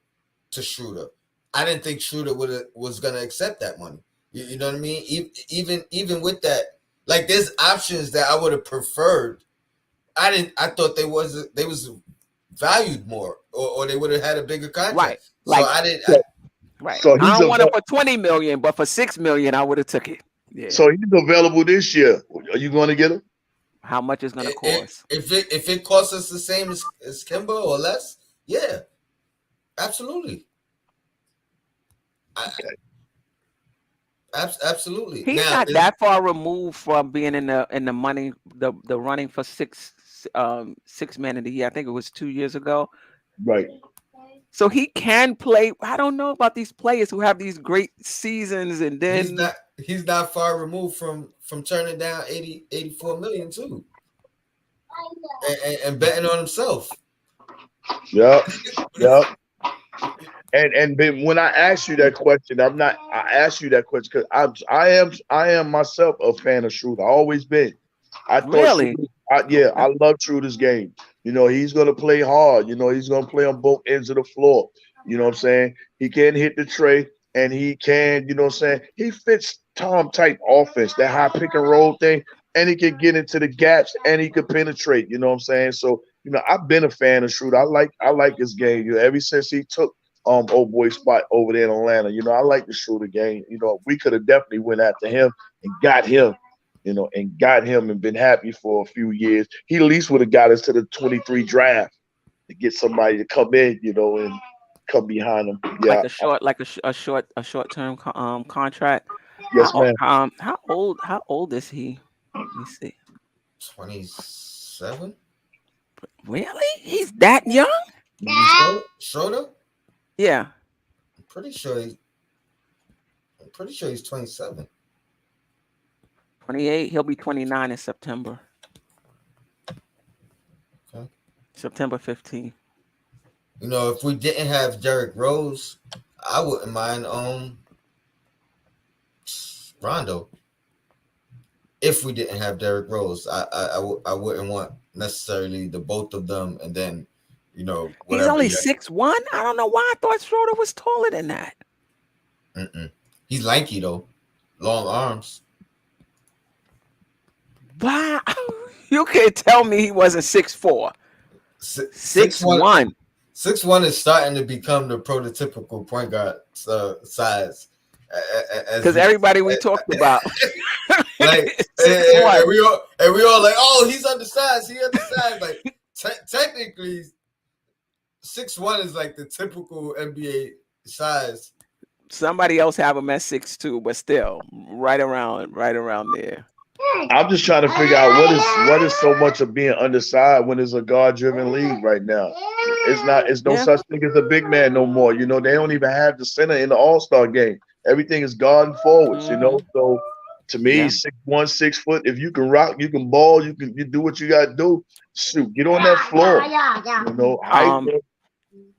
[SPEAKER 1] Schroeder. I didn't think Schroeder was gonna accept that money. You know what I mean? Even with that, like there's options that I would have preferred. I thought they was valued more, or they would have had a bigger
[SPEAKER 2] Right,
[SPEAKER 1] contract. So
[SPEAKER 2] like
[SPEAKER 1] I didn't.
[SPEAKER 2] right.
[SPEAKER 3] So
[SPEAKER 2] I
[SPEAKER 3] he's
[SPEAKER 2] don't want it
[SPEAKER 3] available.
[SPEAKER 2] for 20 million, but for 6 million, I would have took it. Yeah.
[SPEAKER 3] So he's available this year. Are you going to get him?
[SPEAKER 2] How much is gonna cost?
[SPEAKER 1] If it costs us the same as Kimba or less, yeah, absolutely. I,
[SPEAKER 3] Okay.
[SPEAKER 1] absolutely.
[SPEAKER 2] He's
[SPEAKER 1] Now,
[SPEAKER 2] not that far removed from being in the money the running for 6 man of the year. I think it was 2 years ago.
[SPEAKER 3] Right.
[SPEAKER 2] So he can play. I don't know about these players who have these great seasons and then
[SPEAKER 1] he's not far removed from turning down 84 million too, and betting on himself.
[SPEAKER 3] Yep. Yep. And then when I asked you that question, I asked you that question because I am myself a fan of Schroeder. I always been. I thought
[SPEAKER 2] really.
[SPEAKER 3] Schroeder,
[SPEAKER 2] Okay.
[SPEAKER 3] I love Schroeder's game. You know, he's gonna play hard. You know, he's gonna play on both ends of the floor. You know what I'm saying? He can hit the tray and he can, you know what I'm saying? He fits Tom type offense, that high pick and roll thing, and he can get into the gaps and he could penetrate, you know what I'm saying? So, you know, I've been a fan of Schroeder. I like his game. You know, ever since he took old boy spot over there in Atlanta. You know, I like the Schroeder game. You know, we could have definitely went after him and got him, you know, and been happy for a few years. He at least would have got us to the 23 draft to get somebody to come in, you know, and come behind him.
[SPEAKER 2] Like
[SPEAKER 3] Yeah.
[SPEAKER 2] a short term contract.
[SPEAKER 3] Yes, ma'am.
[SPEAKER 2] How old is he? Let me see.
[SPEAKER 1] 27.
[SPEAKER 2] Really? He's that young?
[SPEAKER 1] Schroeder?
[SPEAKER 2] Yeah.
[SPEAKER 1] I'm pretty sure he's 27.
[SPEAKER 2] 28. He'll be 29 in September.
[SPEAKER 1] Okay.
[SPEAKER 2] September 15th.
[SPEAKER 1] You know, if we didn't have Derrick Rose, I wouldn't mind Rondo. If we didn't have Derrick Rose, I wouldn't want necessarily the both of them, and then
[SPEAKER 2] He's
[SPEAKER 1] whatever.
[SPEAKER 2] only 6'1". I don't know why I thought Schroeder was taller than that.
[SPEAKER 1] He's lanky though, long arms.
[SPEAKER 2] Wow. You can't tell me he wasn't 6'4". 6'1".
[SPEAKER 1] 6'1" is starting to become the prototypical point guard size.
[SPEAKER 2] Because everybody we talked about,
[SPEAKER 1] like,
[SPEAKER 2] 6'1".
[SPEAKER 1] and we all like, oh, he's undersized. He undersized. Like technically, 6'1" is like the typical NBA size.
[SPEAKER 2] Somebody else have him at 6'2", but still right around there.
[SPEAKER 3] I'm just trying to figure out what is so much of being undersized when it's a guard driven league right now. It's no such thing as a big man no more. You know, they don't even have the center in the All-Star game. Everything is guard and forwards, you know. So to me, 6'1", 6 foot, if you can rock, you can ball, you do what you gotta do. Shoot, get on that floor. You know, height.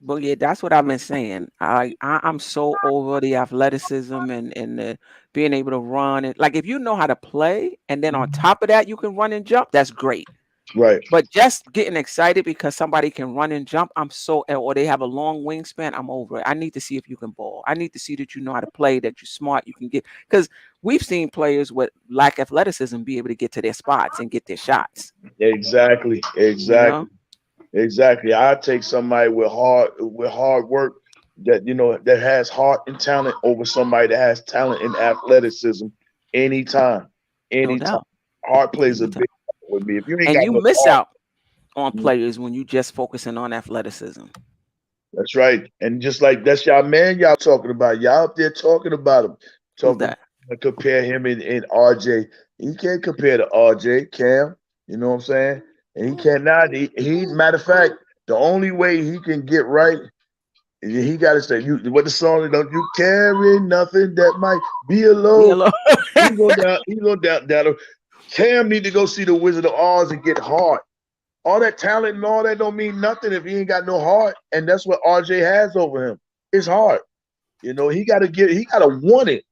[SPEAKER 2] But yeah, that's what I've been saying. I'm so over the athleticism and the being able to run it. Like if you know how to play, and then on top of that you can run and jump, that's great.
[SPEAKER 3] Right.
[SPEAKER 2] But just getting excited because somebody can run and jump, or they have a long wingspan, I'm over it. I need to see if you can ball. I need to see that you know how to play, that you're smart, you can get, because we've seen players with lack athleticism be able to get to their spots and get their shots.
[SPEAKER 3] Exactly.
[SPEAKER 2] You know?
[SPEAKER 3] Exactly. I take somebody with hard work that has heart and talent over somebody that has talent and athleticism anytime.
[SPEAKER 2] No doubt.
[SPEAKER 3] Heart plays a big part with me. If you ain't
[SPEAKER 2] And
[SPEAKER 3] got
[SPEAKER 2] you
[SPEAKER 3] no
[SPEAKER 2] miss
[SPEAKER 3] heart,
[SPEAKER 2] out. on players when you just focusing on athleticism.
[SPEAKER 3] That's right. And just like that's y'all man, y'all talking about. Y'all up there talking about him.
[SPEAKER 2] Who's
[SPEAKER 3] Talking
[SPEAKER 2] that?
[SPEAKER 3] compare him and RJ. He can't compare to RJ, Cam. You know what I'm saying? And he cannot. He matter of fact, the only way he can get right, he gotta say what the song is, don't you carry nothing that might be a
[SPEAKER 2] We
[SPEAKER 3] load.
[SPEAKER 2] alone.
[SPEAKER 3] He go down. Cam need to go see the Wizard of Oz and get hard. All that talent and all that don't mean nothing if he ain't got no heart. And that's what RJ has over him. His heart. You know, he gotta want it.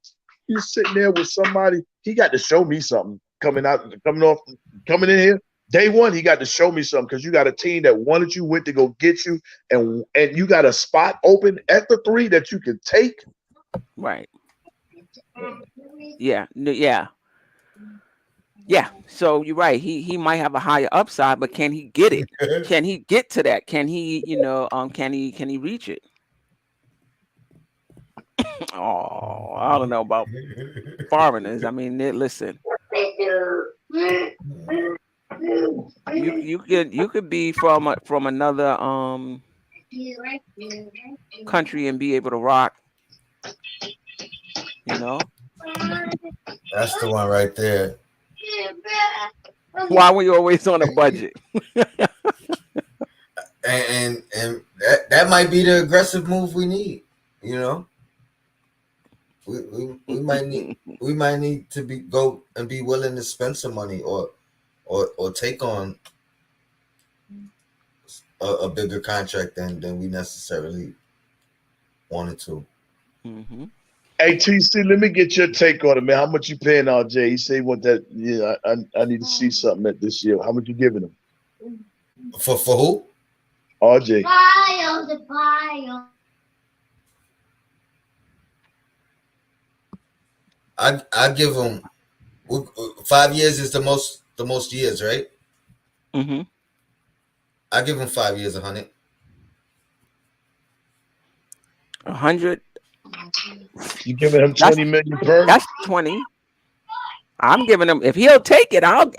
[SPEAKER 3] He's sitting there with somebody. He got to show me something coming in here. Day one, he got to show me something because you got a team that wanted you, went to go get you, and you got a spot open at the 3 that you can take.
[SPEAKER 2] Right. Yeah. Yeah. So you're right. He might have a higher upside, but can he get it? Can he get to that? Can he, can he reach it? Oh, I don't know about foreigners. I mean, listen. You could be from another country and be able to rock. You know.
[SPEAKER 1] That's the one right there.
[SPEAKER 2] Why were you always on a budget?
[SPEAKER 1] and that might be the aggressive move we need. You know, we might need to go and be willing to spend some money or take on a bigger contract than we necessarily wanted to.
[SPEAKER 2] Mm-hmm.
[SPEAKER 3] Hey TC, let me get your take on it, man. How much you paying RJ? He say he want that. Yeah, I need to see something at this year. How much you giving him?
[SPEAKER 1] For who?
[SPEAKER 3] RJ.
[SPEAKER 1] I give him 5 years is the most years, right?
[SPEAKER 2] Mm-hmm.
[SPEAKER 1] I give him 5 years, 100.
[SPEAKER 2] 100.
[SPEAKER 3] You giving him 20 million per?
[SPEAKER 2] That's 20. I'm giving him. If he'll take it, I'll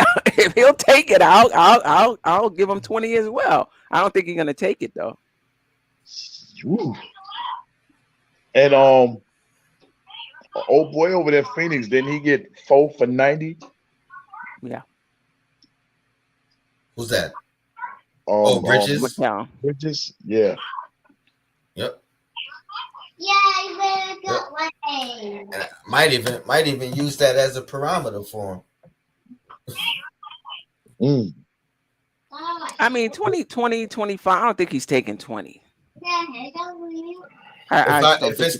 [SPEAKER 2] give him 20 as well. I don't think he's gonna take it though.
[SPEAKER 3] Ooh. And old boy over there, Phoenix, didn't he get 4 for 90?
[SPEAKER 2] Yeah.
[SPEAKER 1] Who's that? Bridges.
[SPEAKER 3] Bridges, yeah.
[SPEAKER 1] Yep. And might even use that as a parameter for
[SPEAKER 3] him.
[SPEAKER 2] I mean, 20, 25. I don't think he's taking 20.
[SPEAKER 1] If it's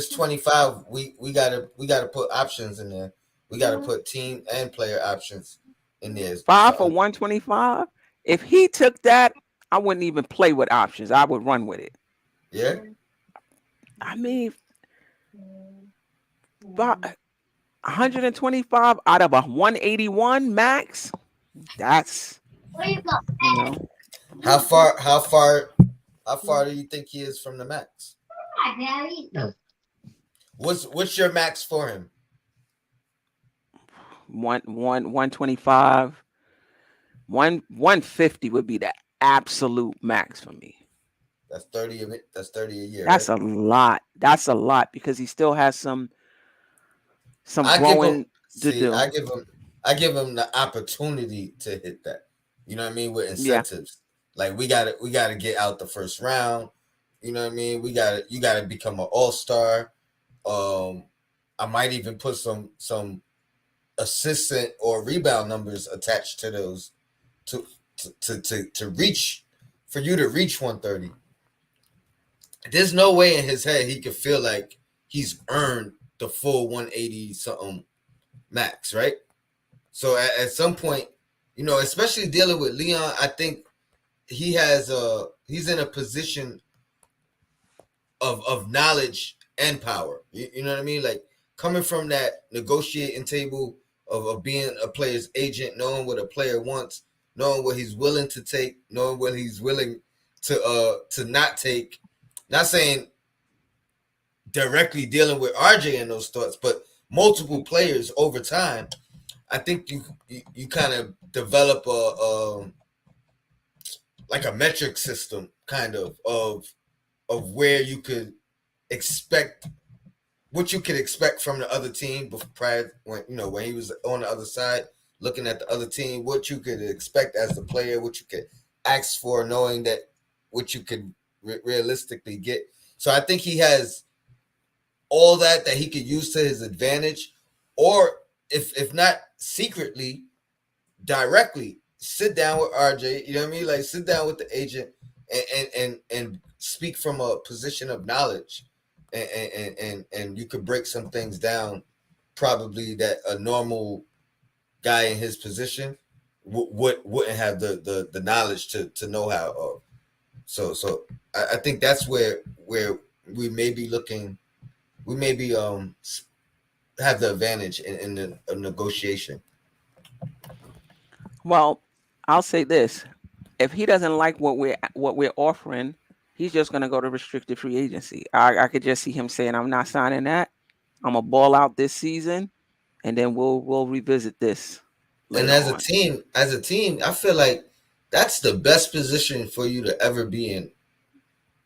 [SPEAKER 1] 25, we gotta put options in there. We gotta put team and player options in there.
[SPEAKER 2] 5 for 125. If he took that, I wouldn't even play with options. I would run with it.
[SPEAKER 1] Yeah.
[SPEAKER 2] I mean, 125 out of a 181 max. That's
[SPEAKER 1] How far do you think he is from the max? What's your max for him?
[SPEAKER 2] 125. 150 would be the absolute max for me.
[SPEAKER 1] That's 30 of it. That's 30 a year.
[SPEAKER 2] That's right? A lot. That's a lot because he still has some growing to do.
[SPEAKER 1] I give him the opportunity to hit that. You know what I mean? With incentives. Yeah. Like we gotta get out the first round. You know what I mean? You gotta become an all-star. I might even put some assistant or rebound numbers attached to those to reach, for you to reach 130. There's no way in his head he could feel like he's earned the full 180 something max, right? So at some point, especially dealing with Leon, I think he's in a position of knowledge and power. You know what I mean? Like coming from that negotiating table of being a player's agent, knowing what a player wants, knowing what he's willing to take, knowing what he's willing to not take. Not saying directly dealing with RJ and those thoughts, but multiple players over time. I think you kind of develop like a metric system kind of where you could expect what you could expect from the other team prior when when he was on the other side looking at the other team, what you could expect as the player, what you could ask for, knowing that what you could realistically get. So I think he has all that he could use to his advantage, or if not secretly, directly sit down with RJ. You know what I mean? Like sit down with the agent and speak from a position of knowledge, and you could break some things down, probably that a normal guy in his position wouldn't have the knowledge to know how of. So I think that's where we may be looking. We may be have the advantage in the negotiation.
[SPEAKER 2] Well, I'll say this: if he doesn't like what we're offering, he's just gonna go to restricted free agency. I could just see him saying, "I'm not signing that. I'm gonna ball out this season, and then we'll revisit this
[SPEAKER 1] And
[SPEAKER 2] later on."
[SPEAKER 1] as a team, I feel like that's the best position for you to ever be in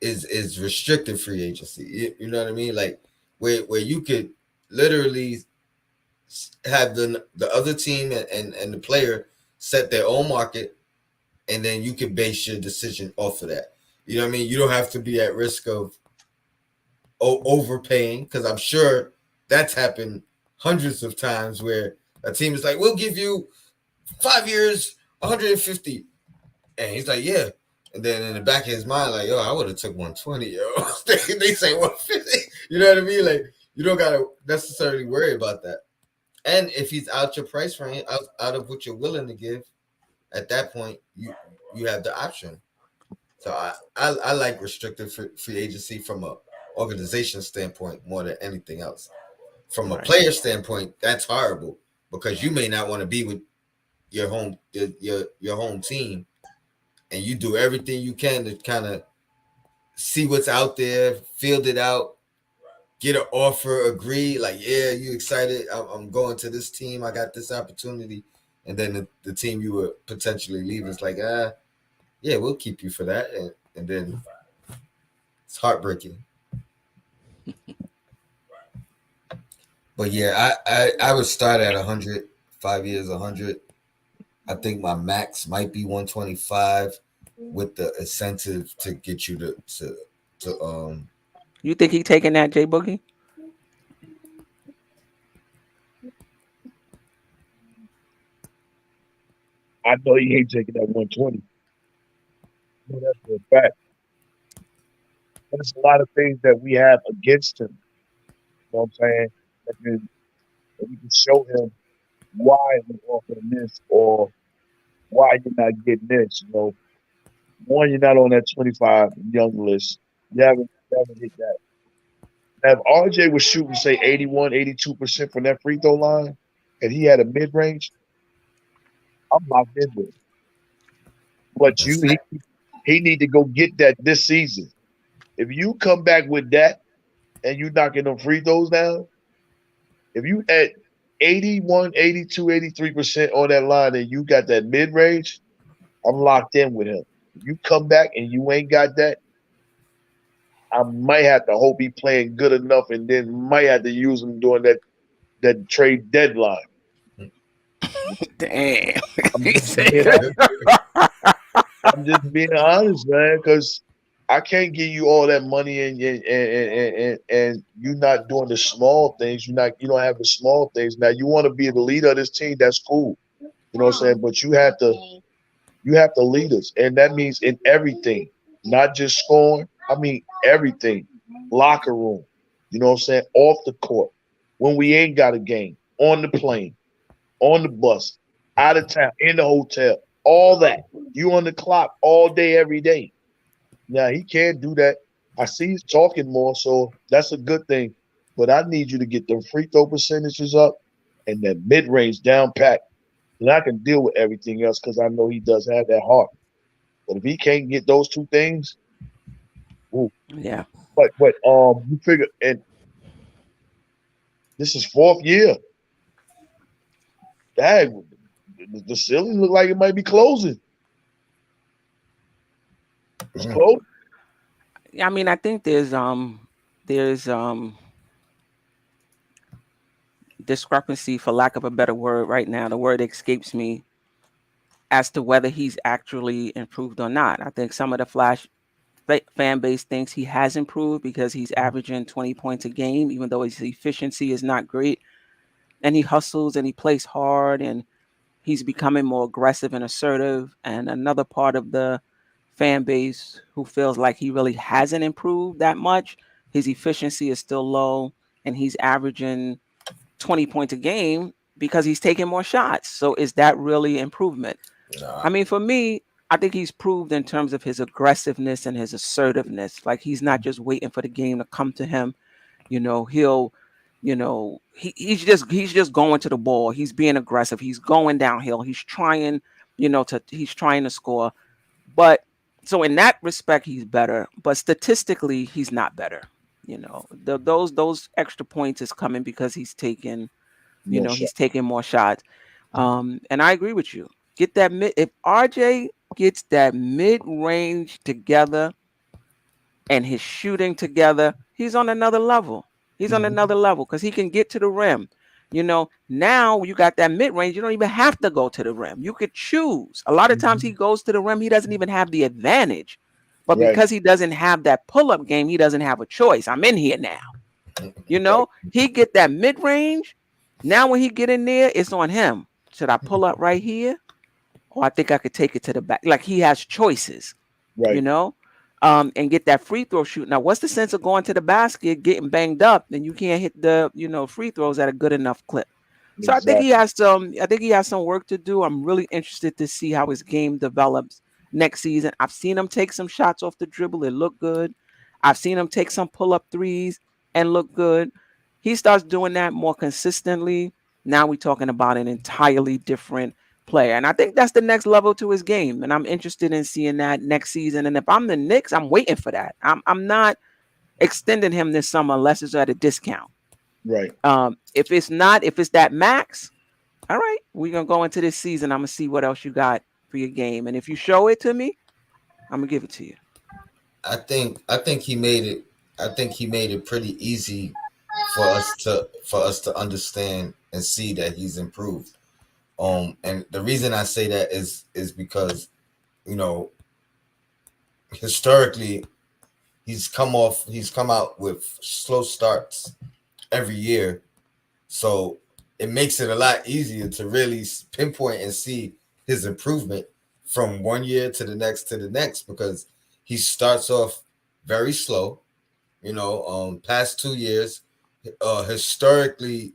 [SPEAKER 1] is restricted free agency. You know what I mean? Like where you could literally have the other team and the player set their own market, and then you can base your decision off of that. You know what I mean? You don't have to be at risk of overpaying, because I'm sure that's happened hundreds of times where a team is like, "We'll give you 5 years, 150," and he's like, "Yeah." And then in the back of his mind, like, "Yo, I would have took 120, yo." They say 150. You know what I mean? Like, you don't gotta necessarily worry about that. And if he's out your price range, out of what you're willing to give, at that point, you have the option. So I like restricted free agency from a organization standpoint more than anything else. From a
[SPEAKER 2] Right.
[SPEAKER 1] player standpoint, that's horrible, because you may not want to be with your home team, and you do everything you can to kind of see what's out there, field it out, get an offer, agree, like, yeah, you excited, I'm going to this team, I got this opportunity, and then the team you would potentially leave is like, yeah, we'll keep you for that, and then it's heartbreaking. But yeah, I would start at 100, 5 years, 100. I think my max might be 125 with the incentive to get you to
[SPEAKER 2] You think he taking that, J Boogie?
[SPEAKER 3] I know he ain't taking that 120. I know that's for a fact. There's a lot of things that we have against him. You know what I'm saying? That we can show him why we're offering this or why you're not getting this. One, you're not on that 25 young list. You haven't hit that. Now, if RJ was shooting, say, 81, 82% from that free throw line, and he had a mid range, I'm locked in with him. But he need to go get that this season. If you come back with that and you knocking them free throws down, if you at 81, 82, 83% on that line and you got that mid range, I'm locked in with him. If you come back and you ain't got that, I might have to hope he playing good enough, and then might have to use him during that trade deadline.
[SPEAKER 2] Damn.
[SPEAKER 3] I'm
[SPEAKER 2] He
[SPEAKER 3] just
[SPEAKER 2] said,
[SPEAKER 3] being, I'm just being honest, man, because I can't give you all that money and you not doing the small things. You don't have the small things. Now you want to be the leader of this team. That's cool. You know what I'm saying? But you have to lead us, and that means in everything, not just scoring. I mean everything. Locker room. You know what I'm saying? Off the court, when we ain't got a game, on the plane, on the bus, out of town, in the hotel, all that. You on the clock all day, every day. Now he can't do that. I see he's talking more, so that's a good thing. But I need you to get the free throw percentages up and that mid range down pat. And I can deal with everything else because I know he does have that heart. But if he can't get those two things, ooh.
[SPEAKER 2] yeah.
[SPEAKER 3] But you figure, and this is fourth year. Dang, the ceiling look like it might be closing. It's
[SPEAKER 1] Mm.
[SPEAKER 3] close.
[SPEAKER 2] I mean, I think there's discrepancy, for lack of a better word, right now. The word escapes me as to whether he's actually improved or not. I think some of the fan base thinks he has improved because he's averaging 20 points a game, even though his efficiency is not great. And he hustles and he plays hard and he's becoming more aggressive and assertive. And another part of the fan base who feels like he really hasn't improved that much, his efficiency is still low and he's averaging 20 points a game because he's taking more shots. So is that really improvement?
[SPEAKER 1] Nah.
[SPEAKER 2] I mean, for me, I think he's proved in terms of his aggressiveness and his assertiveness. Like he's not just waiting for the game to come to him. He'll, he's just going to the ball. He's being aggressive. He's going downhill. He's trying, he's trying to score. But so in that respect, he's better. But statistically, he's not better. Those extra points is coming because he's taking
[SPEAKER 3] No shot.
[SPEAKER 2] he's taking more shots. And I agree with you. Get that mid. If RJ gets that mid range together and his shooting together, he's on another level. He's on another level because he can get to the rim. Now you got that mid range. You don't even have to go to the rim. You could choose. A lot of times he goes to the rim. He doesn't even have the advantage. But
[SPEAKER 3] Right.
[SPEAKER 2] because he doesn't have that pull up game, he doesn't have a choice. I'm in here now. He get that mid range. Now when he get in there, it's on him. Should I pull up right here? Or I think I could take it to the back. Like he has choices, you
[SPEAKER 3] Right.
[SPEAKER 2] know, and get that free throw shoot. Now, what's the sense of going to the basket, getting banged up, and you can't hit the, free throws at a good enough clip? So I think
[SPEAKER 3] Exactly.
[SPEAKER 2] he has some. I think he has some work to do. I'm really interested to see how his game develops next season. I've seen him take some shots off the dribble. It looked good. I've seen him take some pull up threes and look good. He starts doing that more consistently. Now we're talking about an entirely different player, and I think that's the next level to his game. And I'm interested in seeing that next season. And if I'm the Knicks, I'm waiting for that. I'm not extending him this summer unless it's at a discount.
[SPEAKER 3] Right.
[SPEAKER 2] If it's not, if it's that max, all right, we're gonna go into this season. I'm gonna see what else you got for your game, and if you show it to me, I'm gonna give it to you.
[SPEAKER 1] I think he made it. I think he made it pretty easy for us to understand and see that he's improved. And the reason I say that is because you know historically he's come out with slow starts every year, so it makes it a lot easier to really pinpoint and see his improvement from one year to the next because he starts off very slow. Past 2 years, historically,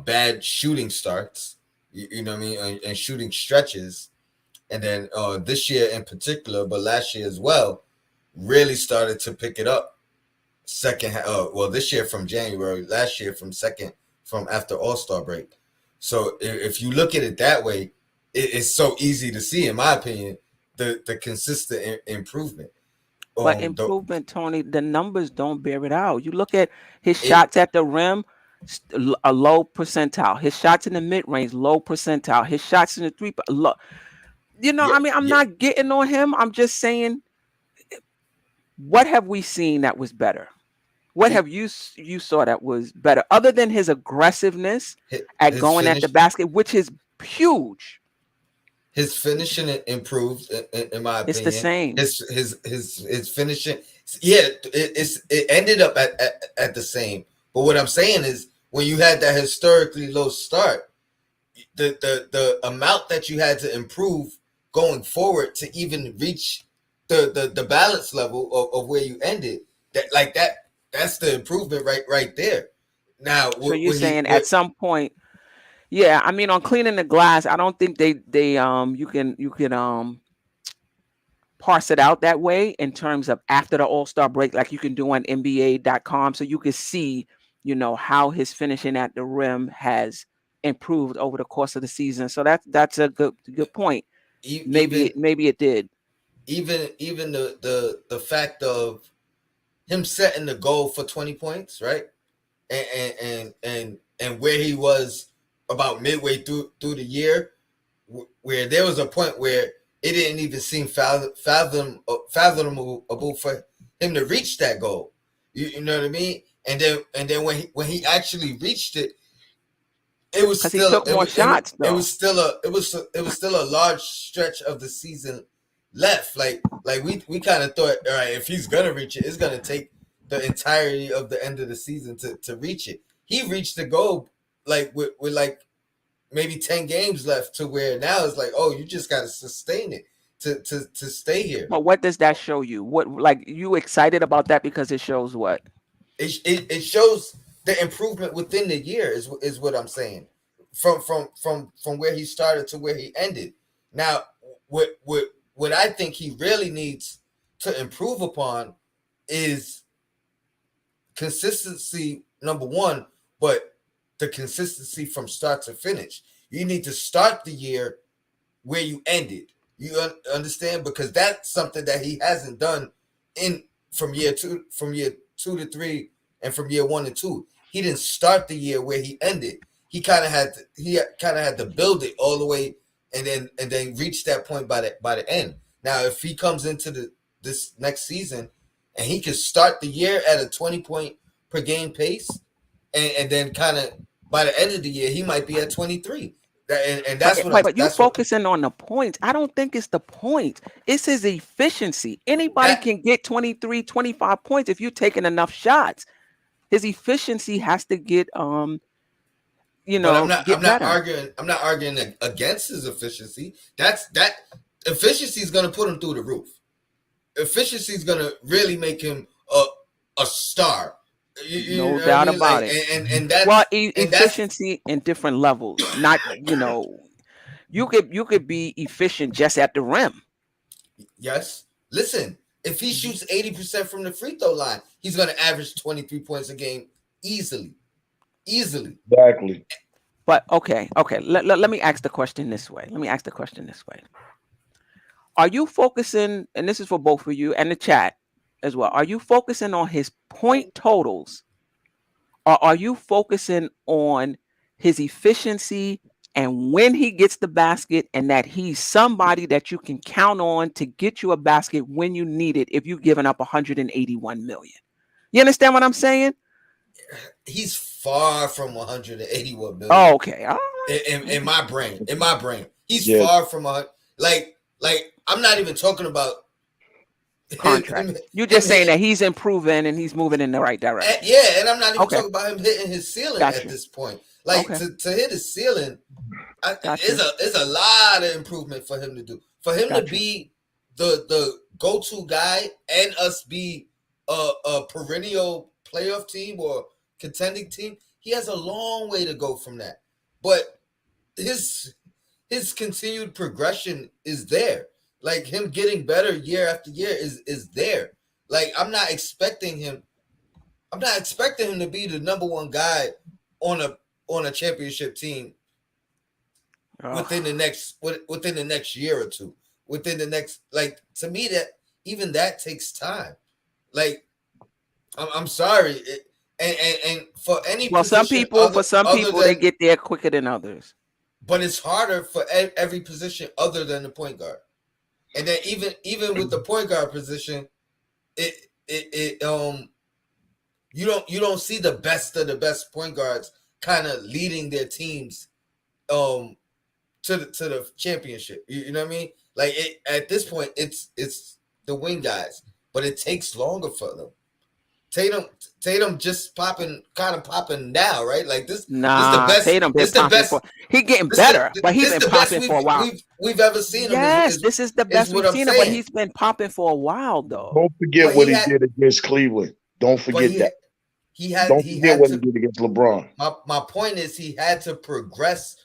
[SPEAKER 1] bad shooting starts. You know what I mean, and shooting stretches, and then this year in particular, but last year as well, really started to pick it up. Well, this year from January, last year from after All Star break. So if you look at it that way, it's so easy to see, in my opinion, the consistent improvement.
[SPEAKER 2] But
[SPEAKER 1] The
[SPEAKER 2] improvement, Tony, the numbers don't bear it out. You look at his
[SPEAKER 1] it
[SPEAKER 2] shots at the rim, a low percentile. His shots in the mid range, low percentile. His shots in the low.
[SPEAKER 1] yeah,
[SPEAKER 2] I mean, I'm
[SPEAKER 1] yeah
[SPEAKER 2] not getting on him. I'm just saying, what have we seen that was better? What
[SPEAKER 1] he,
[SPEAKER 2] have you saw that was better, other than his aggressiveness at
[SPEAKER 1] his
[SPEAKER 2] going at the
[SPEAKER 1] finish
[SPEAKER 2] basket, which is huge?
[SPEAKER 1] his finishing improved in my
[SPEAKER 2] It's the
[SPEAKER 1] opinion.
[SPEAKER 2] same.
[SPEAKER 1] His finishing, yeah, it ended up at the same. But what I'm saying is, when you had that historically low start, the amount that you had to improve going forward to even reach the balance level of where you ended, that's the improvement right there. Now
[SPEAKER 2] So you're
[SPEAKER 1] when he
[SPEAKER 2] saying
[SPEAKER 1] what
[SPEAKER 2] at some point, yeah. I mean, on cleaning the glass, I don't think they you can parse it out that way in terms of after the All-Star break, like you can do on NBA.com, so you can see, how his finishing at the rim has improved over the course of the season. So that's a good point. Maybe
[SPEAKER 1] even
[SPEAKER 2] maybe it did.
[SPEAKER 1] even the fact of him setting the goal for 20 points, right? And where he was about midway through the year, where there was a point where it didn't even seem fathomable for him to reach that goal. You know what I mean? And then when he actually reached it, it was
[SPEAKER 2] Because he
[SPEAKER 1] still
[SPEAKER 2] took more shots,
[SPEAKER 1] it
[SPEAKER 2] though.
[SPEAKER 1] was still a large stretch of the season left. Like we kind of thought, all right, if he's gonna reach it, it's gonna take the entirety of the end of the season to reach it. He reached the goal like with like maybe 10 games left, to where now it's like, oh, you just got to sustain it to stay here.
[SPEAKER 2] But what does that show you? What, like, you excited about that because it shows what?
[SPEAKER 1] It shows the improvement within the year is what I'm saying. From where he started to where he ended. Now, what I think he really needs to improve upon is consistency, number one, but the consistency from start to finish. You need to start the year where you ended. You understand? Because that's something that he hasn't done from year two to three, and from year 1 to 2. He didn't start the year where he ended. He kind of had to build it all the way, and then reach that point by the end. Now, if he comes into this next season and he can start the year at a 20-point per game pace, and then kind of by the end of the year he might be at 23. And that's
[SPEAKER 2] but you're focusing on the points. I don't think it's the points. It's his efficiency. Anybody can get 23, 25 points if you're taking enough shots. His efficiency has to get
[SPEAKER 1] I'm not
[SPEAKER 2] better.
[SPEAKER 1] arguing against his efficiency. That efficiency is going to put him through the roof. Efficiency is going to really make him a star.
[SPEAKER 2] No doubt about it.
[SPEAKER 1] And that's
[SPEAKER 2] efficiency in different levels. Not, you could be efficient just at the rim.
[SPEAKER 1] Yes. Listen, if he shoots 80% from the free throw line, he's going to average 23 points a game easily.
[SPEAKER 3] Exactly.
[SPEAKER 2] But okay. Let me ask the question this way. Are you focusing, and this is for both of you and the chat as well, are you focusing on his point totals, or are you focusing on his efficiency and when he gets the basket, and that he's somebody that you can count on to get you a basket when you need it if you've given up 181 million? You understand what I'm saying?
[SPEAKER 1] He's far from 181 million.
[SPEAKER 2] Oh, okay. All right.
[SPEAKER 1] In my brain. He's far from like I'm not even talking about
[SPEAKER 2] contract. You're just saying that he's improving and he's moving in the right direction.
[SPEAKER 1] And I'm not even talking about him hitting his ceiling at this point. Like to hit his ceiling is a lot of improvement for him to do. For him to be the go-to guy and us be a perennial playoff team or contending team, he has a long way to go from that. But his continued progression is there. Like, him getting better year after year is there. Like, I'm not expecting him to be the number one guy on a championship team within the next year or two. Within the next, like, to me, that takes time. Like, I'm sorry. And for any
[SPEAKER 2] some people they get there quicker than others.
[SPEAKER 1] But it's harder for every position other than the point guard. And then even with the point guard position, you don't see the best of the best point guards kind of leading their teams to the championship. You know what I mean? Like, at this point, it's the wing guys, but it takes longer for them. Tatum just popping now, right? Like this.
[SPEAKER 2] Nah,
[SPEAKER 1] this the best,
[SPEAKER 2] Tatum been popping he getting better, but he's been popping for a while.
[SPEAKER 1] We've ever seen him.
[SPEAKER 2] Yes, this is the best we've seen him, but he's been popping for a while, though.
[SPEAKER 3] Don't forget what he did against Cleveland. Don't forget that. Don't forget what he did against LeBron.
[SPEAKER 1] My point is, he had to progress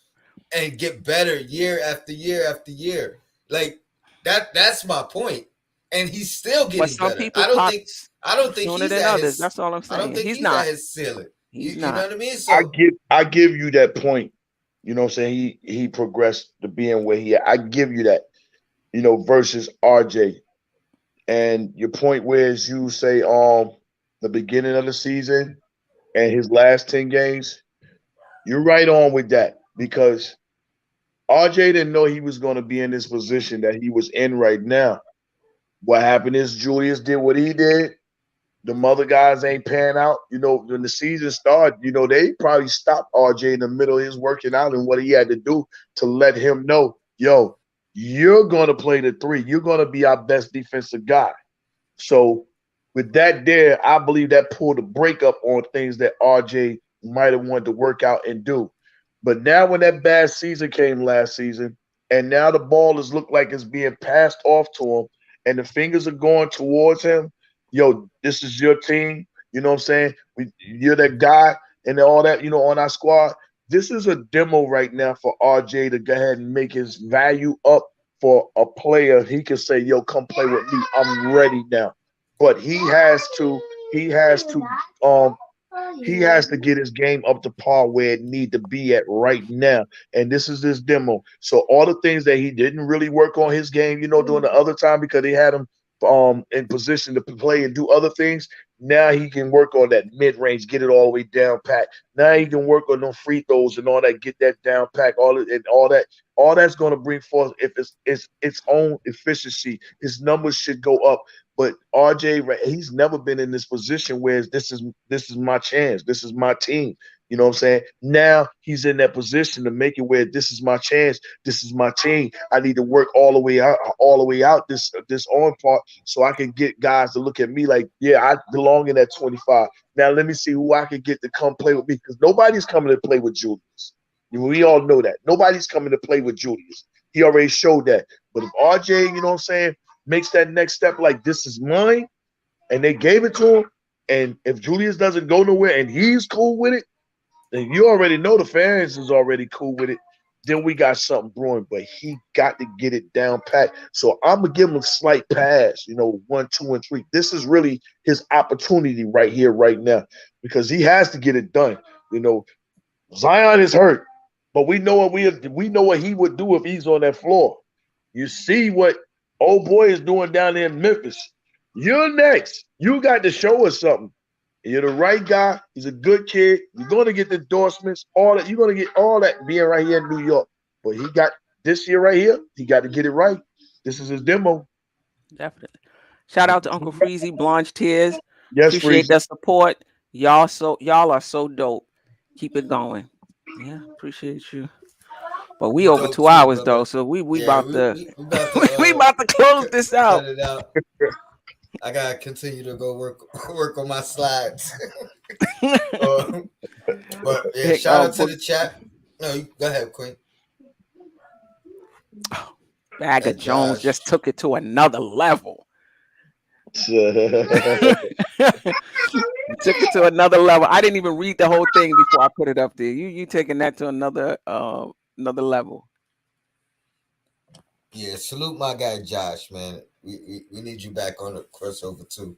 [SPEAKER 1] and get better year after year after year. Like that's my point. And he's still getting better. I don't think he's at others.
[SPEAKER 2] That's all I'm saying.
[SPEAKER 1] I don't think he's
[SPEAKER 2] not
[SPEAKER 1] at his ceiling.
[SPEAKER 2] He's
[SPEAKER 1] not.
[SPEAKER 2] You
[SPEAKER 1] know what I mean? So
[SPEAKER 3] I give you that point. You know what I'm saying? He progressed to being where he. I give you that. You know, versus RJ. And your point whereas you say the beginning of the season and his last 10 games, you're right on with that. because RJ didn't know he was going to be in this position that he was in right now. What happened is Julius did what he did. The mother guys ain't pan out. When the season started, they probably stopped RJ in the middle of his working out and what he had to do to let him know, yo, you're going to play the three. You're going to be our best defensive guy. So with that there, I believe that pulled a break up on things that RJ might have wanted to work out and do. But now when that bad season came last season, and now the ball is looked like it's being passed off to him, and the fingers are going towards him, yo, this is your team. You know what I'm saying? You're that guy and all that, on our squad. This is a demo right now for RJ to go ahead and make his value up for a player. He can say, yo, come play with me. I'm ready now. But um he has to get his game up to par where it need to be at right now. And this is his demo. So all the things that he didn't really work on his game, during the other time because they had him in position to play and do other things. Now he can work on that mid range, get it all the way down pat. Now he can work on them free throws and all that, get that down pack, all that. All that's going to bring forth if it's its own efficiency. His numbers should go up. But RJ, he's never been in this position where this is my chance. This is my team. You know what I'm saying? Now he's in that position to make it where this is my chance. This is my team. I need to work all the way out this on part so I can get guys to look at me like, yeah, I belong in that 25. Now let me see who I can get to come play with me because nobody's coming to play with Julius. We all know that. Nobody's coming to play with Julius. He already showed that. But if RJ, you know what I'm saying, makes that next step like this is mine, and they gave it to him, and if Julius doesn't go nowhere and he's cool with it, then you already know the fans is already cool with it. Then we got something brewing, but he got to get it down pat. So I'm gonna give him a slight pass, 1, 2, and 3. This is really his opportunity right here, right now, because he has to get it done. Zion is hurt, but we know what he would do if he's on that floor. You see what old boy is doing down there in Memphis. You're next. You got to show us something. You're the right guy. He's a good kid. You're going to get the endorsements, all that. You're going to get all that being right here in New York. But he got this year right here. He got to get it right. This is his demo.
[SPEAKER 2] Definitely. Shout out to Uncle Freezy, Blanche Tears.
[SPEAKER 3] Yes,
[SPEAKER 2] Appreciate
[SPEAKER 3] Freezy.
[SPEAKER 2] the support. Y'all are so dope. Keep it going. Yeah, appreciate you. But we over 2 hours though, so we about to we about to close this out.
[SPEAKER 1] Cut it out. I gotta continue to go work on my slides. But yeah, shout out to the chat. No, go ahead, Queen.
[SPEAKER 2] Bagger Jones just took it to another level. Took it to another level. I didn't even read the whole thing before I put it up there. You taking that to another level.
[SPEAKER 1] Yeah, salute my guy Josh, man. We need you back on the crossover too.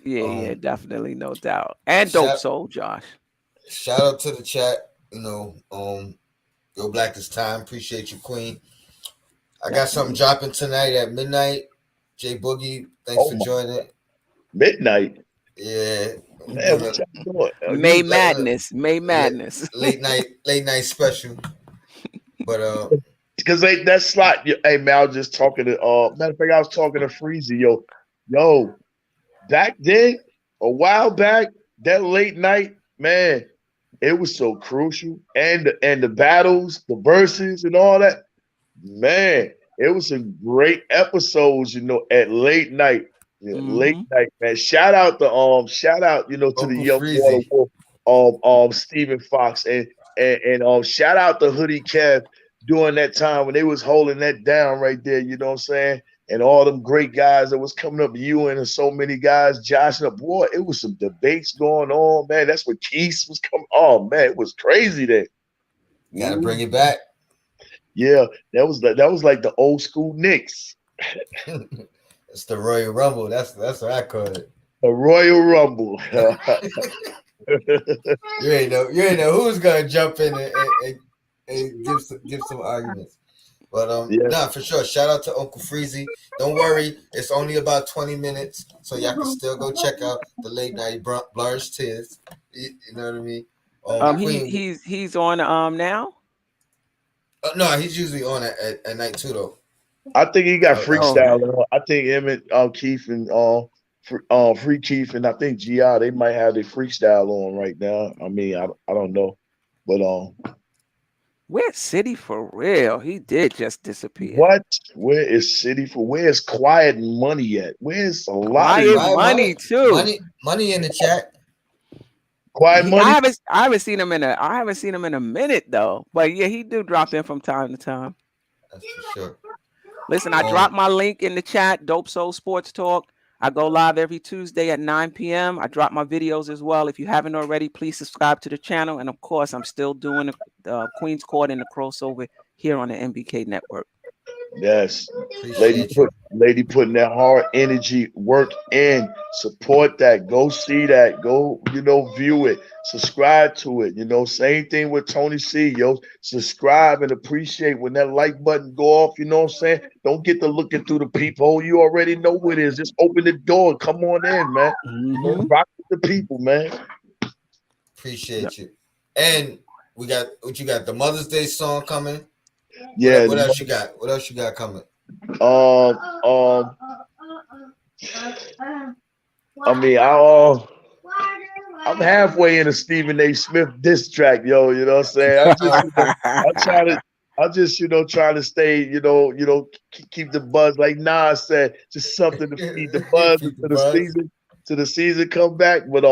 [SPEAKER 2] Yeah, definitely, no doubt. And Dope Soul, Josh.
[SPEAKER 1] Shout out to the chat. Yo Black is time. Appreciate you, Queen. I got something dropping tonight at midnight. J Boogie, thanks for joining.
[SPEAKER 3] Midnight.
[SPEAKER 1] Yeah.
[SPEAKER 3] Man, what y'all doing?
[SPEAKER 2] May Madness.
[SPEAKER 1] Late night special. But
[SPEAKER 3] because that slot, hey man, I was just talking to matter of fact, I was talking to Freezy, yo, back then, a while back, that late night, man, it was so crucial. And the battles, the verses and all that, man, it was some great episodes, at late night. Late night, man. Shout out, to the young
[SPEAKER 1] Freezy.
[SPEAKER 3] Wolf, Stephen Fox and shout out to Hoodie Kev during that time when they was holding that down right there, you know what I'm saying? And all them great guys that was coming up, you and so many guys, Josh and boy, it was some debates going on, man. That's what Keith was coming. Oh man, it was crazy then.
[SPEAKER 1] Gotta bring it back.
[SPEAKER 3] Yeah, that was like the old school Knicks.
[SPEAKER 1] It's the Royal Rumble. That's what I call it.
[SPEAKER 3] A Royal Rumble.
[SPEAKER 1] You ain't know who's gonna jump in and give some arguments. But nah, for sure. Shout out to Uncle Freezy. Don't worry, it's only about 20 minutes, so y'all can still go check out the late night Blanche Tears. You know what I mean?
[SPEAKER 2] He's on now.
[SPEAKER 1] No, he's usually on at night too, though.
[SPEAKER 3] I think he got
[SPEAKER 1] Oh,
[SPEAKER 3] freestyle.
[SPEAKER 2] okay.
[SPEAKER 3] I think him and Keith and Free Keith and I think Gi they might have their freestyle on right now. I mean, I don't know, but
[SPEAKER 2] Where's City for real? He did just disappear.
[SPEAKER 3] what? Where is City for? Where's Quiet Money at? Where's a lot of
[SPEAKER 2] Quiet
[SPEAKER 3] these
[SPEAKER 1] Quiet
[SPEAKER 2] Money too.
[SPEAKER 1] money in the chat.
[SPEAKER 3] Quiet Money?
[SPEAKER 2] I haven't seen him in a minute though. But yeah, he do drop in from time to time.
[SPEAKER 1] That's for sure.
[SPEAKER 2] Listen, I
[SPEAKER 1] Um,
[SPEAKER 2] dropped my link in the chat, Dope Soul Sports Talk. I go live every Tuesday at 9 p.m. I drop my videos as well. If you haven't already, please subscribe to the channel. And of course, I'm still doing the Queen's Court and the crossover here on the MBK Network.
[SPEAKER 3] Yes.
[SPEAKER 1] appreciate you.
[SPEAKER 3] Lady putting that hard energy work in. Support that. Go see that. Go, view it. Subscribe to it. Same thing with Tony C. Subscribe and appreciate when that like button go off. You know what I'm saying? Don't get to looking through the peephole. You already know what it is. Just open the door and come on in, man.
[SPEAKER 2] Mm-hmm.
[SPEAKER 3] Rock with the people, man.
[SPEAKER 1] Appreciate you. And we got what you got. The Mother's Day song coming.
[SPEAKER 3] Yeah.
[SPEAKER 1] What else you got? What else you got coming?
[SPEAKER 3] I mean, I'm halfway in a Stephen A. Smith diss track, yo. You know what I'm saying? I'm just trying to stay, keep the buzz. Like Nas said, just something to feed the buzz
[SPEAKER 1] Feed the
[SPEAKER 3] until
[SPEAKER 1] buzz.
[SPEAKER 3] the season come back. But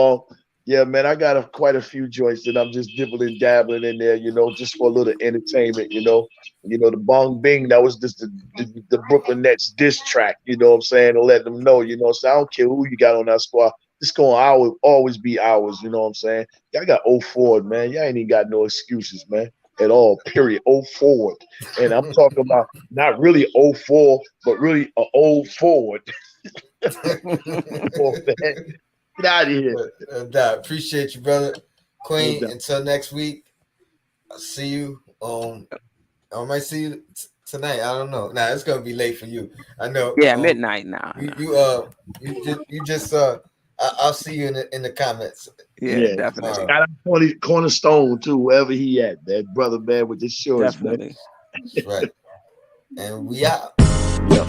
[SPEAKER 3] yeah, man, I got quite a few joints that I'm just dibbling, dabbling in there, just for a little entertainment, the Bong Bing, that was just the Brooklyn Nets diss track, you know what I'm saying, to let them know, so I don't care who you got on that squad. It's going to always be ours, you know what I'm saying? Y'all got 0 forward, man. Y'all ain't even got no excuses, man, at all, period. 0 forward. And I'm talking about not really 0-4, but really a 0 forward. Oh, man. Get out of here.
[SPEAKER 1] Appreciate you, brother. Queen,
[SPEAKER 3] No
[SPEAKER 1] until next week, I'll see you. I might see you tonight. I don't know. Nah, it's gonna be late for you. I know.
[SPEAKER 2] Yeah, midnight now.
[SPEAKER 1] You just I'll see you in the comments.
[SPEAKER 2] Yeah, definitely.
[SPEAKER 3] Shout out Cornerstone too, wherever he at. That brother, man, with the shorts,
[SPEAKER 2] Definitely.
[SPEAKER 1] That's right. And we out.
[SPEAKER 3] man. Yep.